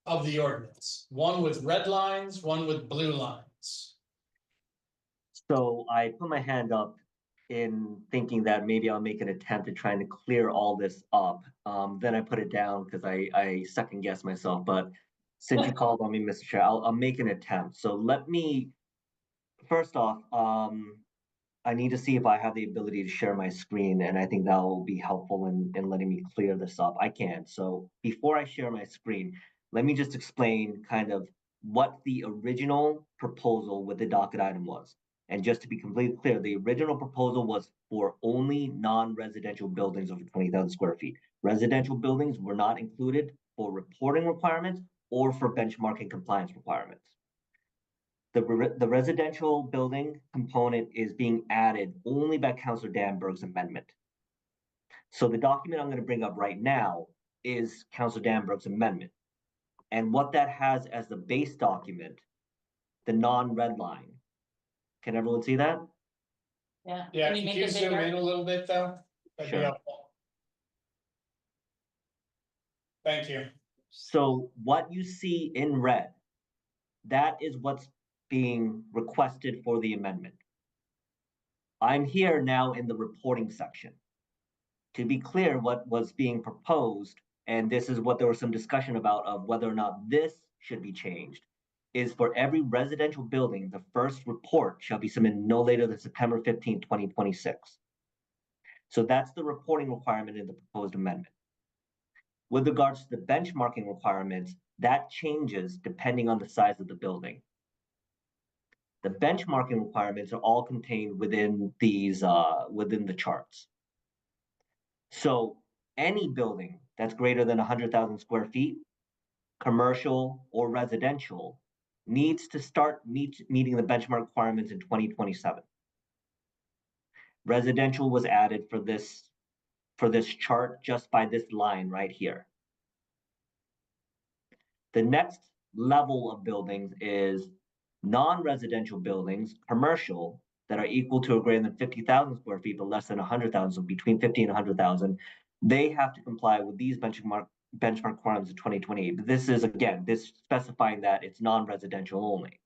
Speaker 2: of the ordinance, one with red lines, one with blue lines.
Speaker 15: So I put my hand up in thinking that maybe I'll make an attempt at trying to clear all this up. Then I put it down because I second guessed myself. But since you called on me, Mr. Chair, I'll make an attempt. So let me, first off, I need to see if I have the ability to share my screen, and I think that will be helpful in letting me clear this up. I can. So before I share my screen, let me just explain kind of what the original proposal with the docket item was. And just to be completely clear, the original proposal was for only non-residential buildings over 20,000 square feet. Residential buildings were not included for reporting requirements or for benchmarking compliance requirements. The residential building component is being added only by Councilor Danberg's amendment. So the document I'm going to bring up right now is Councilor Danberg's amendment. And what that has as the base document, the non-red line. Can everyone see that?
Speaker 7: Yeah.
Speaker 2: Yeah,
Speaker 7: Can you
Speaker 2: could
Speaker 7: make
Speaker 2: you
Speaker 7: it
Speaker 2: zoom
Speaker 7: bigger?
Speaker 2: in a little bit though? That'd be
Speaker 15: Sure.
Speaker 2: helpful. Thank you.
Speaker 15: So what you see in red, that is what's being requested for the amendment. I'm here now in the reporting section. To be clear, what was being proposed, and this is what there was some discussion about of whether or not this should be changed, is for every residential building, the first report shall be submitted no later than September 15, 2026. So that's the reporting requirement in the proposed amendment. With regards to the benchmarking requirements, that changes depending on the size of the building. The benchmarking requirements are all contained within these, within the charts. So any building that's greater than 100,000 square feet, commercial or residential, needs to start meeting the benchmark requirements in 2027. Residential was added for this chart just by this line right here. The next level of buildings is non-residential buildings, commercial, that are equal to or greater than 50,000 square feet, but less than 100,000, so between 50 and 100,000. They have to comply with these benchmark requirements in 2028. But this is, again, this specifying that it's non-residential only.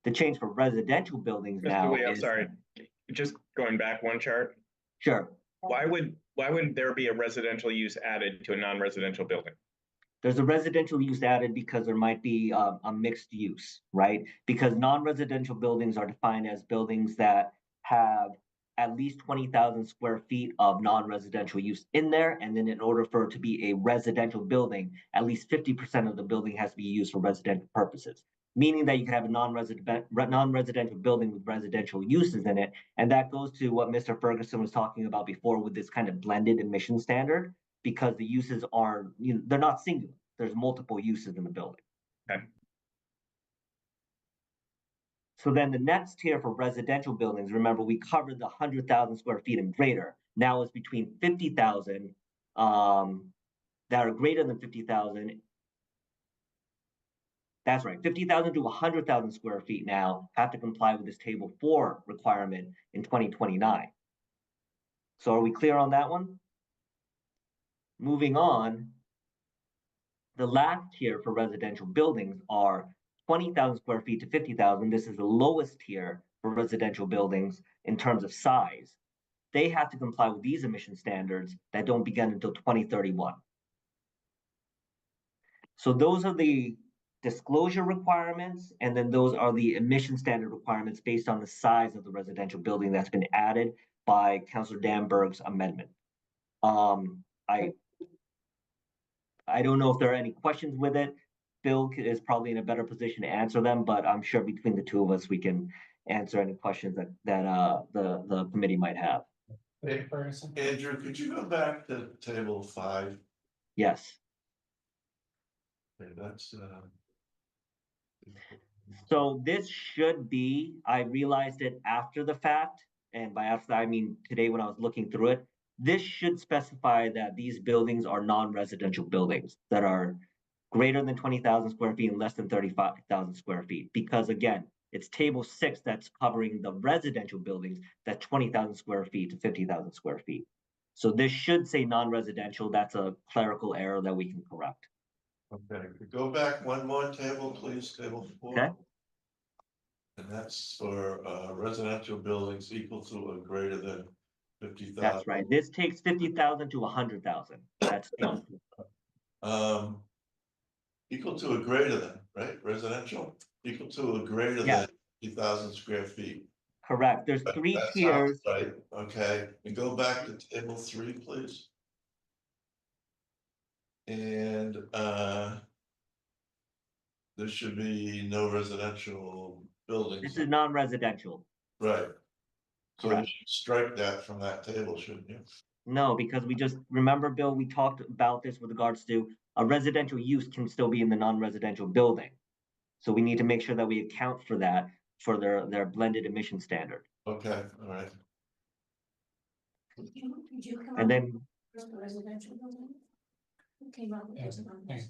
Speaker 15: The change for residential buildings now
Speaker 10: Lee, I'm
Speaker 15: is.
Speaker 10: sorry, just going back one chart.
Speaker 15: Sure.
Speaker 10: Why would there be a residential use added to a non-residential building?
Speaker 15: There's a residential use added because there might be a mixed use, right? Because non-residential buildings are defined as buildings that have at least 20,000 square feet of non-residential use in there. And then in order for it to be a residential building, at least 50% of the building has to be used for residential purposes. Meaning that you can have a non-residential building with residential uses in it. And that goes to what Mr. Ferguson was talking about before with this kind of blended emission standard, because the uses are, they're not singular. There's multiple uses in the building.
Speaker 10: Okay.
Speaker 15: So then the next tier for residential buildings, remember we covered the 100,000 square feet and greater. Now it's between 50,000 that are greater than 50,000. That's right, 50,000 to 100,000 square feet now have to comply with this table 4 requirement in 2029. So are we clear on that one? Moving on, the last tier for residential buildings are 20,000 square feet to 50,000. This is the lowest tier for residential buildings in terms of size. They have to comply with these emission standards that don't begin until 2031. So those are the disclosure requirements, and then those are the emission standard requirements based on the size of the residential building that's been added by Councilor Danberg's amendment. I don't know if there are any questions with it. Bill is probably in a better position to answer them, but I'm sure between the two of us, we can answer any questions that the committee might have.
Speaker 12: Hey, Andrew, could you go back to table 5?
Speaker 15: Yes.
Speaker 12: Okay, that's
Speaker 15: So this should be, I realized it after the fact, and by after, I mean today when I was looking through it. This should specify that these buildings are non-residential buildings that are greater than 20,000 square feet and less than 35,000 square feet. Because again, it's table 6 that's covering the residential buildings that 20,000 square feet to 50,000 square feet. So this should say non-residential. That's a clerical error that we can correct.
Speaker 12: okay. Go back one more table, please, table 4.
Speaker 15: Okay.
Speaker 12: And that's for residential buildings equal to or greater than 50,000.
Speaker 15: That's right. This takes 50,000 to 100,000. That's
Speaker 12: Equal to or greater than, right? Residential, equal to or greater
Speaker 15: Yeah.
Speaker 12: than 50,000 square feet.
Speaker 15: correct. There's
Speaker 12: That-
Speaker 15: 3
Speaker 12: that sounds
Speaker 15: tiers.
Speaker 12: Right, okay, and go back to table 3, please. And there should be no residential buildings.
Speaker 15: This is non-residential.
Speaker 12: Right. So you
Speaker 15: Correct.
Speaker 12: should strike that from that table, shouldn't you?
Speaker 15: No, because we just, remember, Bill, we talked about this with regards to a residential use can still be in the non-residential building. So we need to make sure that we account for that for their blended emission standard.
Speaker 12: Okay, all right.
Speaker 1: Did you come
Speaker 15: And
Speaker 1: up
Speaker 15: then,
Speaker 1: with a residential building? Who came up with
Speaker 2: Yeah,
Speaker 1: this one?
Speaker 2: hey,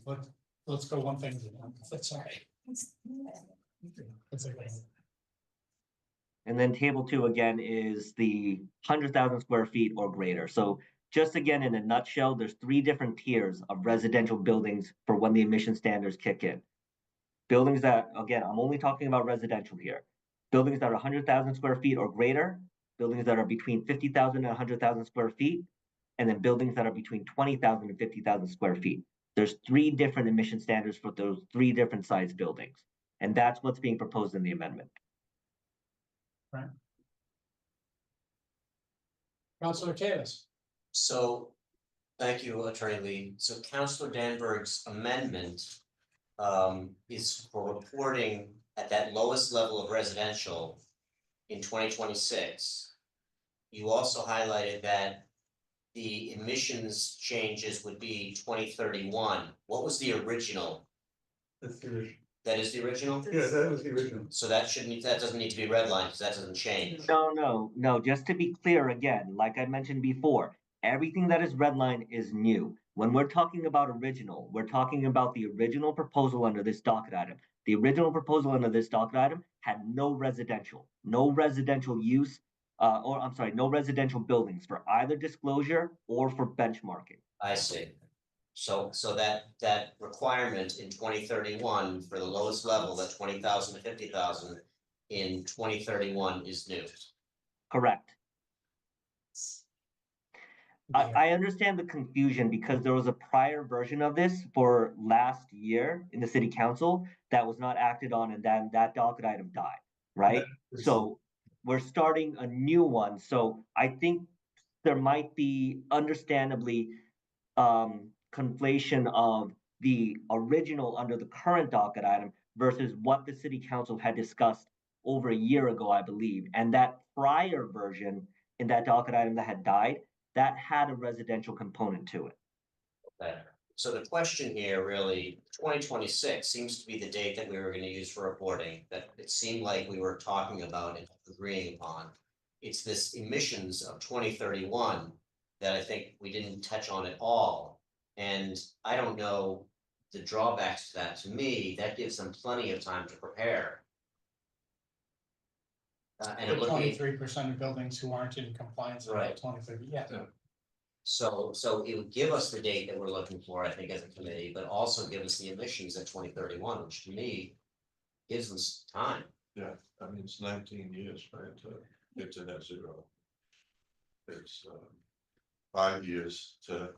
Speaker 2: let's go one thing at a time, if that's all right. That's okay.
Speaker 15: and then table 2 again is the 100,000 square feet or greater. So just again, in a nutshell, there's 3 different tiers of residential buildings for when the emission standards kick in. Buildings that, again, I'm only talking about residential here. Buildings that are 100,000 square feet or greater, buildings that are between 50,000 and 100,000 square feet, and then buildings that are between 20,000 and 50,000 square feet. There's 3 different emission standards for those 3 different size buildings. And that's what's being proposed in the amendment.
Speaker 2: Right. Councilor Kalis.
Speaker 9: So, thank you, Attorney Lee. So Councilor Danberg's amendment is for reporting at that lowest level of residential in 2026. You also highlighted that the emissions changes would be 2031. What was the original?
Speaker 17: That's the original.
Speaker 9: That is the original?
Speaker 17: Yeah, that was the original.
Speaker 9: So that doesn't need to be redlined, because that doesn't change.
Speaker 15: No, just to be clear again, like I mentioned before, everything that is redlined is new. When we're talking about original, we're talking about the original proposal under this docket item. The original proposal under this docket item had no residential use, no residential buildings for either disclosure or for benchmarking.
Speaker 9: I see. So that requirement in 2031 for the lowest level, that 20,000 to 50,000 in 2031 is new.
Speaker 15: Correct. I understand the confusion because there was a prior version of this for last year in the city council that was not acted on, and then that docket item died, right? So we're starting a new one. So I think there might be understandably conflation of the original under the current docket item versus what the city council had discussed over a year ago, I believe. And that prior version in that docket item that had died, that had a residential component to it.
Speaker 9: Better. So the question here really, 2026 seems to be the date that we were going to use for reporting, that it seemed like we were talking about and agreeing upon. It's this emissions of 2031 that I think we didn't touch on at all. And I don't know the drawbacks to that. To me, that gives them plenty of time to prepare. And it looking,
Speaker 2: 23% of buildings who aren't in compliance until
Speaker 9: Right.
Speaker 2: 2030, yeah.
Speaker 9: so it would give us the date that we're looking for, I think, as a committee, but also give us the emissions at 2031, which to me gives us time.
Speaker 12: Yeah, I mean, it's 19 years, right, to get to net zero. It's 5 years to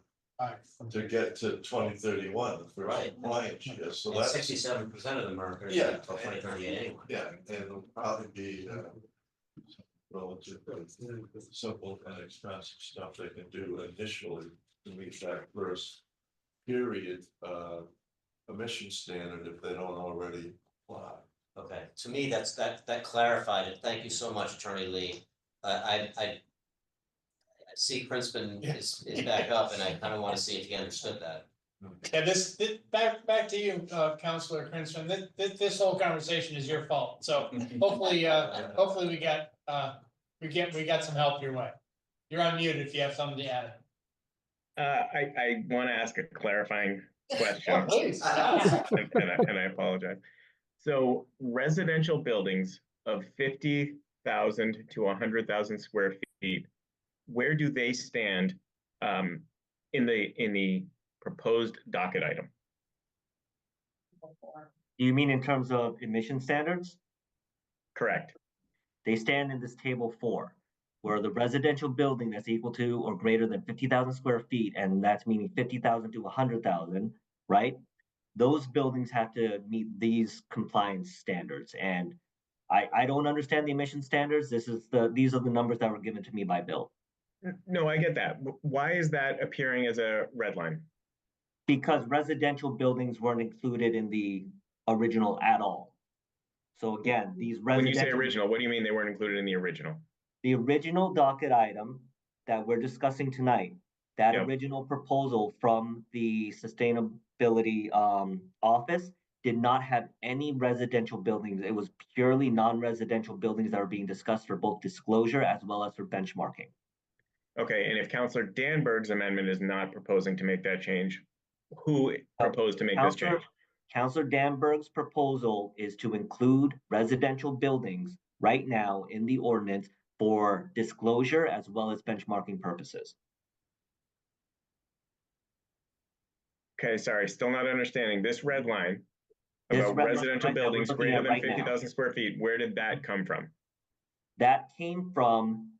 Speaker 12: get to 2031 for
Speaker 9: Right.
Speaker 12: compliance, yes, so
Speaker 9: And
Speaker 12: that's.
Speaker 9: 67% of them are gonna be
Speaker 12: Yeah.
Speaker 9: until 2038 anyway.
Speaker 12: Yeah, and it'll probably be relatively simple and expensive stuff they can do initially to meet that first period, emission standard if they don't already apply.
Speaker 9: Okay, to me, that clarified it. Thank you so much, Attorney Lee. I see Princeton is back up, and I kind of want to see if he understood that.
Speaker 2: Yeah, back to you, Counselor Princeton, this whole conversation is your fault, so hopefully, hopefully we got some help your way. You're unmuted if you have something to add.
Speaker 10: I want to ask a clarifying question.
Speaker 2: Oh, please.
Speaker 10: And I apologize. So residential buildings of 50,000 to 100,000 square feet, where do they stand in the proposed docket item?
Speaker 15: You mean in terms of emission standards?
Speaker 10: Correct.
Speaker 15: They stand in this table 4, where the residential building that's equal to or greater than 50,000 square feet, and that's meaning 50,000 to 100,000, right? Those buildings have to meet these compliance standards, and I don't understand the emission standards. These are the numbers that were given to me by Bill.
Speaker 10: No, I get that. Why is that appearing as a red line?
Speaker 15: Because residential buildings weren't included in the original at all. So again, these
Speaker 10: When you say
Speaker 15: residential,
Speaker 10: original, what do you mean they weren't included in the original?
Speaker 15: the original docket item that we're discussing tonight, that
Speaker 10: Yep.
Speaker 15: original proposal from the sustainability office did not have any residential buildings. It was purely non-residential buildings that were being discussed for both disclosure as well as for benchmarking.
Speaker 10: Okay, and if Councilor Danberg's amendment is not proposing to make that change, who proposed to make this change?
Speaker 15: Councilor Danberg's proposal is to include residential buildings right now in the ordinance for disclosure as well as benchmarking purposes.
Speaker 10: Okay, sorry, still not understanding. This red line
Speaker 15: This
Speaker 10: about
Speaker 15: red line
Speaker 10: residential
Speaker 15: right that we're
Speaker 10: buildings
Speaker 15: looking
Speaker 10: greater
Speaker 15: at
Speaker 10: than
Speaker 15: right now.
Speaker 10: 50,000 square feet, where did that come from?
Speaker 15: That came from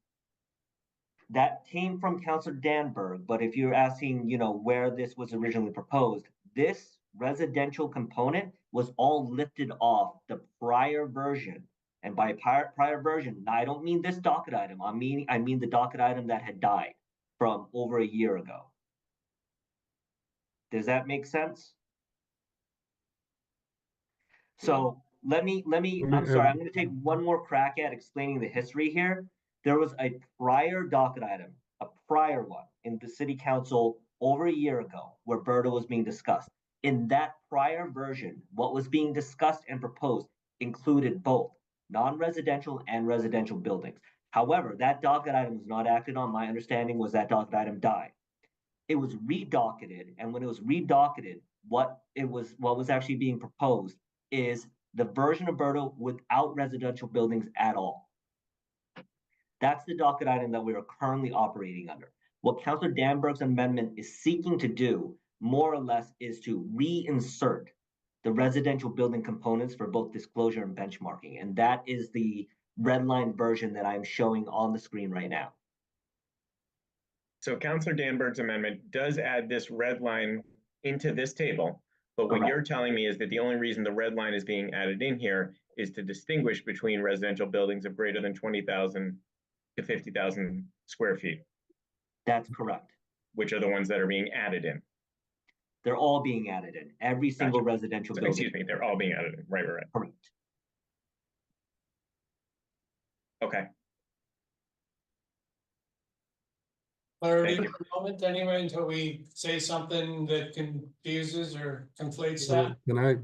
Speaker 15: Councilor Danberg, but if you're asking, where this was originally proposed, this residential component was all lifted off the prior version. And by prior version, I don't mean this docket item. I mean the docket item that had died from over a year ago. Does that make sense? So I'm sorry, I'm gonna take one more crack at explaining the history here. There was a prior docket item, a prior one in the city council over a year ago where BERDA was being discussed. In that prior version, what was being discussed and proposed included both non-residential and residential buildings. However, that docket item was not acted on. My understanding was that docket item died. It was redocketed, and when it was redocketed, what was actually being proposed is the version of BERDA without residential buildings at all. That's the docket item that we are currently operating under. What Councilor Danberg's amendment is seeking to do, more or less, is to reinsert the residential building components for both disclosure and benchmarking. And that is the red line version that I'm showing on the screen right now.
Speaker 10: So Councilor Danberg's amendment does add this red line into this table, but what
Speaker 15: Correct.
Speaker 10: you're telling me is that the only reason the red line is being added in here is to distinguish between residential buildings of greater than 20,000 to 50,000 square feet,
Speaker 15: That's correct.
Speaker 10: which are the ones that are being added in.
Speaker 15: They're all being added in, every single
Speaker 10: Gotcha.
Speaker 15: residential
Speaker 10: So,
Speaker 15: building.
Speaker 10: excuse me, they're all being added in. Right.
Speaker 15: Correct.
Speaker 10: Okay.
Speaker 2: Clarity for a moment, anyway, until we say something that confuses or conflates that.
Speaker 8: Can I,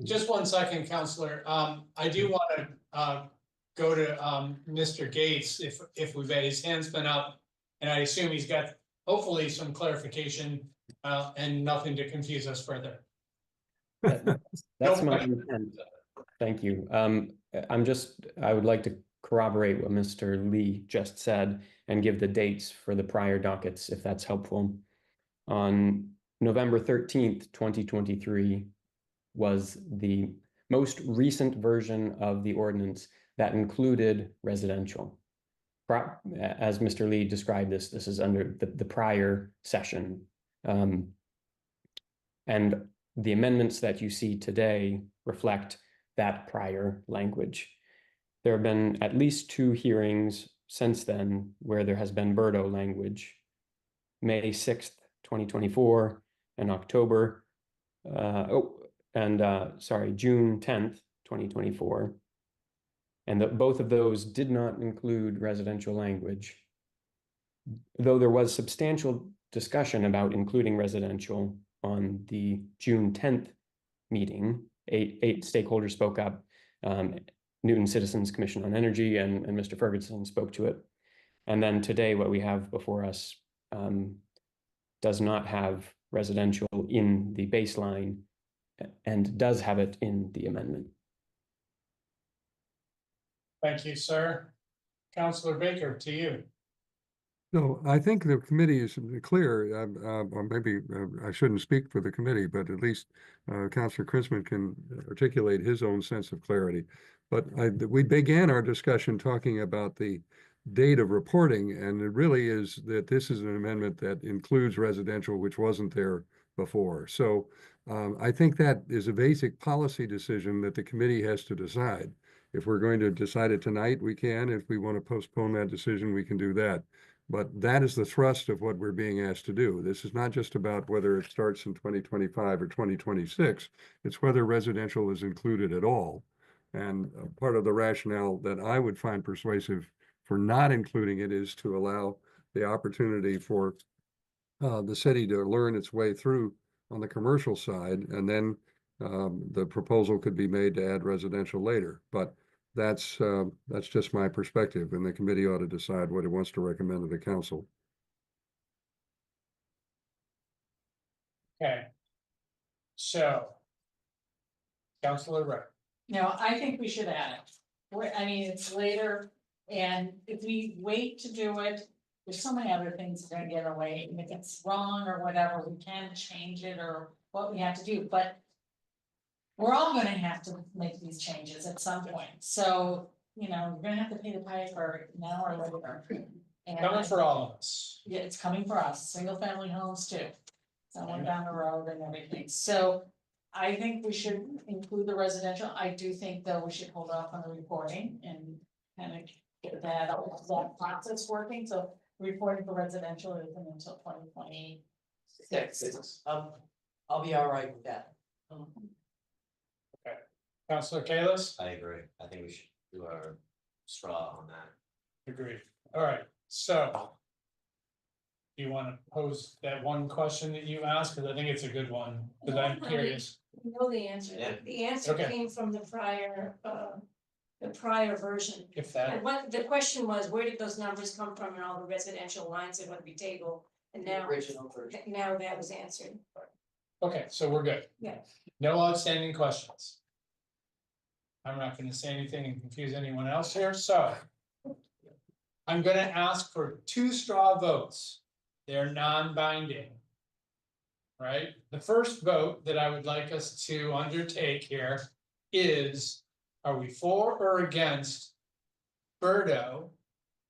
Speaker 2: Just 1 second, Counselor. I do want to go to Mr. Gates if we've had his hand's been up. And I assume he's got hopefully some clarification and nothing to confuse us further.
Speaker 19: That's my intent. Thank you. I would like to corroborate what Mr. Lee just said and give the dates for the prior dockets, if that's helpful. On November 13th, 2023 was the most recent version of the ordinance that included residential. As Mr. Lee described this is under the prior session. And the amendments that you see today reflect that prior language. There have been at least 2 hearings since then where there has been BERDO language. May 6th, 2024, and October, June 10th, 2024. And that both of those did not include residential language. Though there was substantial discussion about including residential on the June 10th meeting, eight stakeholders spoke up. Newton Citizens Commission on Energy and Mr. Ferguson spoke to it. And then today, what we have before us does not have residential in the baseline and does have it in the amendment.
Speaker 2: Thank you, sir. Councillor Baker, to you.
Speaker 8: No, I think the committee is clear, or maybe I shouldn't speak for the committee, but at least Councillor Chrisman can articulate his own sense of clarity. But we began our discussion talking about the date of reporting, and it really is that this is an amendment that includes residential, which wasn't there before. So I think that is a basic policy decision that the committee has to decide. If we're going to decide it tonight, we can. If we want to postpone that decision, we can do that. But that is the thrust of what we're being asked to do. This is not just about whether it starts in 2025 or 2026. It's whether residential is included at all. And part of the rationale that I would find persuasive for not including it is to allow the opportunity for the city to learn its way through on the commercial side, and then the proposal could be made to add residential later. But that's just my perspective, and the committee ought to decide what it wants to recommend to the council.
Speaker 2: Okay. So, Councillor Rick.
Speaker 7: No, I think we should add it. I mean, it's later, and if we wait to do it, there's so many other things that are gonna get away, and if it's wrong or whatever, we can change it or what we have to do, but we're all gonna have to make these changes at some point, so, you know, we're gonna have to pay the piper now or later. And
Speaker 2: Coming for all of us.
Speaker 7: yeah, it's coming for us, single family homes too. Someone down the road and everything, so I think we should include the residential. I do think though we should hold off on the reporting and kind of get that process working, so reporting for residential isn't until 2026.
Speaker 6: I'll be all right with that.
Speaker 2: Okay. Councillor Kalis?
Speaker 9: I agree. I think we should do our straw on that.
Speaker 2: Agreed. All right, so. Do you want to pose that one question that you asked? Because I think it's a good one, because I'm curious.
Speaker 1: I know the answer.
Speaker 9: Yeah.
Speaker 1: The answer
Speaker 2: Okay.
Speaker 1: came from the prior version.
Speaker 2: If that,
Speaker 1: And what the question was, where did those numbers come from and all the residential lines that would be tabled? And now,
Speaker 6: Original version.
Speaker 1: now that was answered.
Speaker 2: okay, so we're good.
Speaker 1: Yeah.
Speaker 2: No outstanding questions. I'm not going to say anything and confuse anyone else here, so. I'm going to ask for 2 straw votes. They're non-binding. Right? The first vote that I would like us to undertake here is, are we for or against Birdo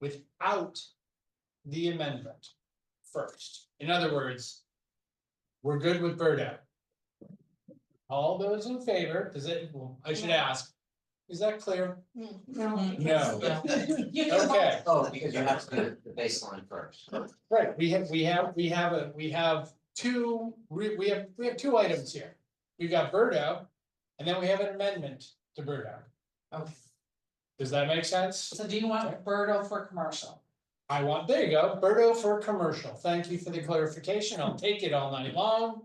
Speaker 2: without the amendment first? In other words, we're good with Birdo. All those in favor, does it, well, I should ask, is that clear?
Speaker 1: No.
Speaker 2: No. Okay.
Speaker 9: Oh, because you have to do the baseline first.
Speaker 2: Right, we have 2 items here. We've got Birdo, and then we have an amendment to Birdo.
Speaker 7: Okay.
Speaker 2: Does that make sense?
Speaker 7: So do you want Birdo for commercial?
Speaker 2: I want, there you go, Birdo for commercial. Thank you for the clarification. I'll take it all night long.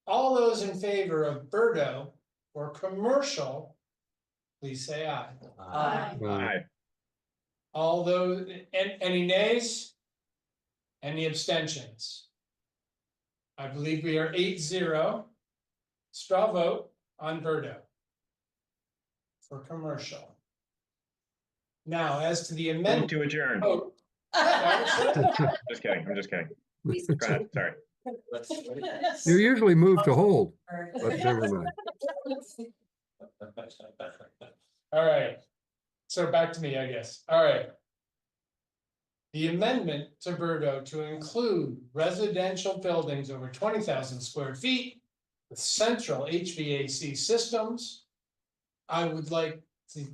Speaker 2: All those in favor of Birdo for commercial, please say aye.
Speaker 10: Aye.
Speaker 2: All those, any nays? Any abstentions? I believe we are 8-0. Straw vote on Birdo for commercial. Now, as to the
Speaker 10: Move
Speaker 2: amendment.
Speaker 10: to adjourn.
Speaker 2: Oh,
Speaker 10: Just kidding, I'm just kidding. Go ahead, sorry.
Speaker 8: You usually move to hold, but never mind.
Speaker 2: all right. So back to me, I guess. All right. The amendment to Birdo to include residential buildings over 20,000 square feet with central HVAC systems. I would like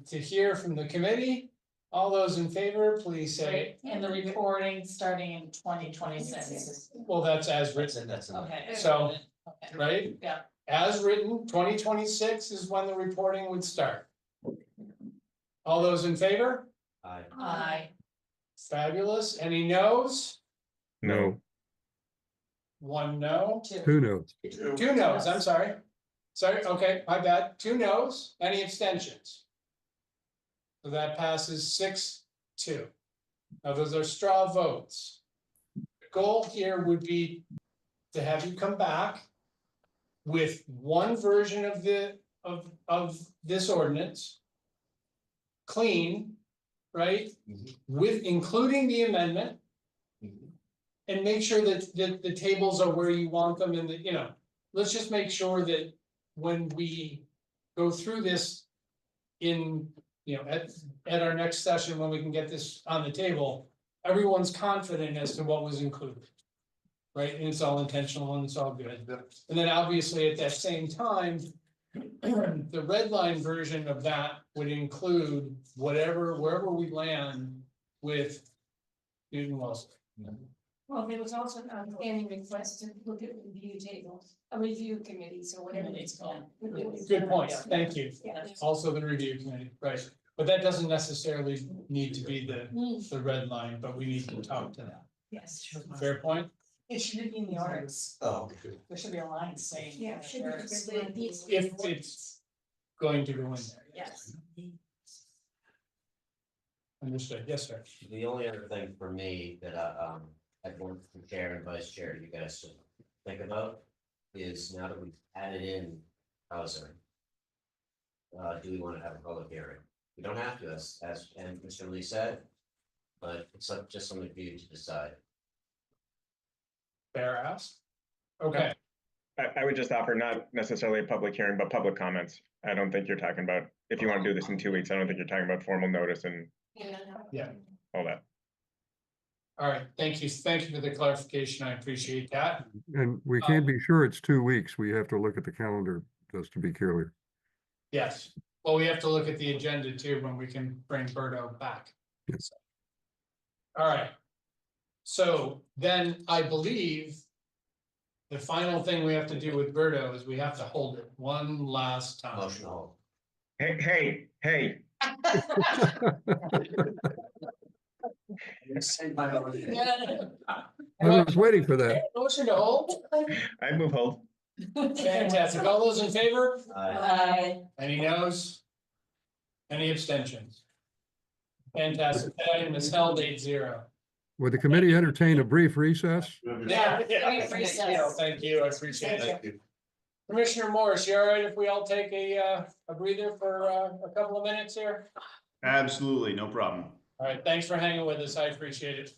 Speaker 2: to hear from the committee All those in favor, please say,
Speaker 7: And the reporting starting in 2026.
Speaker 2: well, that's as written,
Speaker 9: That's
Speaker 7: Okay.
Speaker 2: So-
Speaker 7: Okay.
Speaker 2: right?
Speaker 7: Yeah.
Speaker 2: As written, 2026 is when the reporting would start. All those in favor?
Speaker 9: Aye.
Speaker 7: Aye.
Speaker 2: Fabulous. Any no's?
Speaker 10: No.
Speaker 2: One no.
Speaker 8: Who knows?
Speaker 2: Two no's, I'm sorry. Sorry, okay, my bad. Two no's. Any abstentions? So that passes 6-2. Now, those are straw votes. The goal here would be to have you come back with one version of of this ordinance. Clean, right? With including the amendment. And make sure that the tables are where you want them and that, you know, let's just make sure that when we go through this in, you know, at our next session, when we can get this on the table, everyone's confident as to what was included. Right, and it's all intentional and it's all good. And then obviously at that same time, the red line version of that would include wherever we land with Newton Wellesley.
Speaker 1: Well, there was also an outstanding request to look at review tables, a review committees or whatever it's called.
Speaker 2: Good point, thank you.
Speaker 1: Yeah.
Speaker 2: Also the review committee, right, but that doesn't necessarily need to be the red line, but we need to talk to that.
Speaker 7: Yes.
Speaker 2: Fair point?
Speaker 7: It should be in the orders.
Speaker 9: Oh,
Speaker 7: There should be a line saying.
Speaker 1: Yeah, it should be
Speaker 7: where it's-
Speaker 1: related these-
Speaker 2: If it's going to go in there.
Speaker 7: Yes.
Speaker 2: Understood, yes, sir.
Speaker 9: The only other thing for me that I'd want the chair and vice chair, you guys to think about is now that we've added in housing. Do we want to have a public hearing? We don't have to, as and Mr. Lee said, but it's just something for you to decide.
Speaker 2: Fair ask. Okay,
Speaker 10: I would just offer not necessarily a public hearing, but public comments. I don't think you're talking about, if you want to do this in 2 weeks, I don't think you're talking about formal notice and
Speaker 2: yeah,
Speaker 10: all that.
Speaker 2: all right, thank you for the clarification, I appreciate that.
Speaker 8: And we can't be sure it's 2 weeks. We have to look at the calendar just to be clear.
Speaker 2: Yes, well, we have to look at the agenda too, when we can bring Berto back.
Speaker 8: Yes.
Speaker 2: All right. So then I believe the final thing we have to do with Berto is we have to hold it one last time.
Speaker 9: Motion to hold.
Speaker 10: Hey.
Speaker 8: I was waiting for that.
Speaker 2: Motion to hold?
Speaker 10: I move hold.
Speaker 2: Fantastic. All those in favor?
Speaker 7: Aye.
Speaker 2: Any no's? Any abstentions? Fantastic. That item is held 8-0.
Speaker 8: Would the committee entertain a brief recess?
Speaker 2: Yeah.
Speaker 7: Brief recess.
Speaker 2: Thank you, I appreciate it.
Speaker 11: Thank you.
Speaker 2: Commissioner Morris, you all right if we all take a breather for a couple of minutes here?
Speaker 13: Absolutely, no problem.
Speaker 2: All right, thanks for hanging with us. I appreciate it.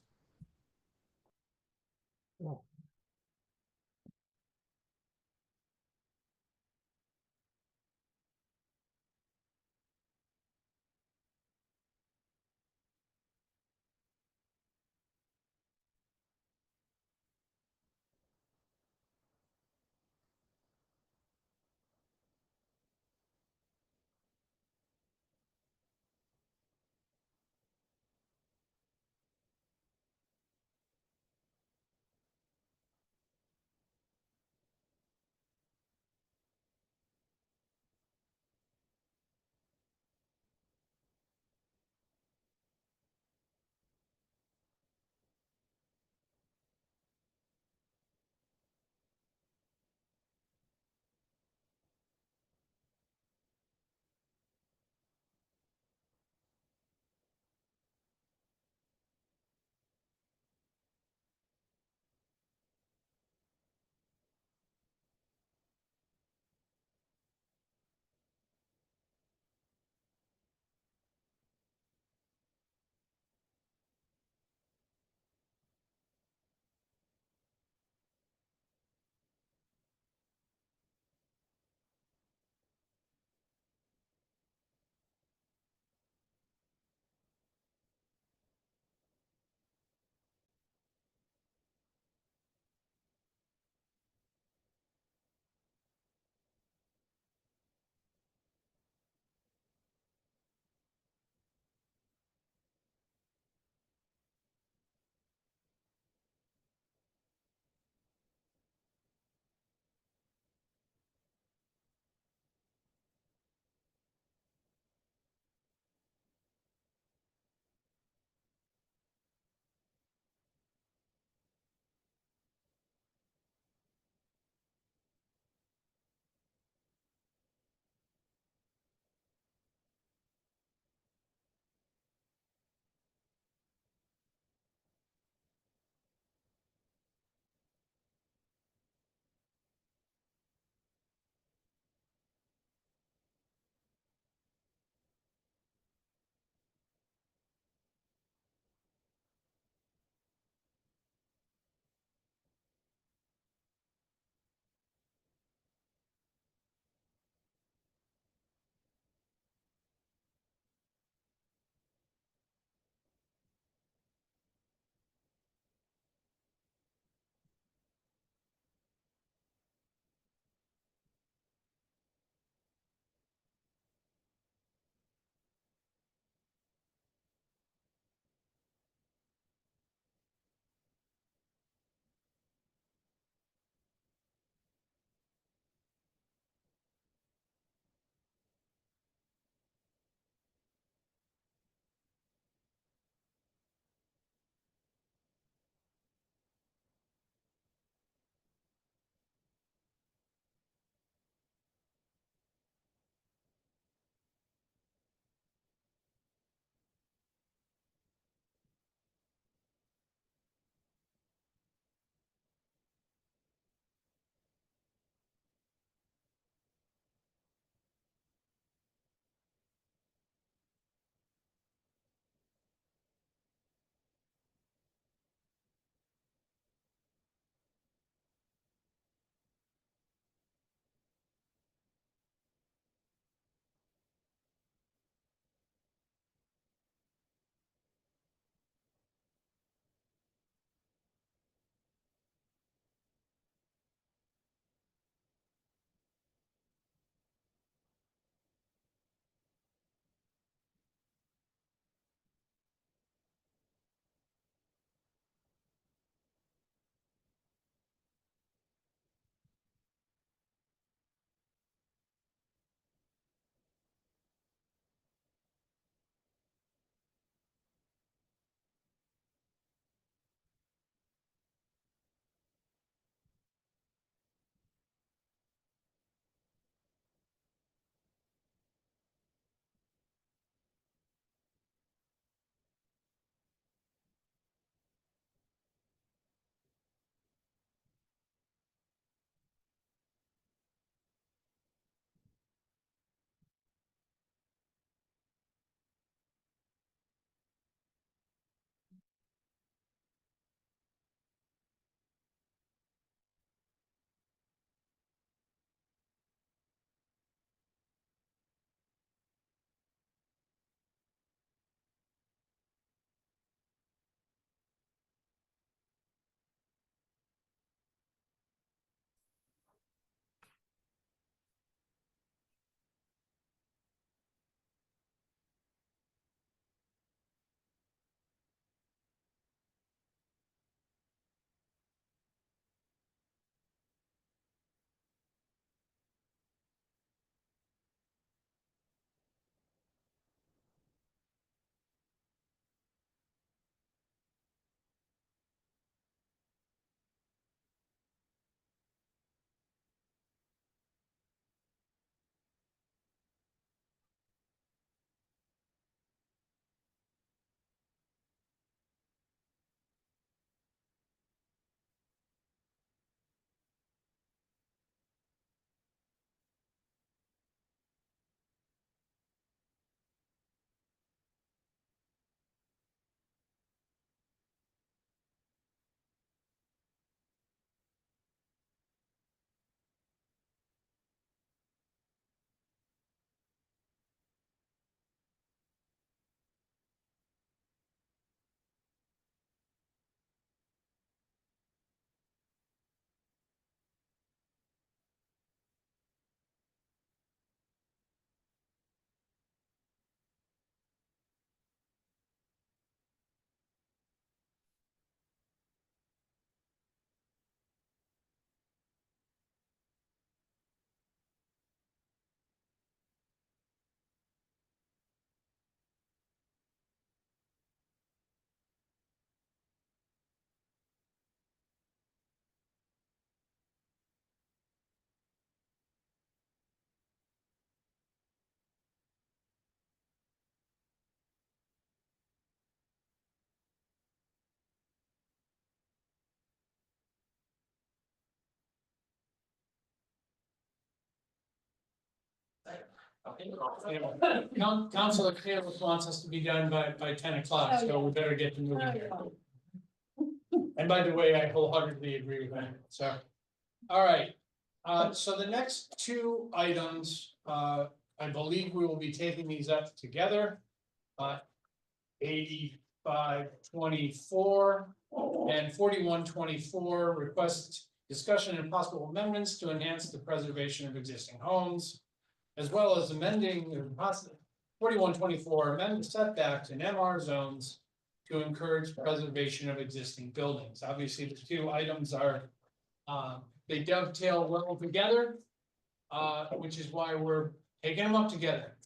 Speaker 2: Councilor Caleb wants us to be done by 10 o'clock, so we better get to moving here. And by the way, I wholeheartedly agree with that, so. All right, so the next two items, I believe we will be taking these up together. 8524 and 4124 request discussion and possible amendments to enhance the preservation of existing homes, as well as amending 4124 amend setbacks in MR zones to encourage preservation of existing buildings. Obviously, the two items are they dovetail well together, which is why we're taking them up together.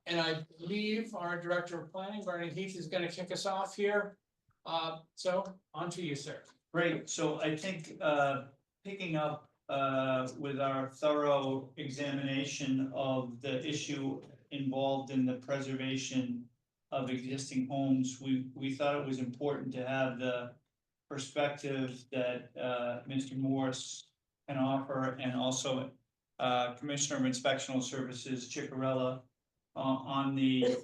Speaker 2: And I believe our Director of Planning, Barney Heath, is going to kick us off here. So on to you, sir.
Speaker 5: Great, so I think picking up with our thorough examination of the issue involved in the preservation of existing homes, we thought it was important to have the perspective that Mr. Morse can offer, and also Commissioner of Inspectional Services Ciccarella on the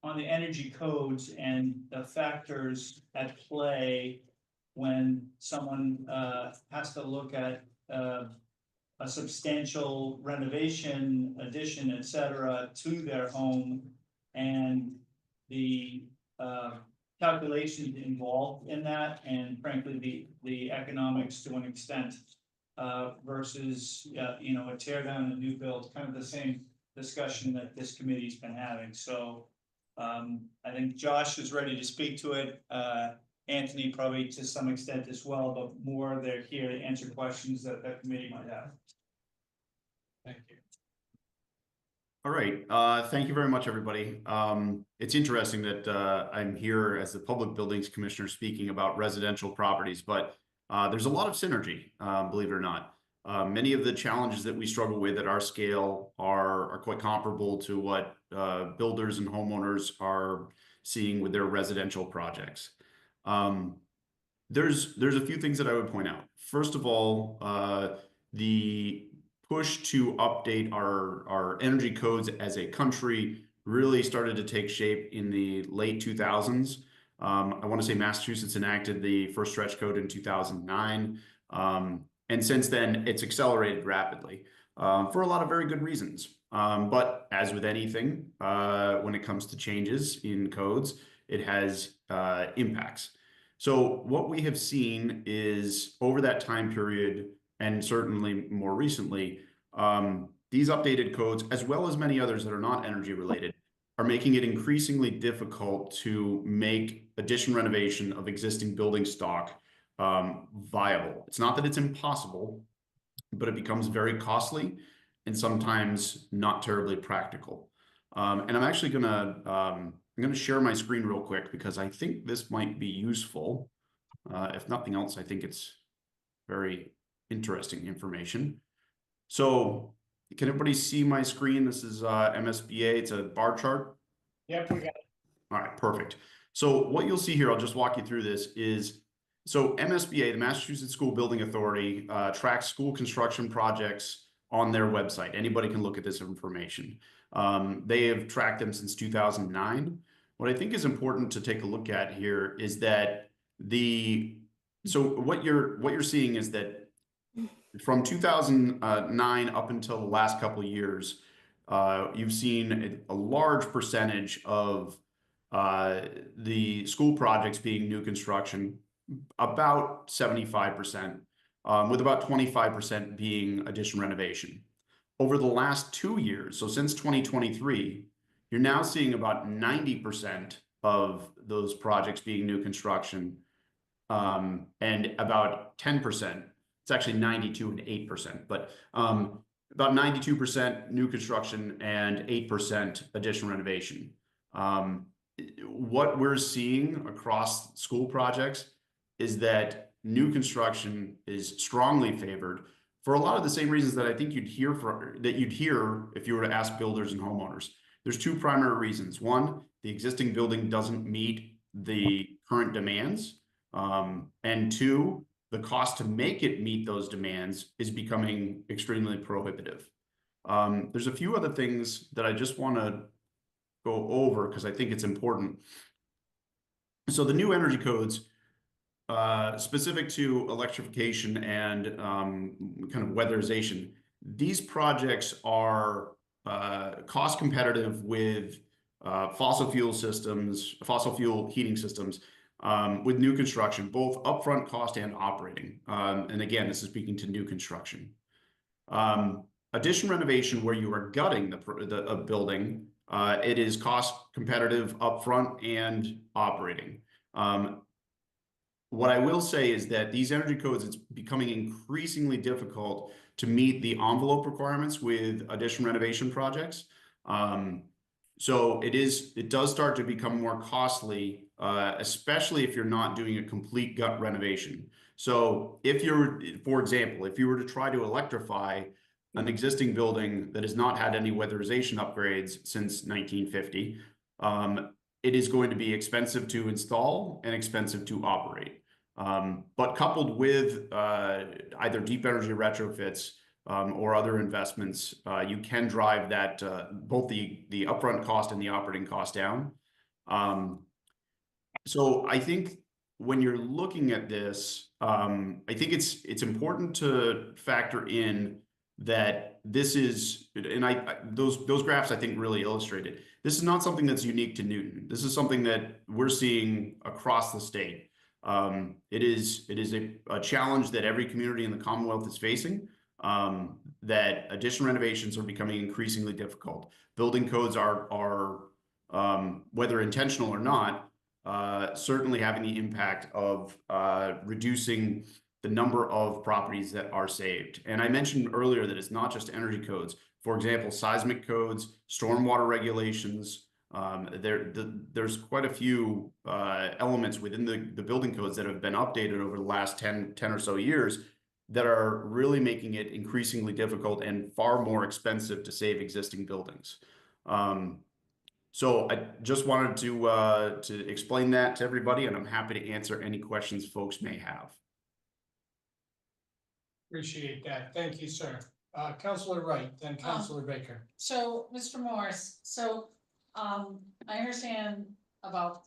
Speaker 5: energy codes and the factors at play when someone has to look at a substantial renovation, addition, et cetera, to their home, and the calculations involved in that, and frankly, the economics to an extent versus you know, a tear down and a new build, kind of the same discussion that this committee's been having. So I think Josh is ready to speak to it. Anthony probably to some extent as well, but more they're here to answer questions that the committee might have.
Speaker 2: Thank you.
Speaker 13: All right, thank you very much, everybody. It's interesting that I'm here as the Public Buildings Commissioner speaking about residential properties, but there's a lot of synergy, believe it or not. Many of the challenges that we struggle with at our scale are quite comparable to what builders and homeowners are seeing with their residential projects. There's a few things that I would point out. First of all, the push to update our energy codes as a country really started to take shape in the late 2000s. I want to say Massachusetts enacted the first stretch code in 2009. And since then, it's accelerated rapidly for a lot of very good reasons. But as with anything, when it comes to changes in codes, it has impacts. So what we have seen is over that time period, and certainly more recently, these updated codes, as well as many others that are not energy related, are making it increasingly difficult to make addition renovation of existing building stock viable. It's not that it's impossible, but it becomes very costly and sometimes not terribly practical. And I'm actually I'm gonna share my screen real quick because I think this might be useful. If nothing else, I think it's very interesting information. So can everybody see my screen? This is MSBA, it's a bar chart.
Speaker 2: Yep, we got it.
Speaker 13: All right, perfect. So what you'll see here, I'll just walk you through this, is so MSBA, the Massachusetts School Building Authority, tracks school construction projects on their website. Anybody can look at this information. They have tracked them since 2009. What I think is important to take a look at here is that what you're seeing is that from 2009 up until the last couple of years, you've seen a large percentage of the school projects being new construction, about 75%, with about 25% being addition renovation. Over the last 2 years, so since 2023, you're now seeing about 90% of those projects being new construction, and about 10%, it's actually 92 and 8%, but about 92% new construction and 8% addition renovation. What we're seeing across school projects is that new construction is strongly favored for a lot of the same reasons that I think you'd hear if you were to ask builders and homeowners. There's two primary reasons. One, the existing building doesn't meet the current demands. And two, the cost to make it meet those demands is becoming extremely prohibitive. There's a few other things that I just want to go over because I think it's important. So the new energy codes, specific to electrification and kind of weatherization, these projects are cost competitive with fossil fuel heating systems with new construction, both upfront cost and operating. And again, this is speaking to new construction. Addition renovation, where you are gutting a building, it is cost competitive upfront and operating. What I will say is that these energy codes, it's becoming increasingly difficult to meet the envelope requirements with addition renovation projects. So it does start to become more costly, especially if you're not doing a complete gut renovation. So for example, if you were to try to electrify an existing building that has not had any weatherization upgrades since 1950, it is going to be expensive to install and expensive to operate. But coupled with either deep energy retrofits or other investments, you can drive that both the upfront cost and the operating cost down. So I think when you're looking at this, I think it's important to factor in that this is, and those graphs I think really illustrate it. This is not something that's unique to Newton. This is something that we're seeing across the state. It is a challenge that every community in the Commonwealth is facing, that addition renovations are becoming increasingly difficult. Building codes are whether intentional or not, certainly having the impact of reducing the number of properties that are saved. And I mentioned earlier that it's not just energy codes. For example, seismic codes, stormwater regulations, there's quite a few elements within the building codes that have been updated over the last 10 or so years that are really making it increasingly difficult and far more expensive to save existing buildings. So I just wanted to explain that to everybody, and I'm happy to answer any questions folks may have.
Speaker 2: Appreciate that. Thank you, sir. Councilor Wright, then Councilor Baker.
Speaker 7: So, Mr. Morris, I understand about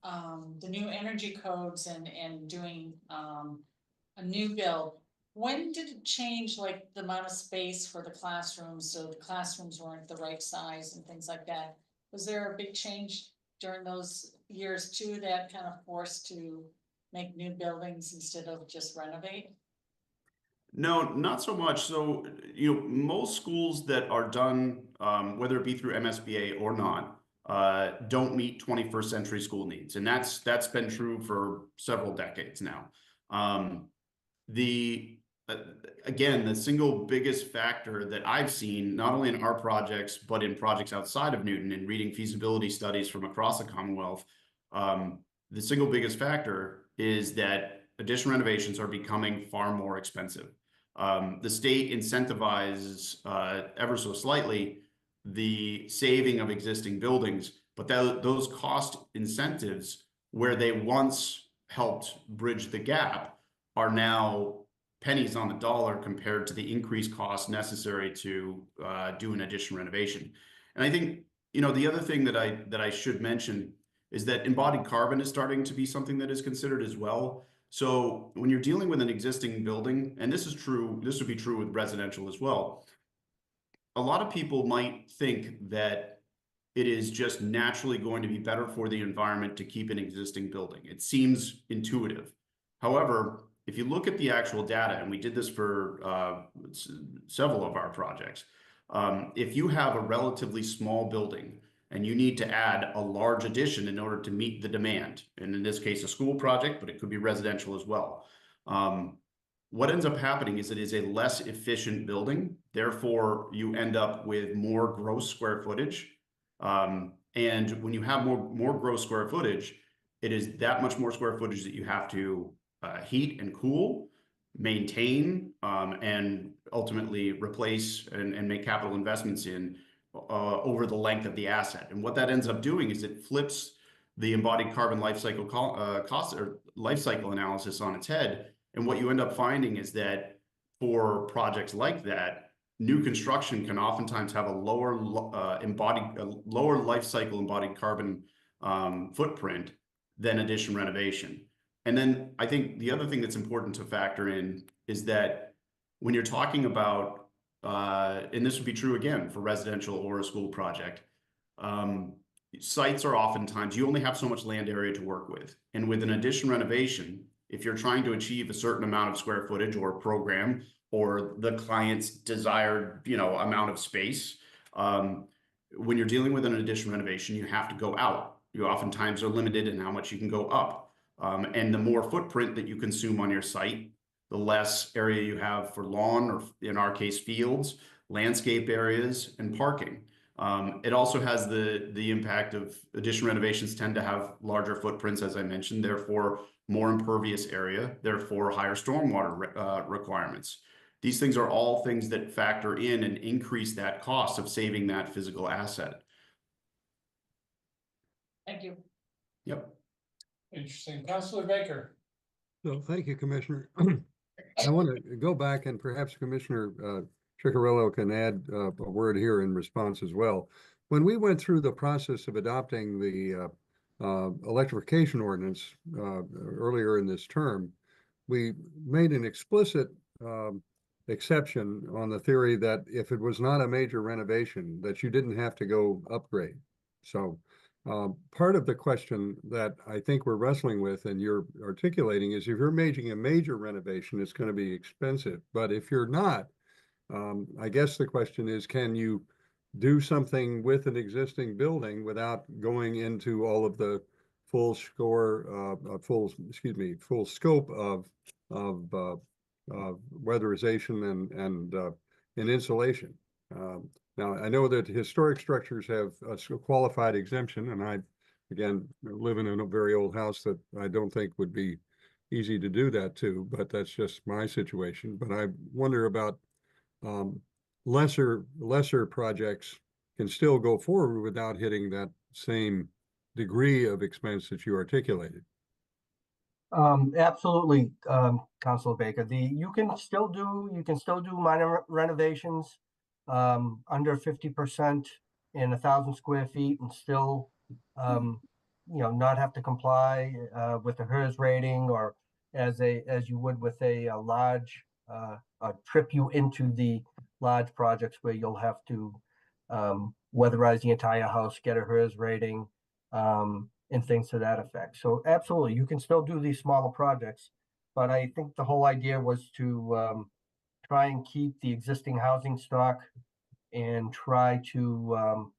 Speaker 7: the new energy codes and doing a new build. When did it change, like the amount of space for the classrooms, so the classrooms weren't the right size and things like that? Was there a big change during those years too that kind of forced to make new buildings instead of just renovate?
Speaker 13: No, not so much. So, most schools that are done, whether it be through MSBA or not, don't meet 21st century school needs. And that's been true for several decades now. Again, the single biggest factor that I've seen, not only in our projects, but in projects outside of Newton and reading feasibility studies from across the Commonwealth, the single biggest factor is that addition renovations are becoming far more expensive. The state incentivizes ever so slightly the saving of existing buildings, but those cost incentives, where they once helped bridge the gap, are now pennies on the dollar compared to the increased cost necessary to do an addition renovation. And I think, the other thing that I should mention is that embodied carbon is starting to be something that is considered as well. So when you're dealing with an existing building, and this would be true with residential as well, a lot of people might think that it is just naturally going to be better for the environment to keep an existing building. It seems intuitive. However, if you look at the actual data, and we did this for several of our projects, if you have a relatively small building and you need to add a large addition in order to meet the demand, and in this case, a school project, but it could be residential as well. What ends up happening is it is a less efficient building. Therefore, you end up with more gross square footage. And when you have more gross square footage, it is that much more square footage that you have to heat and cool, maintain, and ultimately replace and make capital investments in over the length of the asset. And what that ends up doing is it flips the embodied carbon life cycle cost or life cycle analysis on its head. And what you end up finding is that for projects like that, new construction can oftentimes have a lower lower life cycle embodied carbon footprint than addition renovation. And then I think the other thing that's important to factor in is that when you're talking about, and this would be true again for residential or a school project, sites are oftentimes, you only have so much land area to work with. And with an addition renovation, if you're trying to achieve a certain amount of square footage or program or the client's desired, amount of space, when you're dealing with an addition renovation, you have to go out. You oftentimes are limited in how much you can go up. And the more footprint that you consume on your site, the less area you have for lawn, or in our case, fields, landscape areas, and parking. It also has the impact of addition renovations tend to have larger footprints, as I mentioned, therefore more impervious area, therefore higher stormwater requirements. These things are all things that factor in and increase that cost of saving that physical asset.
Speaker 3: Thank you.
Speaker 13: Yep.
Speaker 2: Interesting. Councilor Baker.
Speaker 8: So thank you, Commissioner. I want to go back, and perhaps Commissioner Ciccarello can add a word here in response as well. When we went through the process of adopting the electrification ordinance earlier in this term, we made an explicit exception on the theory that if it was not a major renovation, that you didn't have to go upgrade. So part of the question that I think we're wrestling with and you're articulating is, if you're making a major renovation, it's going to be expensive. But if you're not, I guess the question is, can you do something with an existing building without going into all of the full scope of weatherization and insulation? Now, I know that historic structures have a qualified exemption, and I, again, live in a very old house that I don't think would be easy to do that to, but that's just my situation. But I wonder about lesser projects can still go forward without hitting that same degree of expense that you articulated.
Speaker 20: Absolutely, Councilor Baker. You can still do minor renovations under 50% in 1,000 square feet and still not have to comply with the HERS rating, or as you would with a large trip you into the large projects where you'll have to weatherize the entire house, get a HERS rating, and things to that effect. So absolutely, you can still do these smaller projects, but I think the whole idea was to try and keep the existing housing stock and try to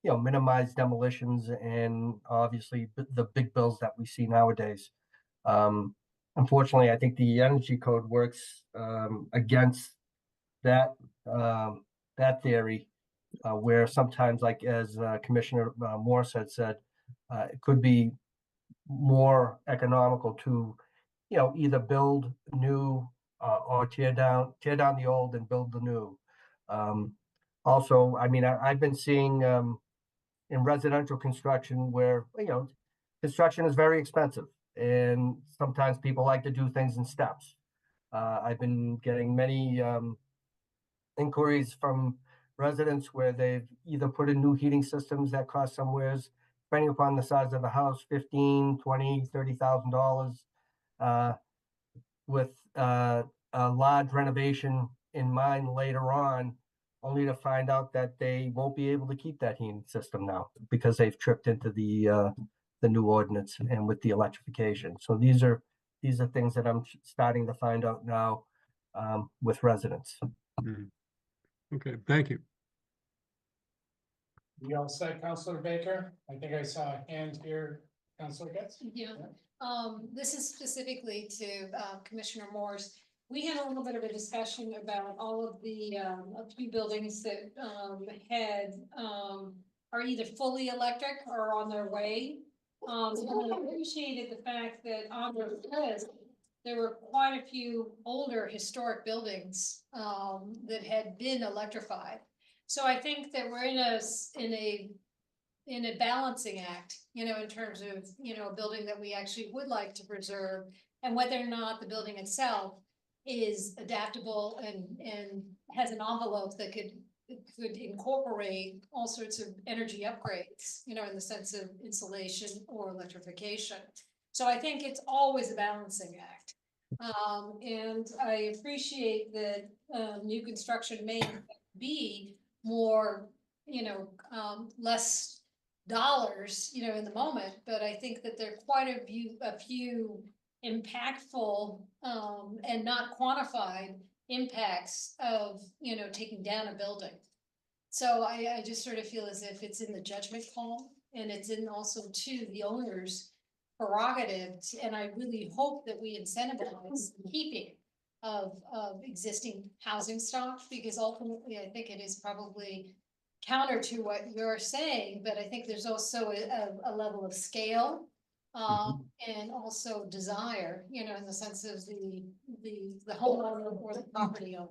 Speaker 20: minimize demolitions and obviously the big bills that we see nowadays. Unfortunately, I think the energy code works against that theory, where sometimes, like as Commissioner Morse had said, it could be more economical to either build new or tear down the old and build the new. Also, I mean, I've been seeing in residential construction where construction is very expensive, and sometimes people like to do things in steps. I've been getting many inquiries from residents where they've either put in new heating systems that cost somewheres, depending upon the size of the house, $15,000, $20,000, $30,000, with a large renovation in mind later on, only to find out that they won't be able to keep that heating system now because they've tripped into the new ordinance and with the electrification. So these are things that I'm starting to find out now with residents.
Speaker 8: Okay, thank you.
Speaker 2: You all set, Councilor Baker? I think I saw a hand here. Councilor Getz?
Speaker 4: Yeah, this is specifically to Commissioner Morse. We had a little bit of a discussion about all of the a few buildings that are either fully electric or on their way. And I appreciated the fact that on their list, there were quite a few older historic buildings that had been electrified. So I think that we're in a balancing act, in terms of, a building that we actually would like to preserve, and whether or not the building itself is adaptable and has an envelope that could incorporate all sorts of energy upgrades, you know, in the sense of insulation or electrification. So I think it's always a balancing act. And I appreciate that, new construction may be more, you know, less dollars, you know, in the moment, but I think that there are quite a few impactful, and not quantified impacts of, you know, taking down a building. So I just sort of feel as if it's in the judgment call, and it's in also to the owner's prerogative, and I really hope that we incentivize the keeping of existing housing stock, because ultimately I think it is probably counter to what you're saying, but I think there's also a level of scale, and also desire, you know, in the sense of the homeowner or the property owner.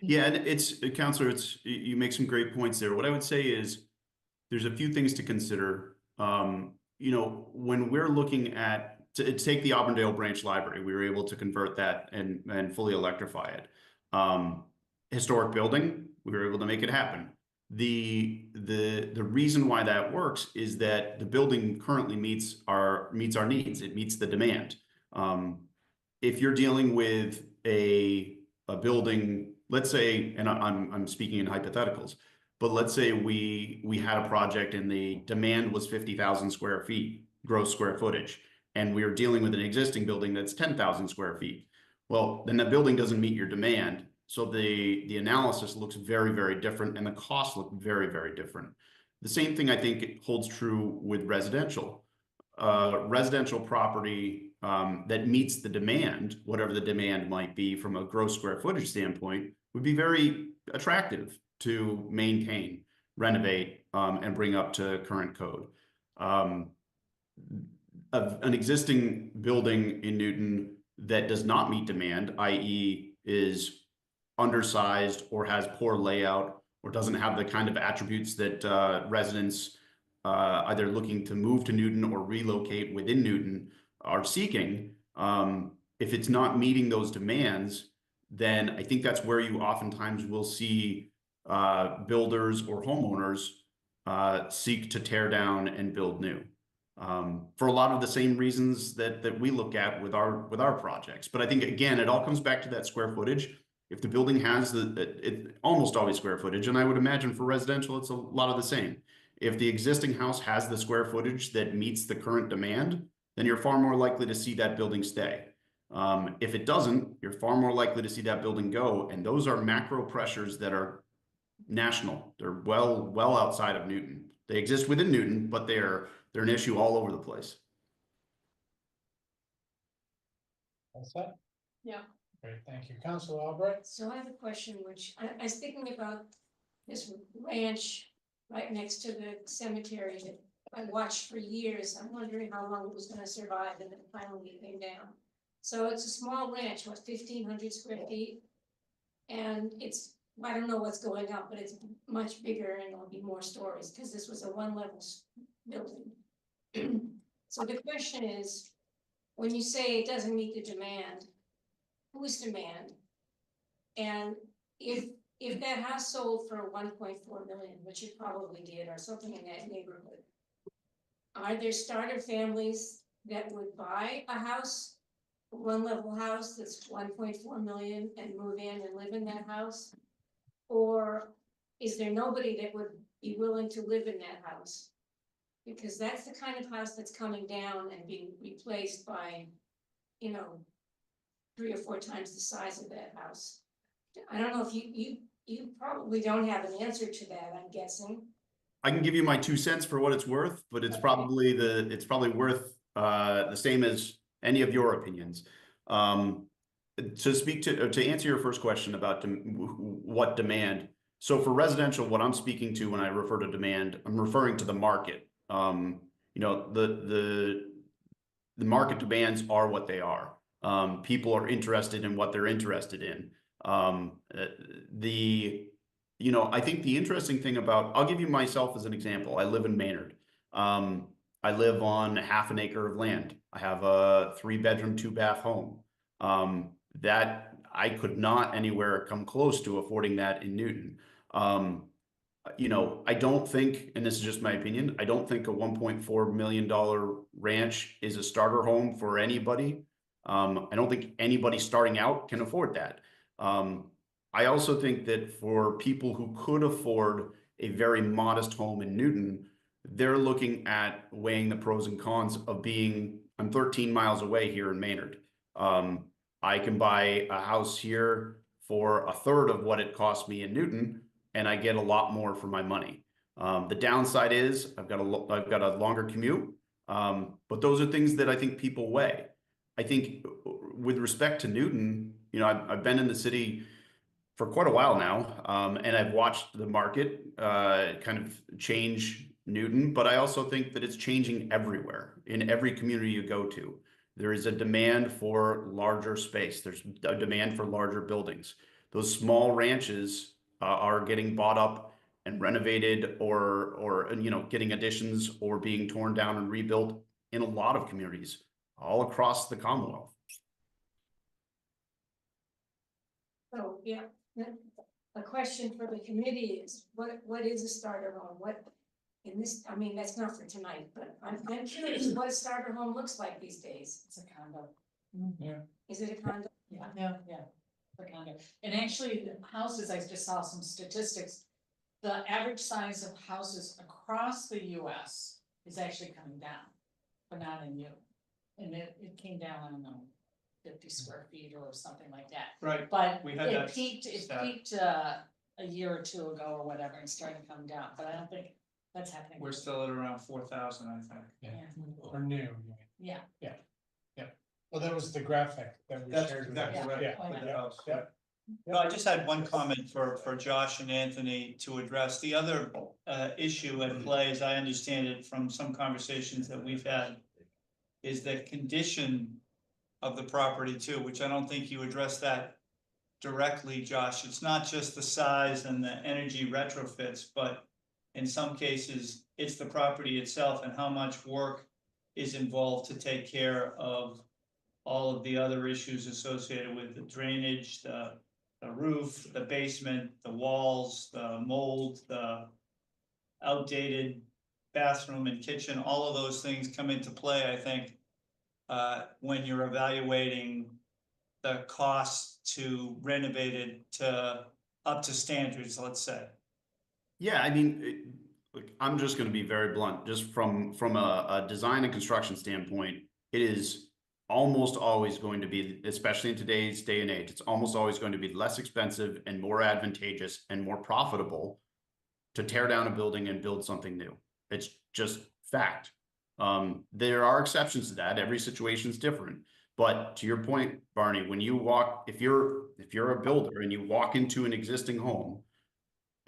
Speaker 13: Yeah, and it's, Counselor, you make some great points there. What I would say is there's a few things to consider. You know, when we're looking at, to take the Auburndale Branch Library, we were able to convert that and fully electrify it. Historic building, we were able to make it happen. The reason why that works is that the building currently meets our needs. It meets the demand. If you're dealing with a building, let's say, and I'm speaking in hypotheticals, but let's say we had a project and the demand was 50,000 square feet, gross square footage, and we are dealing with an existing building that's 10,000 square feet. Well, then that building doesn't meet your demand. So the analysis looks very, very different, and the costs look very, very different. The same thing I think holds true with residential. Residential property that meets the demand, whatever the demand might be from a gross square footage standpoint, would be very attractive to maintain, renovate, and bring up to current code. An existing building in Newton that does not meet demand, i.e. is undersized or has poor layout or doesn't have the kind of attributes that residents either looking to move to Newton or relocate within Newton are seeking, if it's not meeting those demands, then I think that's where you oftentimes will see builders or homeowners seek to tear down and build new. For a lot of the same reasons that we look at with our projects. But I think, again, it all comes back to that square footage. If the building has it almost always square footage, and I would imagine for residential, it's a lot of the same. If the existing house has the square footage that meets the current demand, then you're far more likely to see that building stay. If it doesn't, you're far more likely to see that building go. And those are macro pressures that are national. They're well outside of Newton. They exist within Newton, but they're an issue all over the place.
Speaker 2: That's that?
Speaker 1: Yeah.
Speaker 2: Great, thank you. Councilor Albright?
Speaker 1: So I have a question, which I was thinking about this ranch right next to the cemetery that I watched for years. I'm wondering how long it was gonna survive, and then finally it came down. So it's a small ranch, what, 1,500 square feet? And it's, I don't know what's going up, but it's much bigger and there'll be more stories, because this was a one-level building. So the question is, when you say it doesn't meet the demand, whose demand? And if that house sold for 1.4 million, which it probably did, or something in that neighborhood, are there starter families that would buy a house, a one-level house that's 1.4 million and move in and live in that house? Or is there nobody that would be willing to live in that house? Because that's the kind of house that's coming down and being replaced by, you know, 3 or 4 times the size of that house. I don't know if you probably don't have an answer to that, I'm guessing.
Speaker 13: I can give you my 2 cents for what it's worth, but it's probably worth the same as any of your opinions. To answer your first question about what demand. So for residential, what I'm speaking to when I refer to demand, I'm referring to the market. You know, the market demands are what they are. People are interested in what they're interested in. You know, I think the interesting thing about, I'll give you myself as an example. I live in Maynard. I live on half an acre of land. I have a 3-bedroom, 2-bath home. That I could not anywhere come close to affording that in Newton. You know, I don't think, and this is just my opinion, I don't think a $1.4 million ranch is a starter home for anybody. I don't think anybody starting out can afford that. I also think that for people who could afford a very modest home in Newton, they're looking at weighing the pros and cons of being, I'm 13 miles away here in Maynard. I can buy a house here for a third of what it cost me in Newton, and I get a lot more for my money. The downside is I've got a longer commute, but those are things that I think people weigh. I think with respect to Newton, you know, I've been in the city for quite a while now, and I've watched the market kind of change Newton, but I also think that it's changing everywhere. In every community you go to, there is a demand for larger space. There's a demand for larger buildings. Those small ranches are getting bought up and renovated, or you know, getting additions or being torn down and rebuilt in a lot of communities all across the Commonwealth.
Speaker 1: So, yeah, a question for the committee is, what is a starter home? What, in this, I mean, that's not for tonight, but I'm curious what a starter home looks like these days.
Speaker 7: It's a condo.
Speaker 3: Yeah.
Speaker 1: Is it a condo?
Speaker 7: Yeah, yeah, the condo. And actually, the houses, I just saw some statistics. The average size of houses across the US is actually coming down, but not in Newton. And it came down, I don't know, 50 square feet or something like that.
Speaker 5: Right.
Speaker 7: But
Speaker 5: We had
Speaker 7: it
Speaker 5: that
Speaker 7: peaked
Speaker 5: stat.
Speaker 7: a year or two ago or whatever and started to come down, but I don't think that's happening.
Speaker 5: We're still at around 4,000, I think.
Speaker 2: Yeah,
Speaker 7: Yeah.
Speaker 2: or new.
Speaker 7: Yeah.
Speaker 2: Yeah, yeah. Well, that was the graphic that we
Speaker 5: That's
Speaker 2: shared. with
Speaker 5: exactly
Speaker 2: us.
Speaker 5: right.
Speaker 2: Yeah,
Speaker 7: Oh, yeah.
Speaker 2: yeah, yeah.
Speaker 5: No, I just had one comment for Josh and Anthony to address. The other issue at play, as I understand it from some conversations that we've had, is the condition of the property too, which I don't think you addressed that directly, Josh. It's not just the size and the energy retrofits, but in some cases, it's the property itself and how much work is involved to take care of all of the other issues associated with the drainage, the roof, the basement, the walls, the mold, the outdated bathroom and kitchen. All of those things come into play, I think, when you're evaluating the cost to renovate it to up to standards, let's say.
Speaker 13: Yeah, I mean, look, I'm just going to be very blunt. Just from a design and construction standpoint, it is almost always going to be, especially in today's day and age, it's almost always going to be less expensive and more advantageous and more profitable to tear down a building and build something new. It's just fact. There are exceptions to that. Every situation is different. But to your point, Barney, when you walk, if you're a builder and you walk into an existing home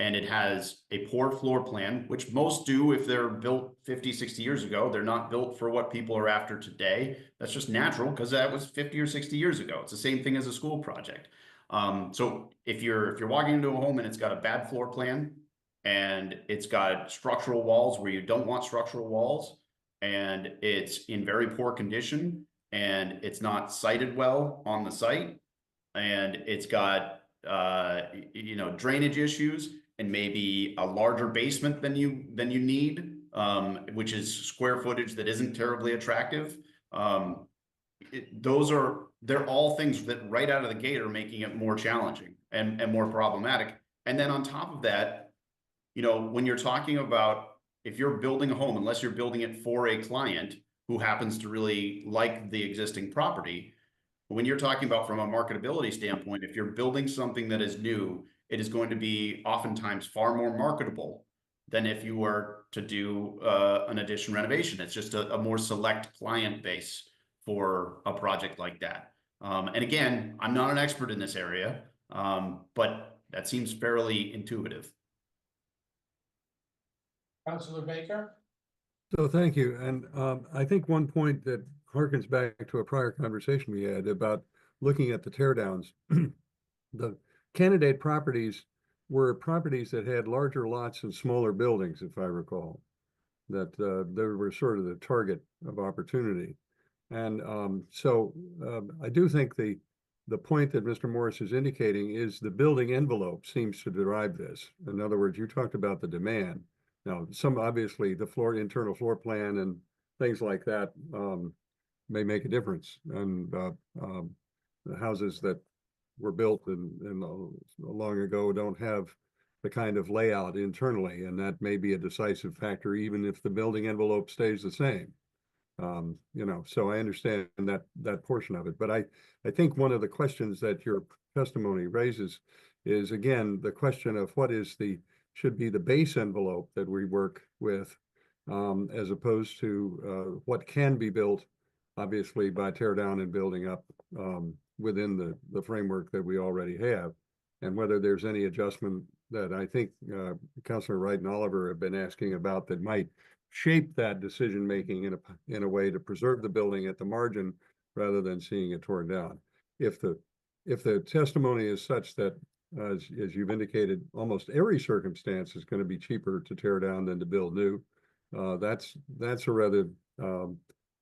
Speaker 13: and it has a poor floor plan, which most do if they're built 50, 60 years ago, they're not built for what people are after today. That's just natural because that was 50 or 60 years ago. It's the same thing as a school project. So if you're walking into a home and it's got a bad floor plan and it's got structural walls where you don't want structural walls, and it's in very poor condition, and it's not sited well on the site, and it's got you know, drainage issues, and maybe a larger basement than you need, which is square footage that isn't terribly attractive. They're all things that right out of the gate are making it more challenging and more problematic. And then on top of that, you know, when you're talking about, if you're building a home, unless you're building it for a client who happens to really like the existing property, when you're talking about from a marketability standpoint, if you're building something that is new, it is going to be oftentimes far more marketable than if you were to do an addition renovation. It's just a more select client base for a project like that. And again, I'm not an expert in this area, but that seems fairly intuitive.
Speaker 2: Councilor Baker?
Speaker 8: So thank you. And I think one point that harkens back to a prior conversation we had about looking at the tear downs. The candidate properties were properties that had larger lots and smaller buildings, if I recall, that they were sort of the target of opportunity. And so I do think the the point that Mr. Morris is indicating is the building envelope seems to derive this. In other words, you talked about the demand. Now, obviously the internal floor plan and things like that may make a difference. And the houses that were built long ago don't have the kind of layout internally, and that may be a decisive factor, even if the building envelope stays the same. So I understand that portion of it, but I think one of the questions that your testimony raises is, again, the question of what should be the base envelope that we work with, as opposed to what can be built, obviously, by tear down and building up within the framework that we already have, and whether there's any adjustment that I think Councilor Wright and Oliver have been asking about that might shape that decision making in a way to preserve the building at the margin rather than seeing it torn down. If the testimony is such that, as you've indicated, almost every circumstance is going to be cheaper to tear down than to build new, that's a rather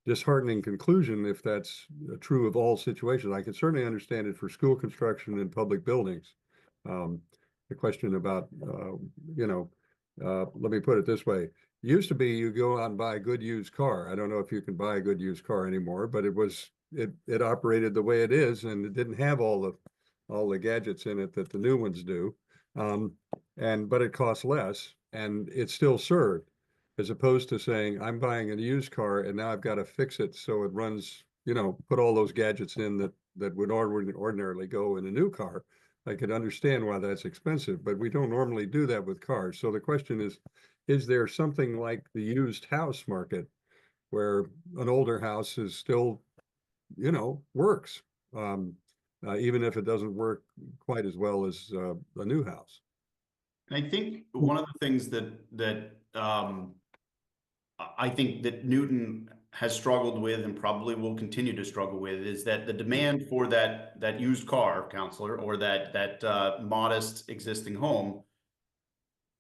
Speaker 8: disheartening conclusion if that's true of all situations. I can certainly understand it for school construction and public buildings. The question about, let me put it this way. Used to be you go out and buy a good used car. I don't know if you can buy a good used car anymore, but it operated the way it is, and it didn't have all the gadgets in it that the new ones do. But it costs less, and it still served, as opposed to saying, I'm buying a used car and now I've got to fix it so it runs, put all those gadgets in that would ordinarily go in a new car. I could understand why that's expensive, but we don't normally do that with cars. So the question is there something like the used house market where an older house is still, works, even if it doesn't work quite as well as a new house?
Speaker 13: And I think one of the things that I think that Newton has struggled with and probably will continue to struggle with is that the demand for that used car, Counselor, or that modest existing home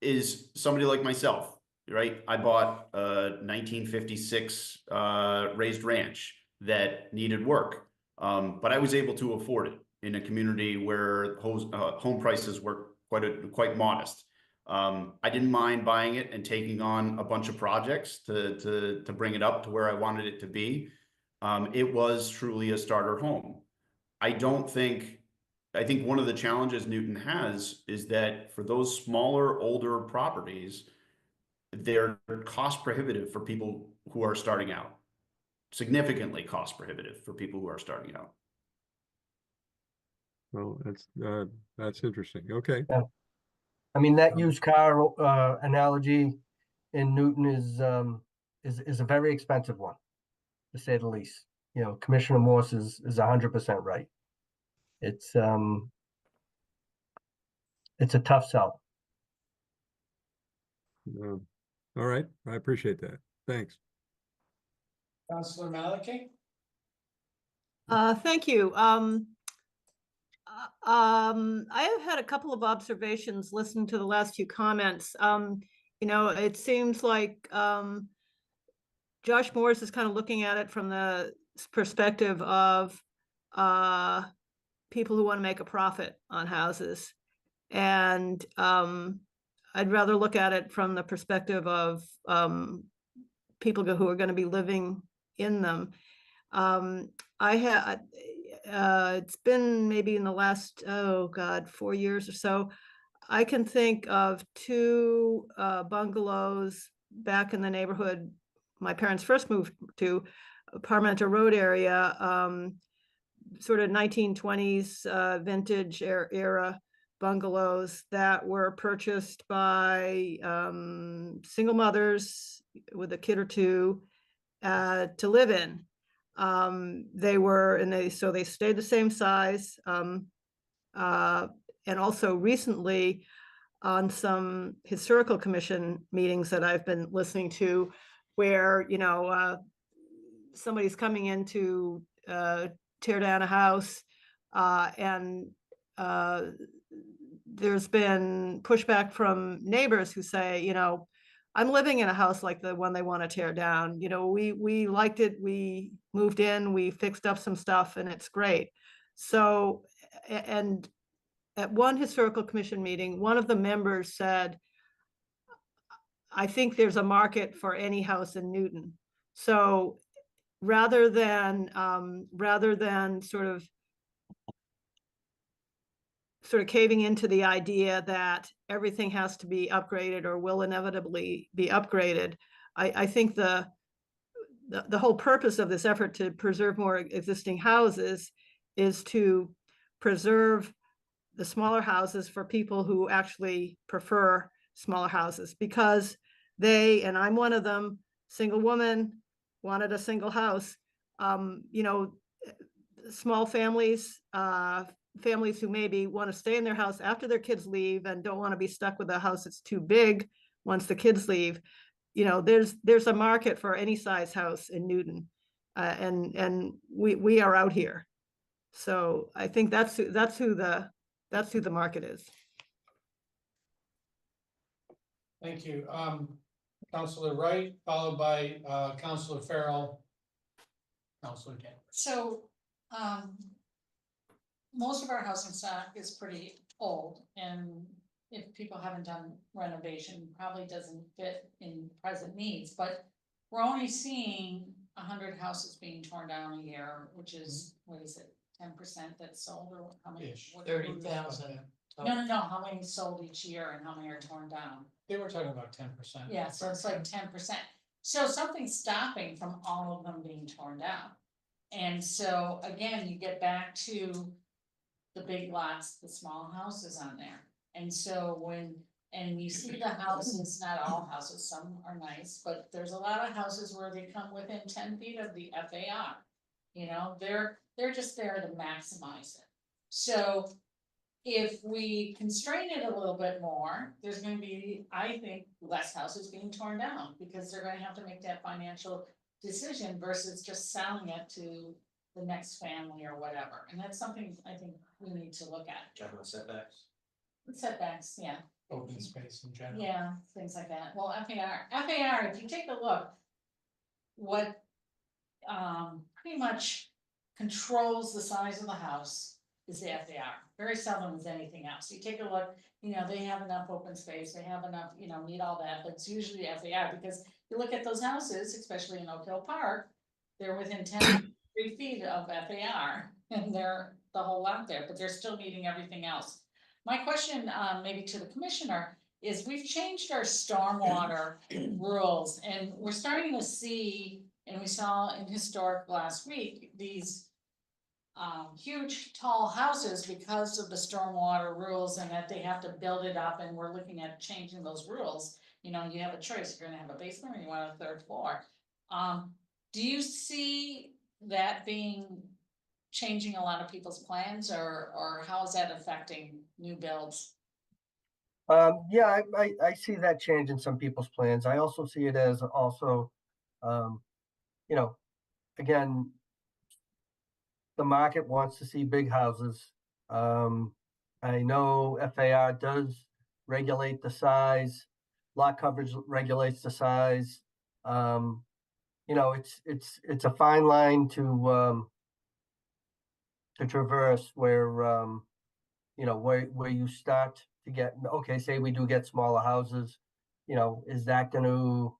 Speaker 13: is somebody like myself, right? I bought a 1956 raised ranch that needed work, but I was able to afford it in a community where home prices were quite modest. I didn't mind buying it and taking on a bunch of projects to bring it up to where I wanted it to be. It was truly a starter home. I think one of the challenges Newton has is that for those smaller, older properties, they're cost prohibitive for people who are starting out. Significantly cost prohibitive for people who are starting out.
Speaker 8: Well, that's interesting. Okay.
Speaker 20: Yeah. I mean, that used car analogy in Newton is a very expensive one, to say the least. Commissioner Morse is 100% right. It's a tough sell.
Speaker 8: All right, I appreciate that. Thanks.
Speaker 2: Councilor Maliki?
Speaker 21: Thank you. I have had a couple of observations listening to the last few comments. It seems like Josh Morris is kind of looking at it from the perspective of people who want to make a profit on houses. And I'd rather look at it from the perspective of people who are going to be living in them. It's been maybe in the last, 4 years or so, I can think of two bungalows back in the neighborhood my parents first moved to, Parmenter Road area, sort of 1920s vintage era bungalows that were purchased by single mothers with a kid or two to live in. They stayed the same size. And also recently on some historical commission meetings that I've been listening to where, somebody's coming in to tear down a house and there's been pushback from neighbors who say, I'm living in a house like the one they want to tear down. We liked it. We moved in, we fixed up some stuff and it's great. So, and at one historical commission meeting, one of the members said, I think there's a market for any house in Newton. So rather than sort of caving into the idea that everything has to be upgraded or will inevitably be upgraded, I think the whole purpose of this effort to preserve more existing houses is to preserve the smaller houses for people who actually prefer smaller houses, because they, and I'm one of them, single woman, wanted a single house. You know, small families, families who maybe want to stay in their house after their kids leave and don't want to be stuck with a house that's too big once the kids leave. You know, there's a market for any size house in Newton, and we are out here. So I think that's who the market is.
Speaker 2: Thank you. Counselor Wright, followed by Counselor Farrell. Counselor Danvers.
Speaker 7: So, most of our housing stock is pretty old, and if people haven't done renovation, probably doesn't fit in present needs, but we're only seeing 100 houses being torn down a year, which is, what is it, 10% that's sold, or how many? what-
Speaker 6: 30,000.
Speaker 7: No, how many sold each year and how many are torn down?
Speaker 2: They were talking about 10%.
Speaker 7: Yeah, so it's like 10%. So something's stopping from all of them being torn down. And so again, you get back to the big lots, the small houses on there. And so and you see the houses, not all houses, some are nice, but there's a lot of houses where they come within 10 feet of the FAR. You know, they're just there to maximize it. So if we constrain it a little bit more, there's gonna be, I think, less houses being torn down, because they're gonna have to make that financial decision versus just selling it to the next family or whatever. And that's something I think we need to look at.
Speaker 9: Government setbacks.
Speaker 7: Setbacks, yeah.
Speaker 2: Open space in general.
Speaker 7: Yeah, things like that. Well, FAR, if you take a look, what pretty much controls the size of the house is the FAR. Very seldom is anything else. You take a look, you know, they have enough open space, they have enough, you know, meet all that, but it's usually FAR, because you look at those houses, especially in Oak Hill Park, they're within 3 feet of FAR, and they're the whole lot there, but they're still meeting everything else. My question, maybe to the commissioner, is we've changed our stormwater rules, and we're starting to see, and we saw in historic last week, these huge tall houses because of the stormwater rules, and that they have to build it up, and we're looking at changing those rules. You know, you have a choice, you're gonna have a basement or you want a third floor. Do you see that changing a lot of people's plans, or how is that affecting new builds?
Speaker 20: Yeah, I see that change in some people's plans. I also see it as also, you know, again, the market wants to see big houses. I know FAR does regulate the size, lot coverage regulates the size. You know, it's a fine line to traverse where, you know, where you start to get, okay, say we do get smaller houses, you know, is that going to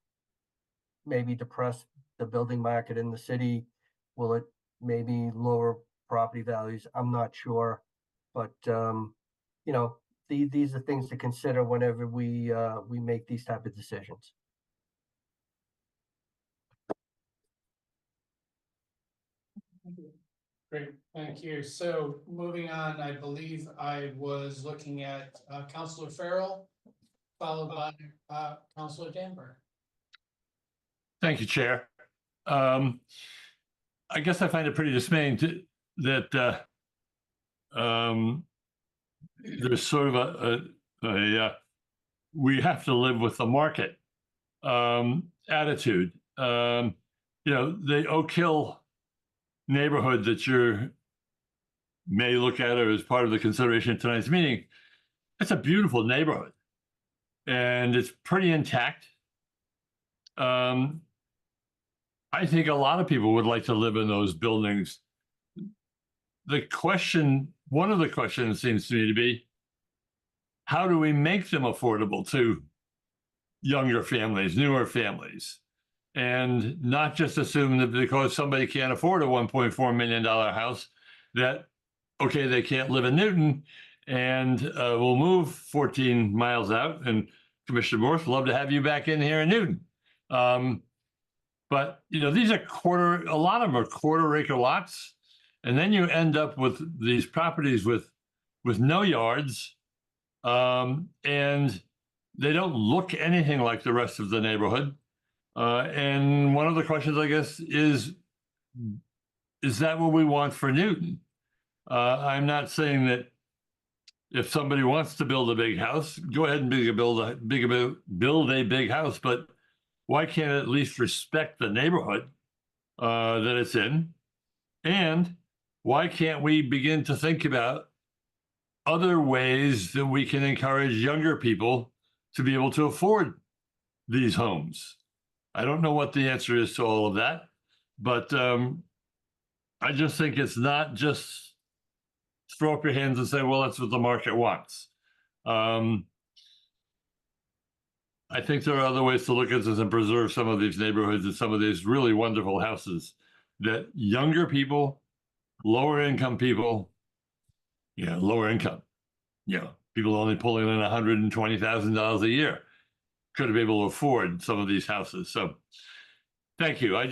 Speaker 20: maybe depress the building market in the city? Will it maybe lower property values? I'm not sure, but you know, these are things to consider whenever we make these type of decisions.
Speaker 2: Great, thank you. So moving on, I believe I was looking at Counselor Farrell, followed by Counselor Danvers.
Speaker 16: Thank you, Chair. I guess I find it pretty dismaying that there's sort of a we have to live with the market attitude. You know, the Oak Hill neighborhood that you may look at or as part of the consideration of tonight's meeting, it's a beautiful neighborhood and it's pretty intact. I think a lot of people would like to live in those buildings the question, one of the questions seems to me to be, how do we make them affordable to younger families, newer families? And not just assume that because somebody can't afford a $1.4 million house, that, okay, they can't live in Newton and we'll move 14 miles out. And Commissioner Morse, love to have you back in here in Newton. But, you know, these are a lot of them are quarter-acre lots. And then you end up with these properties with no yards. And they don't look anything like the rest of the neighborhood. And one of the questions, I guess, is that what we want for Newton? I'm not saying that if somebody wants to build a big house, go ahead and build a big house, but why can't it at least respect the neighborhood that it's in? And why can't we begin to think about other ways that we can encourage younger people to be able to afford these homes? I don't know what the answer is to all of that, but I just think it's not just throw up your hands and say, well, that's what the market wants. I think there are other ways to look at this and preserve some of these neighborhoods and some of these really wonderful houses that younger people, lower income people, lower income, people only pulling in $120,000 a year could have been able to afford some of these houses. So thank you. I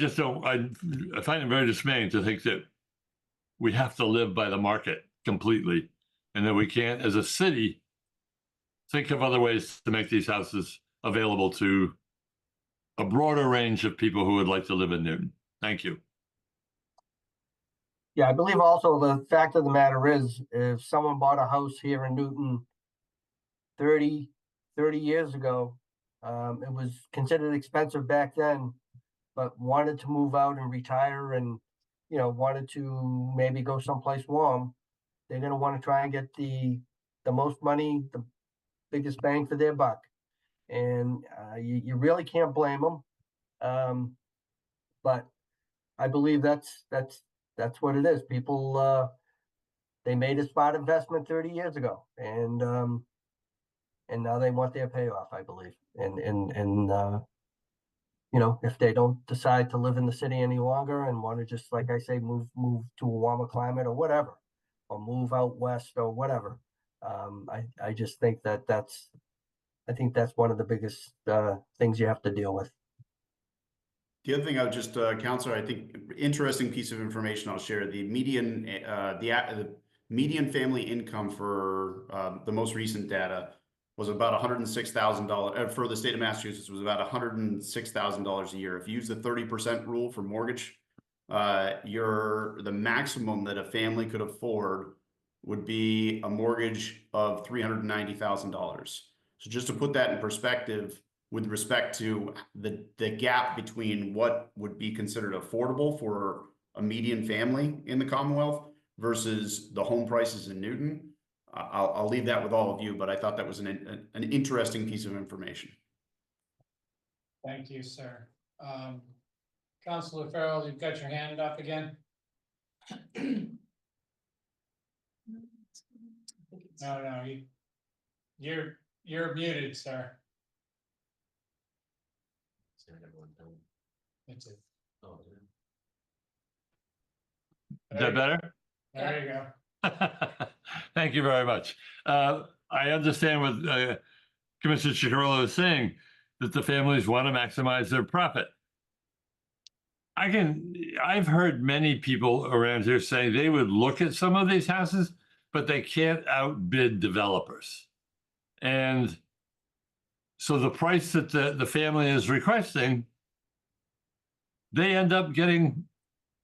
Speaker 16: find it very dismaying to think that we have to live by the market completely and that we can't, as a city, think of other ways to make these houses available to a broader range of people who would like to live in Newton. Thank you.
Speaker 20: Yeah, I believe also the fact of the matter is, if someone bought a house here in Newton 30 years ago, it was considered expensive back then, but wanted to move out and retire and, wanted to maybe go someplace warm, they're going to want to try and get the most money, the biggest bang for their buck. And you really can't blame them. But I believe that's what it is. People, they made a smart investment 30 years ago, and now they want their payoff, I believe. And if they don't decide to live in the city any longer and want to just, like I say, move to a warmer climate or whatever, or move out west or whatever, I just think that's one of the biggest things you have to deal with.
Speaker 13: The other thing I would just, Counselor, I think interesting piece of information I'll share, the median family income for the most recent data was about $106,000 for the state of Massachusetts, was about $106,000 a year. If you use the 30% rule for mortgage, the maximum that a family could afford would be a mortgage of $390,000. So just to put that in perspective, with respect to the gap between what would be considered affordable for a median family in the Commonwealth versus the home prices in Newton, I'll leave that with all of you, but I thought that was an interesting piece of information.
Speaker 2: Thank you, sir. Councilor Farrell, you've got your hand up again? No, you're muted, sir. That's it.
Speaker 9: Oh,
Speaker 16: Is that better?
Speaker 2: There you go.
Speaker 16: Thank you very much. I understand what Commissioner Chicarillo is saying, that the families want to maximize their profit. I've heard many people around here say they would look at some of these houses, but they can't outbid developers. And so the price that the family is requesting, they end up getting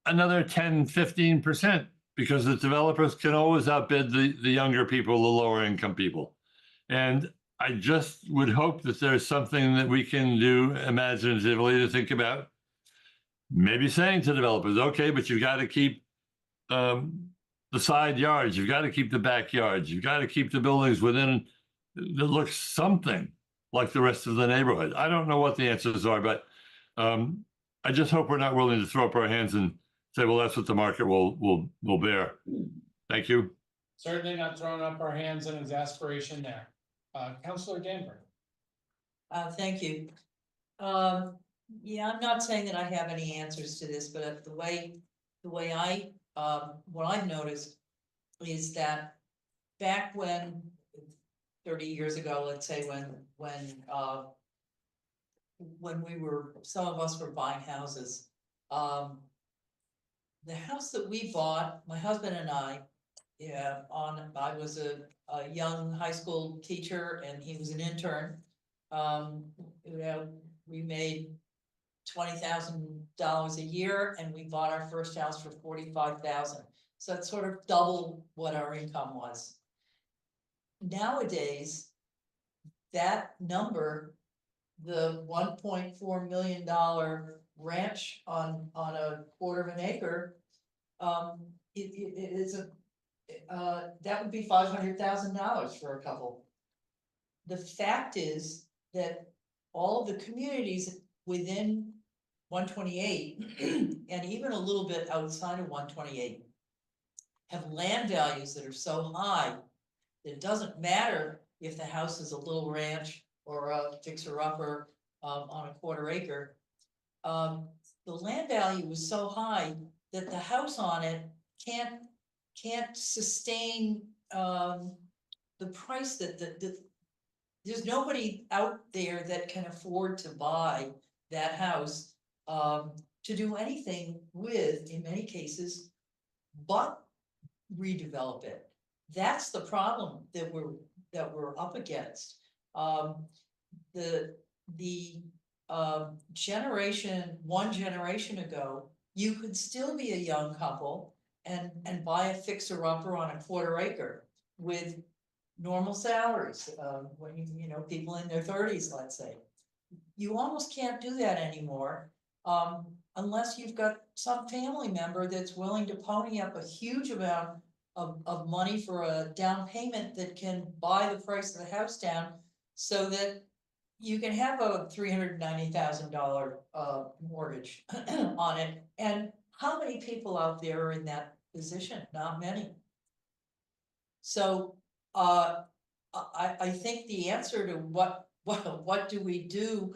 Speaker 16: another 10, 15%. Because the developers can always outbid the younger people, the lower income people. And I just would hope that there's something that we can do imaginatively to think about. Maybe saying to developers, okay, but you've got to keep the side yards, you've got to keep the backyards, you've got to keep the buildings within that looks something like the rest of the neighborhood. I don't know what the answers are, but I just hope we're not willing to throw up our hands and say, well, that's what the market will bear. Thank you.
Speaker 2: Certainly not throwing up our hands in exasperation there. Counselor Danver.
Speaker 6: Thank you. Yeah, I'm not saying that I have any answers to this, but the way what I've noticed is that back when 30 years ago, let's say when some of us were buying houses, the house that we bought, my husband and I, I was a young high school teacher and he was an intern. We made $20,000 a year and we bought our first house for $45,000. So it's sort of double what our income was. Nowadays, that number, the $1.4 million ranch on a quarter of an acre, that would be $500,000 for a couple. The fact is that all of the communities within 128 and even a little bit outside of 128 have land values that are so high that it doesn't matter if the house is a little ranch or a fixer-upper on a quarter acre. The land value was so high that the house on it can't sustain the price that there's nobody out there that can afford to buy that house to do anything with, in many cases, but redevelop it. That's the problem that we're up against. One generation ago, you could still be a young couple and buy a fixer-upper on a quarter acre with normal salaries, when people in their 30s, let's say. You almost can't do that anymore, unless you've got some family member that's willing to pony up a huge amount of money for a down payment that can buy the price of the house down so that you can have a $390,000 mortgage on it. And how many people out there are in that position? Not many. So I think the answer to what do we do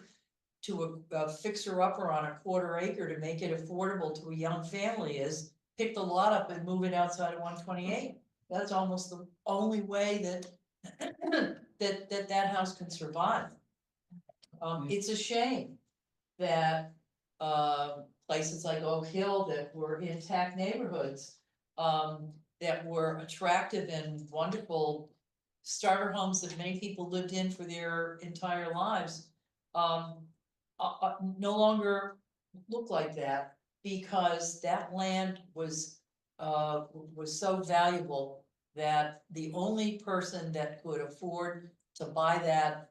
Speaker 6: to a fixer-upper on a quarter acre to make it affordable to a young family is pick the lot up and move it outside of 128. That's almost the only way that house can survive. It's a shame that places like Oak Hill that were intact neighborhoods that were attractive and wonderful starter homes that many people lived in for their entire lives no longer look like that, because that land was so valuable that the only person that could afford to buy that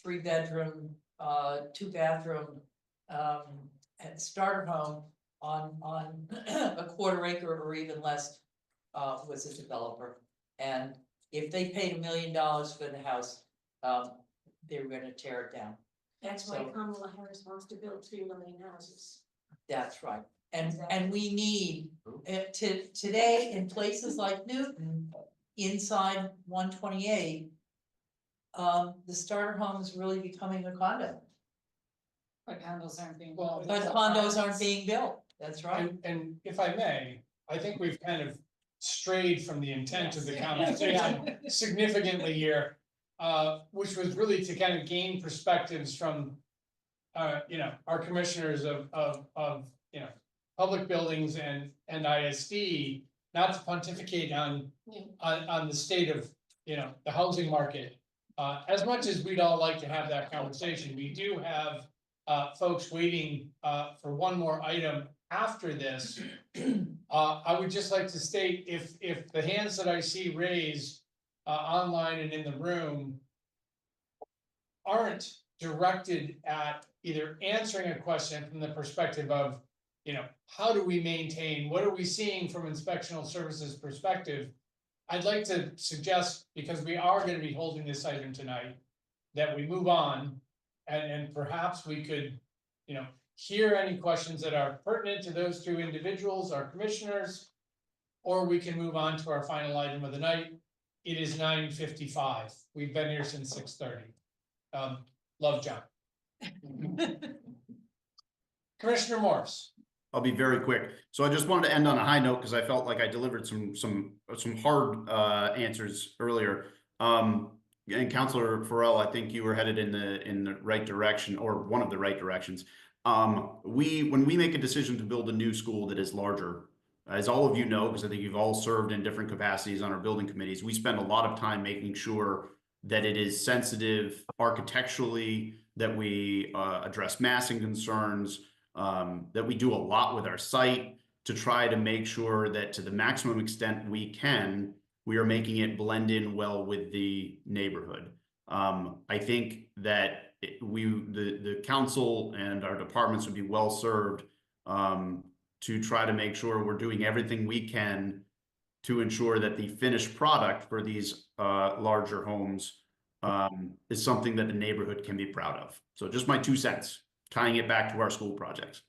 Speaker 6: 3-bedroom, 2-bathroom starter home on a quarter acre or even less was a developer. And if they paid $1 million for the house, they were gonna tear it down.
Speaker 1: That's why Kamala Harris wants to build 3 million houses.
Speaker 6: That's right. And we need today in places like Newton, inside 128, the starter home is really becoming a condo.
Speaker 7: But condos aren't being
Speaker 2: Well,
Speaker 7: built.
Speaker 6: But condos aren't being built. That's right.
Speaker 2: And if I may, I think we've kind of strayed from the intent of the conversation significantly here, which was really to kind of gain perspectives from, our commissioners of public buildings and ISD, not to pontificate on the state of, the housing market. As much as we'd all like to have that conversation, we do have folks waiting for one more item after this. I would just like to state, if the hands that I see raised online and in the room aren't directed at either answering a question from the perspective of, how do we maintain, what are we seeing from inspectional services perspective? I'd like to suggest, because we are going to be holding this item tonight, that we move on and perhaps we could, hear any questions that are pertinent to those two individuals, our commissioners, or we can move on to our final item of the night. It is 9:55. We've been here since 6:30. Love, John. Commissioner Morse.
Speaker 13: I'll be very quick. So I just wanted to end on a high note because I felt like I delivered some hard answers earlier. And Councilor Farrell, I think you were headed in the right direction, or one of the right directions. When we make a decision to build a new school that is larger, as all of you know, because I think you've all served in different capacities on our building committees, we spend a lot of time making sure that it is sensitive architecturally, that we address massing concerns, that we do a lot with our site to try to make sure that to the maximum extent we can, we are making it blend in well with the neighborhood. I think that the council and our departments would be well served to try to make sure we're doing everything we can to ensure that the finished product for these larger homes is something that the neighborhood can be proud of. So just my 2 cents, tying it back to our school projects.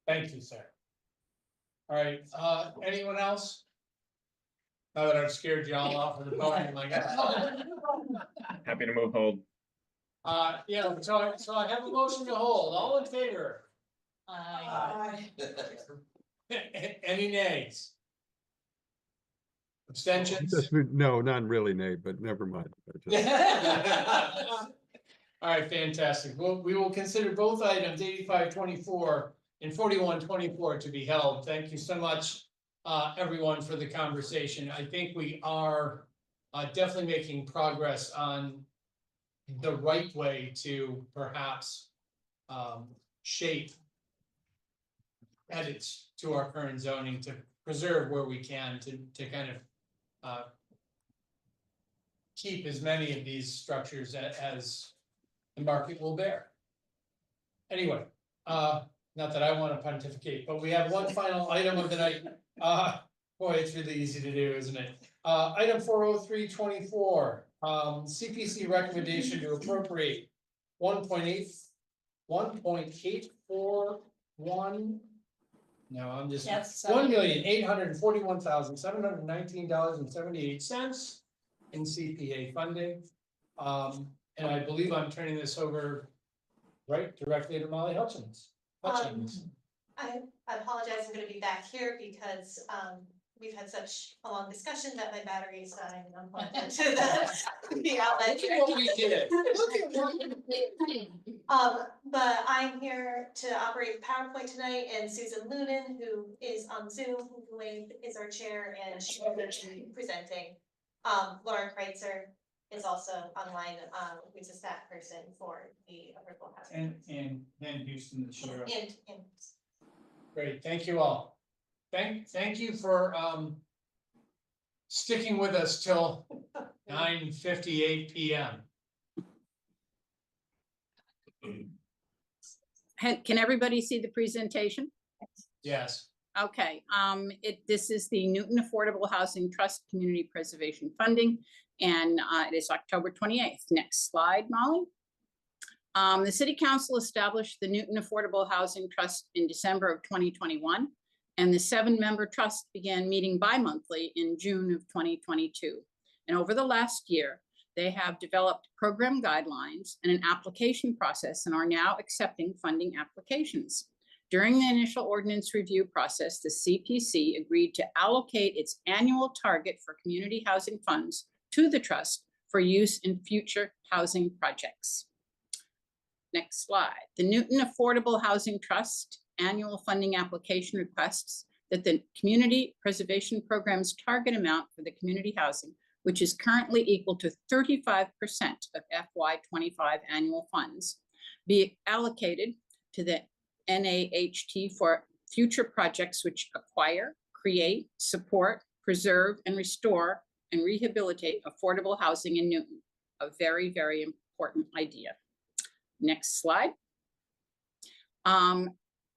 Speaker 2: Thank you, sir. All right, anyone else? Now that I've scared you all off of the podium, like.
Speaker 10: Happy to move hold.
Speaker 2: Yeah, so I have a motion to hold. All in favor?
Speaker 7: Aye.
Speaker 2: Any nays? Abstentions?
Speaker 8: No, not really, Nate, but never mind.
Speaker 2: All right, fantastic. We will consider both items 8524 and 4124 to be held. Thank you so much, everyone, for the conversation. I think we are definitely making progress on the right way to perhaps shape edits to our current zoning to preserve where we can to kind of keep as many of these structures as the market will bear. Anyway, not that I want to pontificate, but we have one final item of the night. Boy, it's really easy to do, isn't it? Item 40324, CPC recommendation to appropriate 1.841. No, I'm just
Speaker 7: Yes,
Speaker 2: $1,841,719.78 in CPA funding. And I believe I'm turning this over directly to Molly Hutchins.
Speaker 14: I apologize, I'm gonna be back here because we've had such a long discussion that my battery is dying and I'm plugged into the outlet.
Speaker 2: Look at what we did.
Speaker 14: But I'm here to operate PowerPoint tonight, and Susan Lunan, who is on Zoom, who is our chair, and she will be presenting. Laura Kreitzer is also online, who's a staff person for the affordable housing.
Speaker 2: And Houston, the chair.
Speaker 14: And
Speaker 2: Great, thank you all. Thank you for sticking with us till 9:58 p.m.
Speaker 22: Can everybody see the presentation?
Speaker 2: Yes.
Speaker 22: Okay, this is the Newton Affordable Housing Trust Community Preservation Funding, and it is October 28th. Next slide, Molly. The City Council established the Newton Affordable Housing Trust in December of 2021, and the 7-member trust began meeting bi-monthly in June of 2022. And over the last year, they have developed program guidelines and an application process and are now accepting funding applications. During the initial ordinance review process, the CPC agreed to allocate its annual target for community housing funds to the trust for use in future housing projects. Next slide. The Newton Affordable Housing Trust annual funding application requests that the Community Preservation Program's target amount for the community housing, which is currently equal to 35% of FY25 annual funds, be allocated to the NAHT for future projects which acquire, create, support, preserve, and restore and rehabilitate affordable housing in Newton. A very, very important idea. Next slide.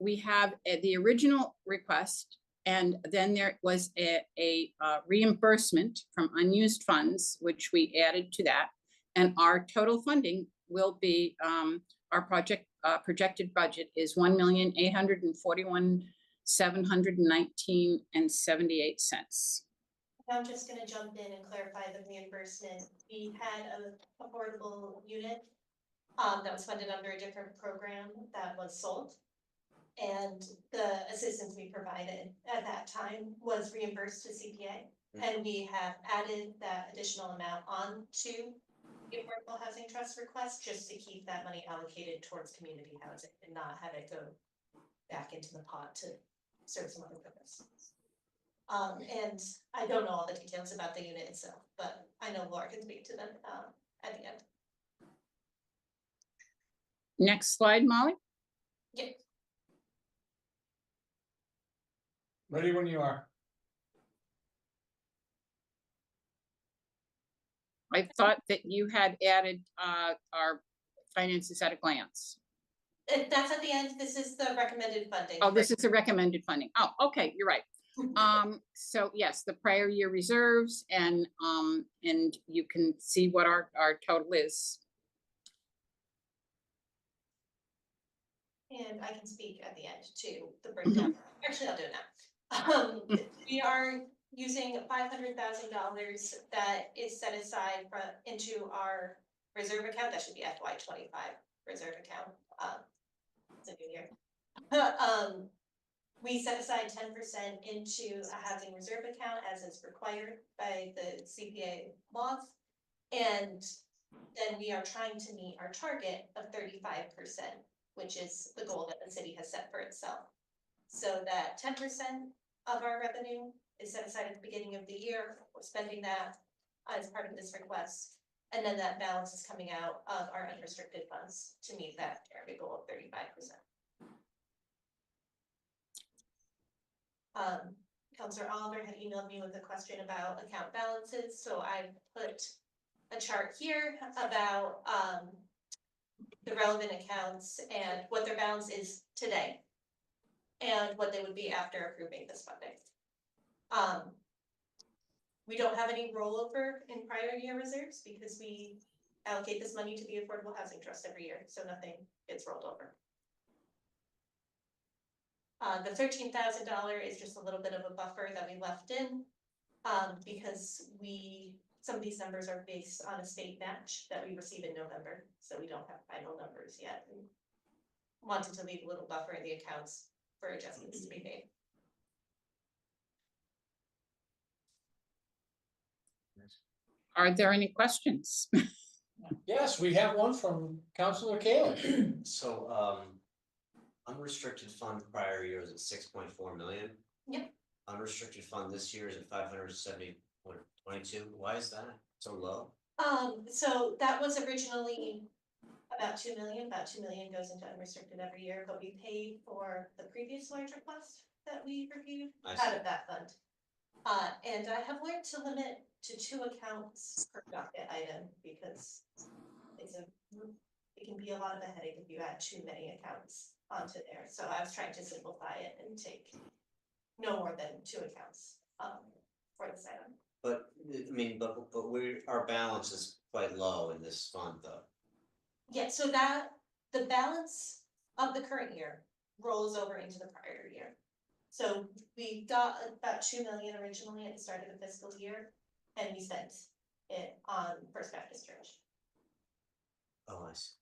Speaker 22: We have the original request, and then there was a reimbursement from unused funds, which we added to that. And our total funding will be, our projected budget is $1,841,719.78. $719.78.
Speaker 14: I'm just gonna jump in and clarify the reimbursement. We had an affordable unit that was funded under a different program that was sold. And the assistance we provided at that time was reimbursed to CPA. And we have added that additional amount on to the Affordable Housing Trust request, just to keep that money allocated towards community housing and not have it go back into the pot to serve some other purpose. And I don't know all the details about the unit itself, but I know Laura can speak to them at the end.
Speaker 22: Next slide, Molly.
Speaker 14: Yeah.
Speaker 2: Ready when you are.
Speaker 22: I thought that you had added our finances at a glance.
Speaker 14: That's at the end. This is the recommended funding.
Speaker 22: Oh, this is the recommended funding. Oh, okay, you're right. So yes, the prior year reserves and you can see what our total is.
Speaker 14: And I can speak at the end to the breakdown. Actually, I'll do it now. We are using $500,000 that is set aside into our reserve account. That should be FY25 reserve account. It's a new year. We set aside 10% into a housing reserve account as is required by the CPA laws. And then we are trying to meet our target of 35%, which is the goal that the city has set for itself. So that 10% of our revenue is set aside at the beginning of the year. We're spending that as part of this request. And then that balance is coming out of our unrestricted funds to meet that target goal of 35%. Councilor Oliver had emailed me with a question about account balances, so I put a chart here about the relevant accounts and what their balance is today and what they would be after approving this funding. We don't have any rollover in prior year reserves because we allocate this money to the Affordable Housing Trust every year, so nothing gets rolled over. The $13,000 is just a little bit of a buffer that we left in because some of these numbers are based on a state match that we receive in November, so we don't have final numbers yet. And wanted to leave a little buffer in the accounts for adjustments to be made.
Speaker 22: Are there any questions?
Speaker 2: Yes, we have one from Councilor Kayla.
Speaker 9: So, unrestricted fund prior year is at 6.4 million.
Speaker 14: Yep.
Speaker 9: Unrestricted fund this year is at 570.22. Why is that so low?
Speaker 14: So that was originally about 2 million. About 2 million goes into unrestricted every year, but we paid for the previous large request that we reviewed out of that fund. And I have learned to limit to 2 accounts per docket item because it can be a lot of a headache if you add too many accounts onto there. So I was trying to simplify it and take no more than 2 accounts for this item.
Speaker 9: But I mean, but our balance is quite low in this fund though.
Speaker 14: Yeah, so that the balance of the current year rolls over into the prior year. So we got about 2 million originally at the start of the fiscal year, and we spent it on First Baptist Church.
Speaker 9: Oh, I see.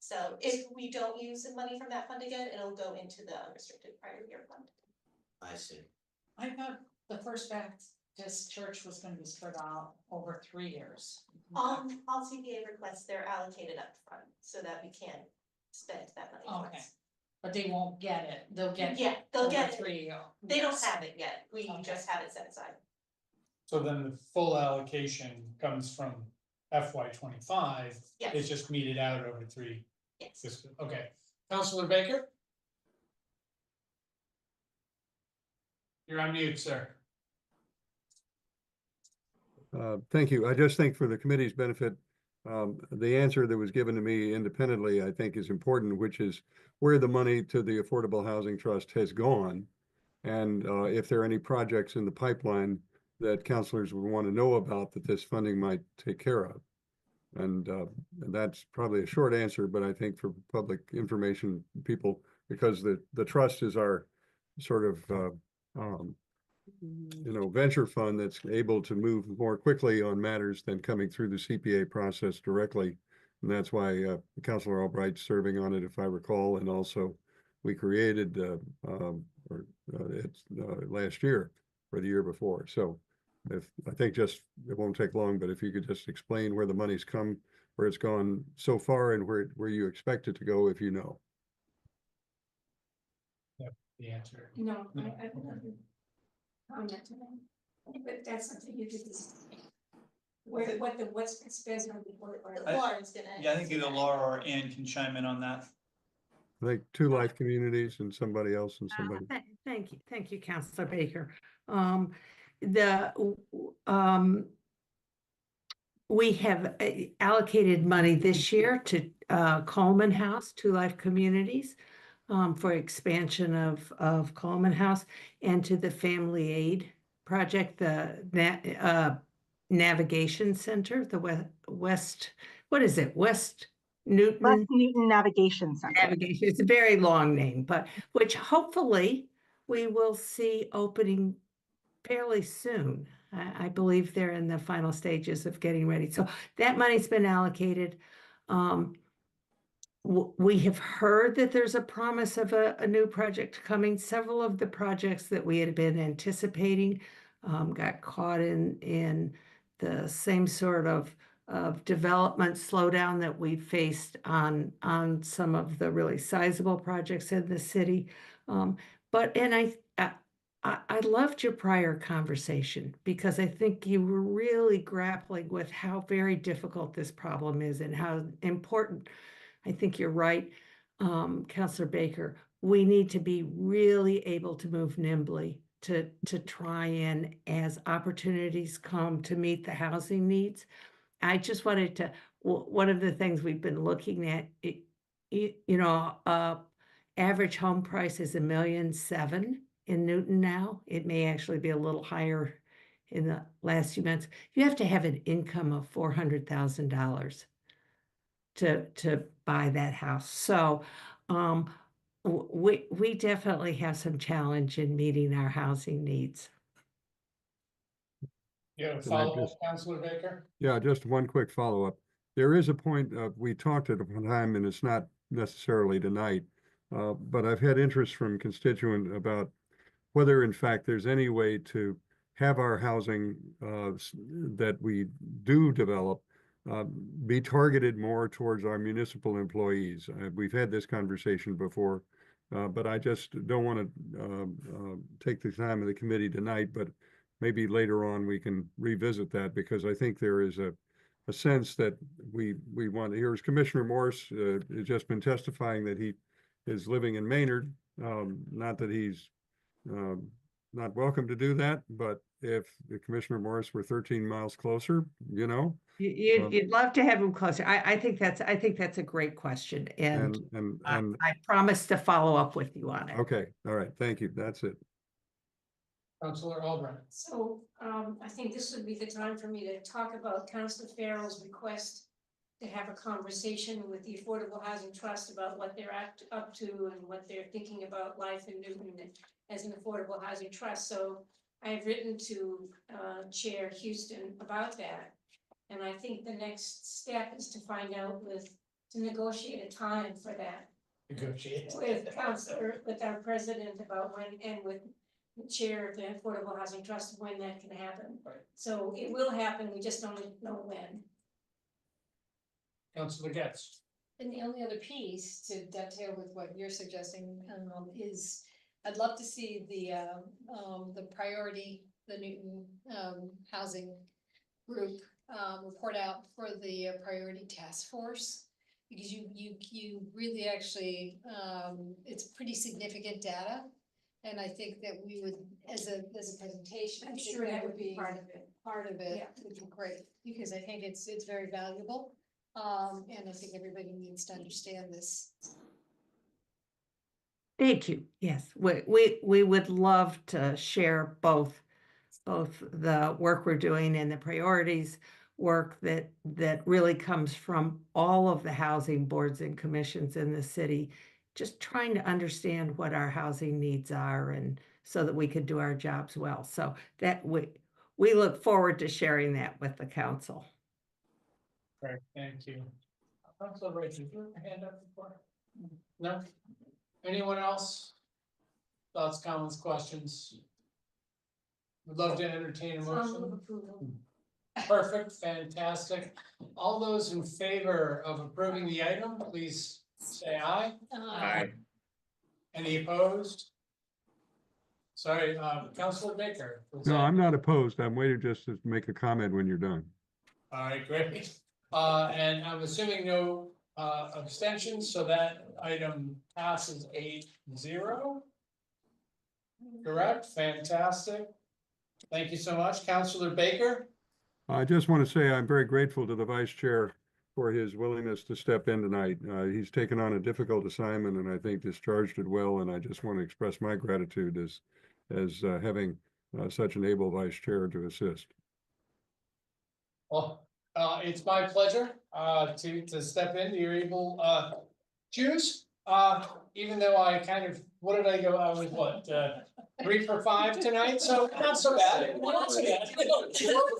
Speaker 14: So if we don't use the money from that fund again, it'll go into the unrestricted prior year fund.
Speaker 9: I see.
Speaker 7: I thought the First Baptist Church was gonna be spread out over 3 years.
Speaker 14: All CPA requests, they're allocated up front so that we can spend that money.
Speaker 7: Okay.
Speaker 14: once.
Speaker 7: But they won't get it, they'll get.
Speaker 14: Yeah, they'll
Speaker 7: over
Speaker 14: get it.
Speaker 7: 3
Speaker 14: They don't
Speaker 7: years.
Speaker 14: have it yet. We
Speaker 7: Okay.
Speaker 14: just have it set aside.
Speaker 2: So then the full allocation comes from FY25.
Speaker 14: Yes.
Speaker 2: It's just meted out over 3
Speaker 14: Yes.
Speaker 2: fiscal. Okay, Councilor Baker? You're on mute, sir.
Speaker 8: Thank you. I just think for the committee's benefit, the answer that was given to me independently, I think is important, which is where the money to the Affordable Housing Trust has gone. And if there are any projects in the pipeline that councilors would want to know about that this funding might take care of. And that's probably a short answer, but I think for public information, people, because the trust is our sort of, venture fund that's able to move more quickly on matters than coming through the CPA process directly. And that's why Councilor Albright's serving on it, if I recall, and also we created last year or the year before. So I think it won't take long, but if you could just explain where the money's come, where it's gone so far and where you expect it to go, if you know.
Speaker 2: The answer.
Speaker 1: No, I don't know. On that today, but that's something you did this. What's expensive before.
Speaker 14: Lauren's gonna.
Speaker 5: Yeah, I think either Laura or Ann can chime in on that.
Speaker 8: I think 2 Life Communities and somebody else and somebody.
Speaker 17: Thank you, Councilor Baker. We have allocated money this year to Coleman House, 2 Life Communities, for expansion of Coleman House, and to the Family Aid Project, the Navigation Center, the West, what is it? West Newton
Speaker 18: Navigation Center.
Speaker 17: Navigation. It's a very long name, but which hopefully we will see opening fairly soon. I believe they're in the final stages of getting ready. So that money's been allocated. We have heard that there's a promise of a new project coming. Several of the projects that we had been anticipating got caught in the same sort of development slowdown that we faced on some of the really sizable projects in the city. I loved your prior conversation because I think you were really grappling with how very difficult this problem is and how important. I think you're right, Councilor Baker. We need to be really able to move nimbly to try and, as opportunities come to meet the housing needs. I just wanted to, one of the things we've been looking at, average home price is $1.7 million in Newton now. It may actually be a little higher in the last few months. You have to have an income of $400,000 to buy that house. So we definitely have some challenge in meeting our housing needs.
Speaker 2: You have a follow-up, Councilor Baker?
Speaker 8: Yeah, just one quick follow-up. There is a point, we talked at one time, and it's not necessarily tonight, but I've had interest from constituent about whether in fact there's any way to have our housing that we do develop be targeted more towards our municipal employees. We've had this conversation before, but I just don't want to take the time of the committee tonight, but maybe later on we can revisit that, because I think there is a sense that we want. Here's Commissioner Morse has just been testifying that he is living in Maynard. Not that he's not welcome to do that, but if the Commissioner Morris were 13 miles closer,
Speaker 17: You'd love to have him closer. I think that's a great question, and I promise to follow up with you on it.
Speaker 8: Okay, all right, thank you. That's it.
Speaker 2: Councilor Albright.
Speaker 1: So I think this would be the time for me to talk about Councilor Farrell's request to have a conversation with the Affordable Housing Trust about what they're up to and what they're thinking about life in Newton as an affordable housing trust. So I've written to Chair Houston about that. And I think the next step is to find out to negotiate a time for that.
Speaker 2: Negotiate.
Speaker 1: With our president about when, and with the chair of the Affordable Housing Trust, when that can happen.
Speaker 2: Right.
Speaker 1: So it will happen, we just don't know when.
Speaker 2: Councilor Getz.
Speaker 4: And the only other piece to dovetail with what you're suggesting is I'd love to see the priority, the Newton housing group report out for the priority task force, because you really actually it's pretty significant data, and I think that we would, as a presentation,
Speaker 1: I'm sure that would be part of it.
Speaker 4: Part of it would be great, because I think it's very valuable. And I think everybody needs to understand this.
Speaker 17: Thank you. Yes, we would love to share both the work we're doing and the priorities work that really comes from all of the housing boards and commissions in the city, just trying to understand what our housing needs are and so that we could do our jobs well. So that we look forward to sharing that with the council.
Speaker 2: Great, thank you. Councilor Ray, did you have a hand up before? No? Anyone else? Thoughts, comments, questions? Would love to entertain a motion. Perfect, fantastic. All those in favor of approving the item, please say aye.
Speaker 10: Aye.
Speaker 2: Any opposed? Sorry, Councilor Baker. was
Speaker 8: No,
Speaker 2: that-
Speaker 8: I'm not opposed. I'm waiting just to make a comment when you're done.
Speaker 2: All right, great. And I'm assuming no abstentions, so that item passes 8-0. Correct, fantastic. Thank you so much, Councilor Baker.
Speaker 8: I just want to say I'm very grateful to the vice chair for his willingness to step in tonight. He's taken on a difficult assignment and I think discharged it well. And I just want to express my gratitude as having such an able vice chair to assist.
Speaker 2: Well, it's my pleasure to step in. You're able choose. Even though I kind of, what did I go? I was what 3 for 5 tonight, so not so bad. Not so bad.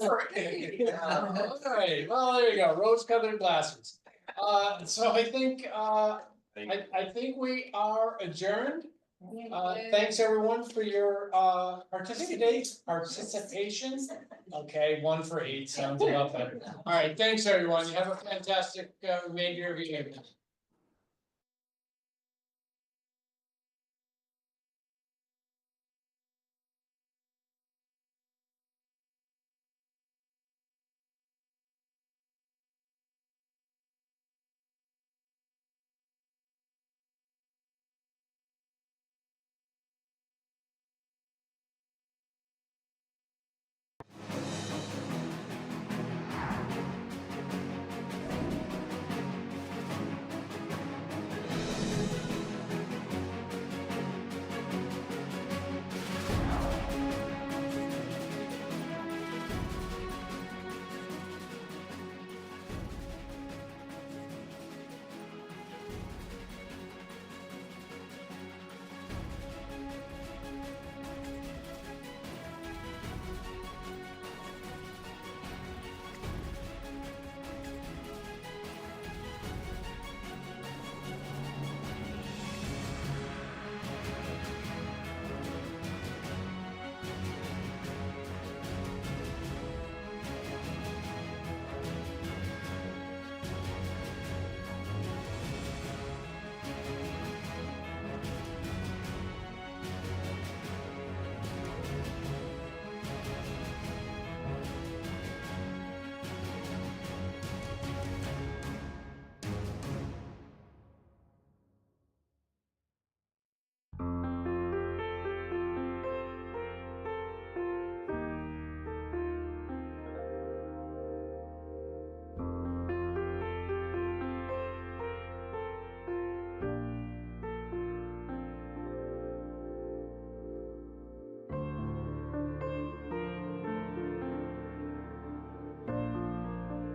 Speaker 2: All right, well, there you go, rose-colored glasses. So I think I think we are adjourned. Thanks everyone for your participation. Okay, 1 for 8 sounds about better. All right, thanks everyone. You have a fantastic remainder of your evening.